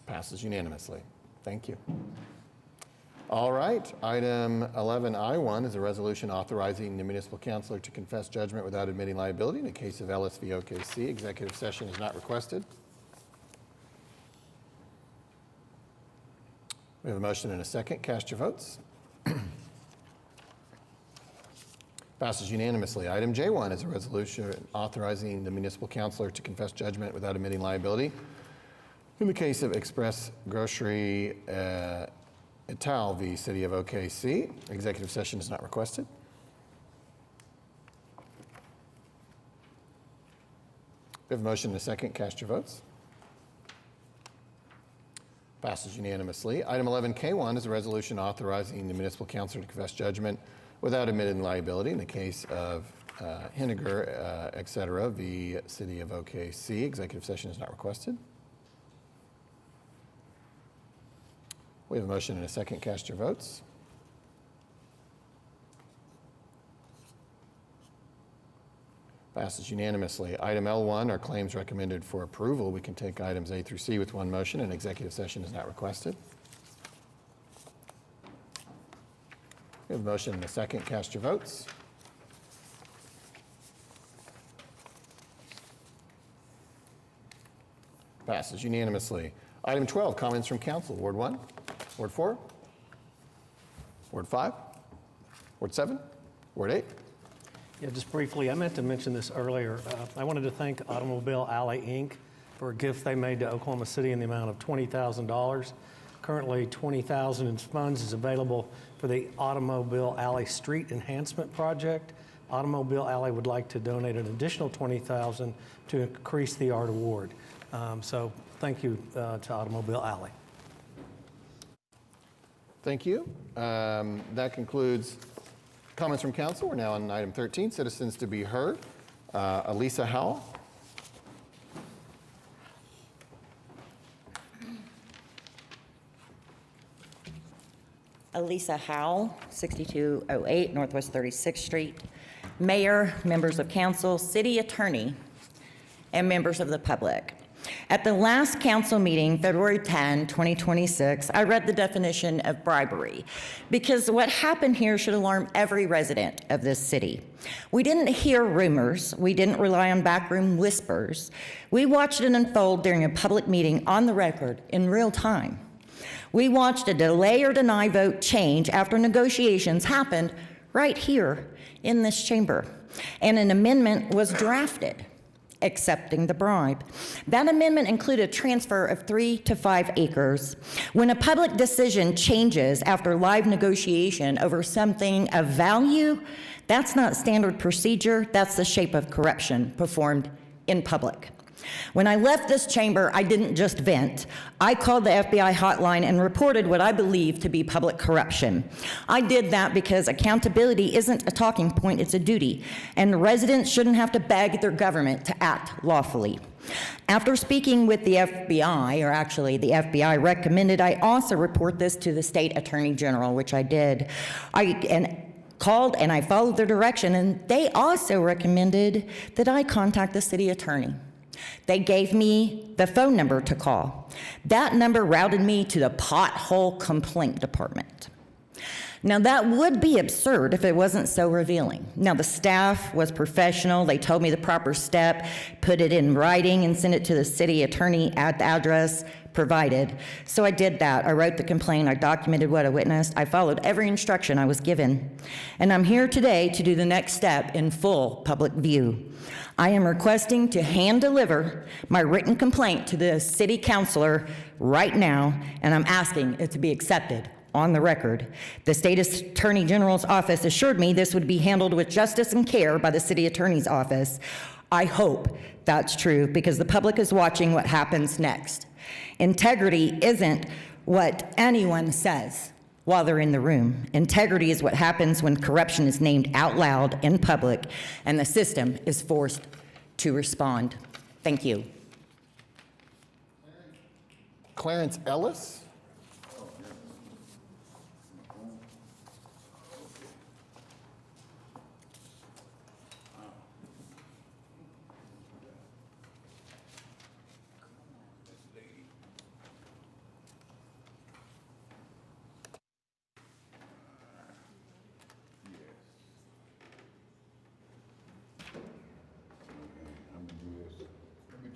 Passes unanimously. Thank you. All right, item 11I1 is a resolution authorizing the municipal councilor to confess judgment without admitting liability in the case of LSV OKC. Executive session is not requested. We have a motion and a second. Cast your votes. Passes unanimously. Item J1 is a resolution authorizing the municipal councilor to confess judgment without admitting liability in the case of Express Grocery Ital v. City of OKC. Executive session is not requested. We have a motion and a second. Cast your votes. Passes unanimously. Item 11K1 is a resolution authorizing the municipal councilor to confess judgment without admitting liability in the case of Henniger, et cetera, v. City of OKC. Executive session is not requested. We have a motion and a second. Cast your votes. Passes unanimously. Item L1 are claims recommended for approval. We can take items A through C with one motion, and executive session is not requested. We have a motion and a second. Cast your votes. Passes unanimously. Item 12, comments from council. Ward 1, Ward 4, Ward 5, Ward 7, Ward 8. Yeah, just briefly, I meant to mention this earlier. I wanted to thank Automobile Alley, Inc. for a gift they made to Oklahoma City in the amount of $20,000. Currently, $20,000 in funds is available for the Automobile Alley Street Enhancement Project. Automobile Alley would like to donate an additional $20,000 to increase the art award. So thank you to Automobile Alley. Thank you. That concludes comments from council. We're now on item 13, citizens to be heard. Elisa Howell. Elisa Howell, 6208 Northwest 36th Street. Mayor, members of council, city attorney. and members of the public. At the last council meeting, February 10, 2026, I read the definition of bribery because what happened here should alarm every resident of this city. We didn't hear rumors. We didn't rely on backroom whispers. We watched it unfold during a public meeting on the record in real time. We watched a delay or deny vote change after negotiations happened right here in this chamber, and an amendment was drafted accepting the bribe. That amendment included a transfer of 3 to 5 acres. When a public decision changes after live negotiation over something of value, that's not standard procedure, that's the shape of corruption performed in public. When I left this chamber, I didn't just vent. I called the FBI hotline and reported what I believe to be public corruption. I did that because accountability isn't a talking point, it's a duty, and residents shouldn't have to beg their government to act lawfully. After speaking with the FBI, or actually the FBI recommended I also report this to the state attorney general, which I did. I called and I followed their direction, and they also recommended that I contact the city attorney. They gave me the phone number to call. That number routed me to the pothole complaint department. Now, that would be absurd if it wasn't so revealing. Now, the staff was professional. They told me the proper step, put it in writing, and send it to the city attorney at the address provided. So I did that. I wrote the complaint. I documented what I witnessed. I followed every instruction I was given. And I'm here today to do the next step in full public view. I am requesting to hand deliver my written complaint to the city councilor right now, and I'm asking it to be accepted on the record. The state attorney general's office assured me this would be handled with justice and care by the city attorney's office. I hope that's true because the public is watching what happens next. Integrity isn't what anyone says while they're in the room. Integrity is what happens when corruption is named out loud in public and the system is forced to respond. Thank you. Clarence Ellis?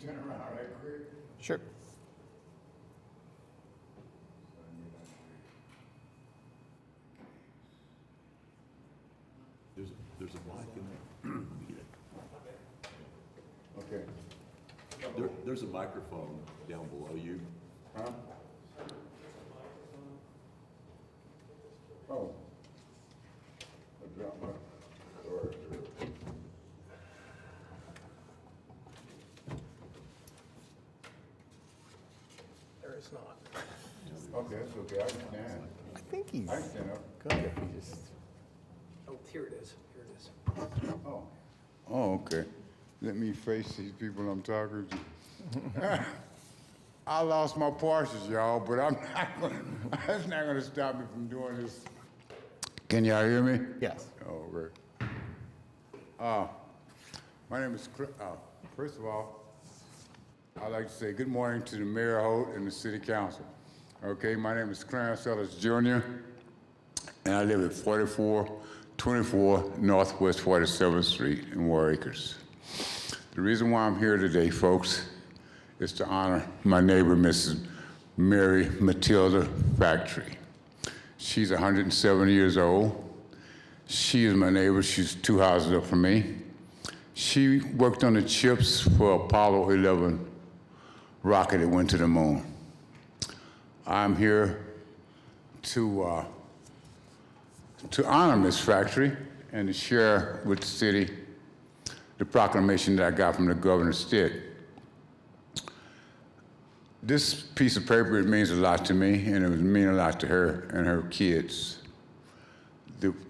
Turn around right quick. Sure. There's a mic in there. Okay. There's a microphone down below you. Huh? Oh. I dropped my, sorry. It's not. Okay, that's okay, I can stand. I think he's I can stand up. good if he just. Oh, here it is. Here it is. Oh, okay. Let me face these people I'm talking to. I lost my parcels, y'all, but that's not gonna stop me from doing this. Can y'all hear me? Yes. Oh, great. My name is, first of all, I'd like to say good morning to the Mayor Holt and the City Council. Okay, my name is Clarence Ellis Jr., and I live at 4424 Northwest 47th Street in War Acres. The reason why I'm here today, folks, is to honor my neighbor, Mrs. Mary Matilda Factory. She's 107 years old. She is my neighbor. She's 2 houses up from me. She worked on the chips for Apollo 11 rocket that went to the moon. I'm here to honor Miss Factory and to share with the city the proclamation that I got from the governor of the state. This piece of paper, it means a lot to me, and it would mean a lot to her and her kids.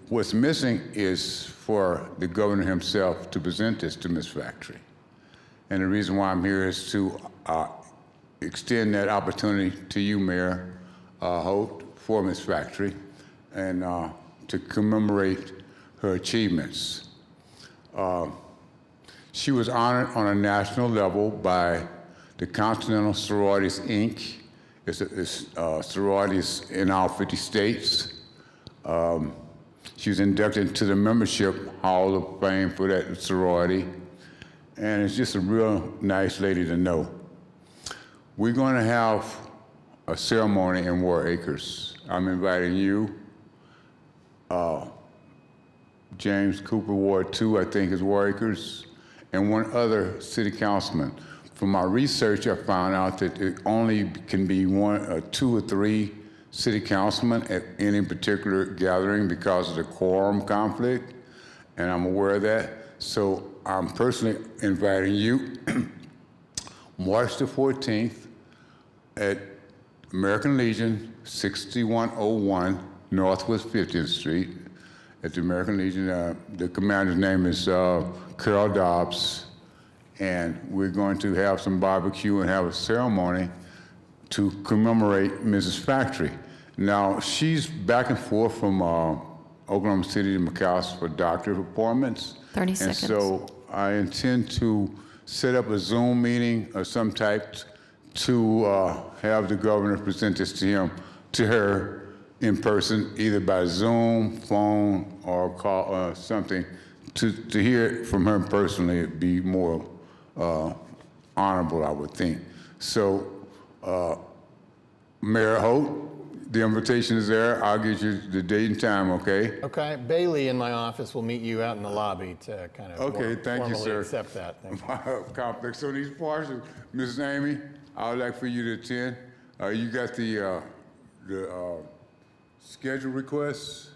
What's missing is for the governor himself to present this to Miss Factory. And the reason why I'm here is to extend that opportunity to you, Mayor Holt, for Miss Factory, and to commemorate her achievements. She was honored on a national level by the Continental Sororities, Inc. It's sororities in all 50 states. She was inducted into the Membership Hall of Fame for that sorority, and it's just a real nice lady to know. We're going to have a ceremony in War Acres. I'm inviting you, James Cooper, Ward 2, I think is War Acres, and one other city councilman. From my research, I found out that it only can be one, 2 or 3 city councilmen at any particular gathering because of the quorum conflict, and I'm aware of that. So I'm personally inviting you March the 14th at American Legion, 6101 Northwest 50th Street. At the American Legion, the commander's name is Carol Dobbs, and we're going to have some barbecue and have a ceremony to commemorate Mrs. Factory. Now, she's back and forth from Oklahoma City to McAlester for doctorate appointments. 30 seconds. And so I intend to set up a Zoom meeting of some type to have the governor present this to her in person, either by Zoom, phone, or call, something. To hear it from her personally, it'd be more honorable, I would think. So, Mayor Holt, the invitation is there. I'll get you the date and time, okay? Okay, Bailey in my office will meet you out in the lobby to kind of Okay, thank you, formally sir. accept that. Thank you. My complex on these parts, Mrs. Amy, I would like for you to attend. You got the schedule requests?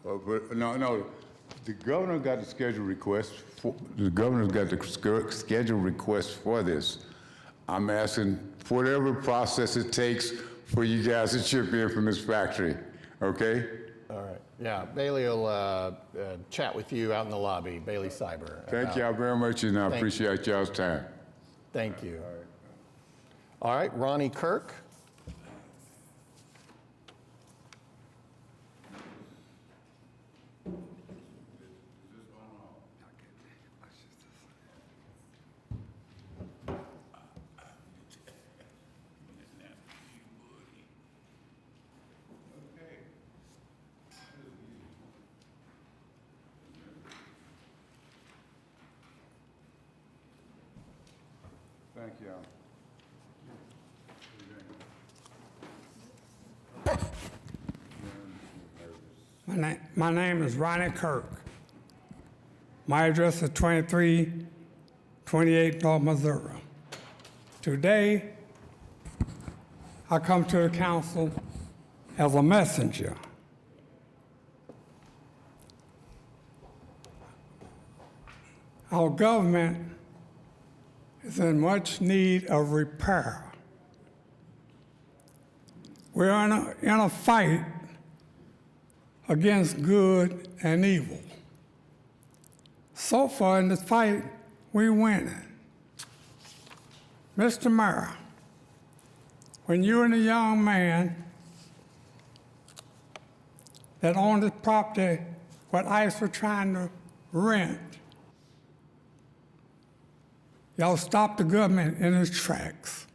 No, the governor got the schedule request. The governor's got the schedule request for this. I'm asking for whatever process it takes for you guys to chip in from this factory, okay? All right, yeah, Bailey will chat with you out in the lobby, Bailey Cyber. Thank y'all very much, and I Thank you. appreciate y'all's time. Thank you. All right, Ronnie Kirk. Thank y'all. My name is Ronnie Kirk. My address is 2328 North Missouri. Today, I come to the council as a messenger. Our government is in much need of repair. We're in a fight against good and evil. So far in this fight, we're winning. Mr. Mayor, when you and a young man that owned this property what ICE were trying to rent, y'all stopped the government in its tracks.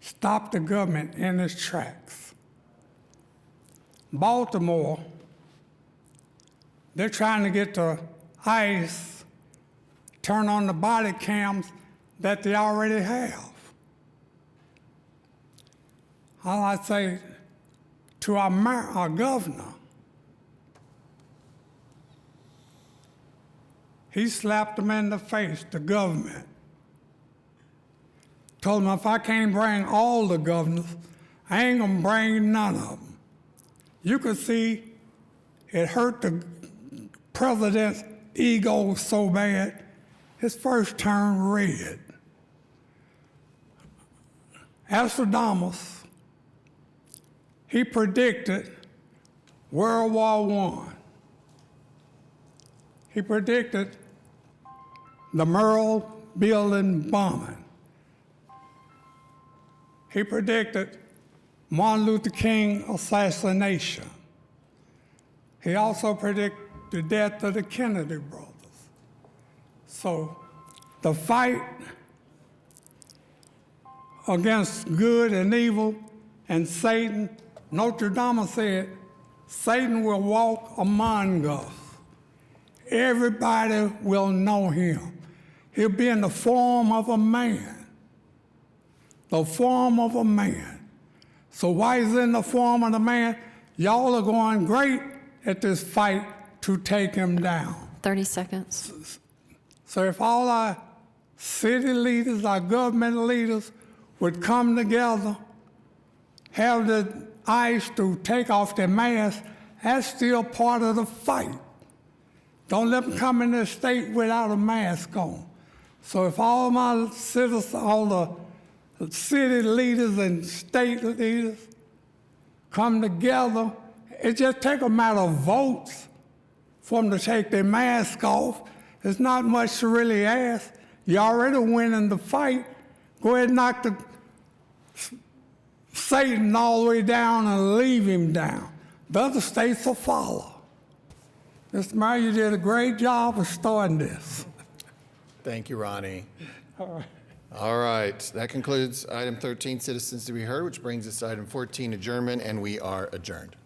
Stop the government in its tracks. Baltimore, they're trying to get the ICE turn on the body cams that they already have. All I say to our governor, he slapped them in the face, the government. Told them if I can't bring all the governors, I ain't gonna bring none of them. You could see it hurt the president's ego so bad, his first turned red. Nostradamus, he predicted World War I. He predicted the Merle building bombing. He predicted Martin Luther King assassination. He also predicted the death of the Kennedy brothers. So the fight against good and evil and Satan, Notre Dame said, Satan will walk among us. Everybody will know him. He'll be in the form of a man. The form of a man. So while he's in the form of a man, y'all are going great at this fight to take him down. 30 seconds. So if all our city leaders, our government leaders would come together, have the ice to take off their masks, that's still part of the fight. Don't let them come in this state without a mask on. So if all my citizens, all the city leaders and state leaders come together, it just take a matter of votes for them to take their mask off. It's not much to really ask. You already winning the fight. Go ahead and knock the Satan all the way down and leave him down. The other states will follow. Mr. Mayor, you did a great job of starting this. Thank you, Ronnie. All right. All right, that concludes item 13, citizens to be heard, which brings us to item 14, adjournment, and we are adjourned.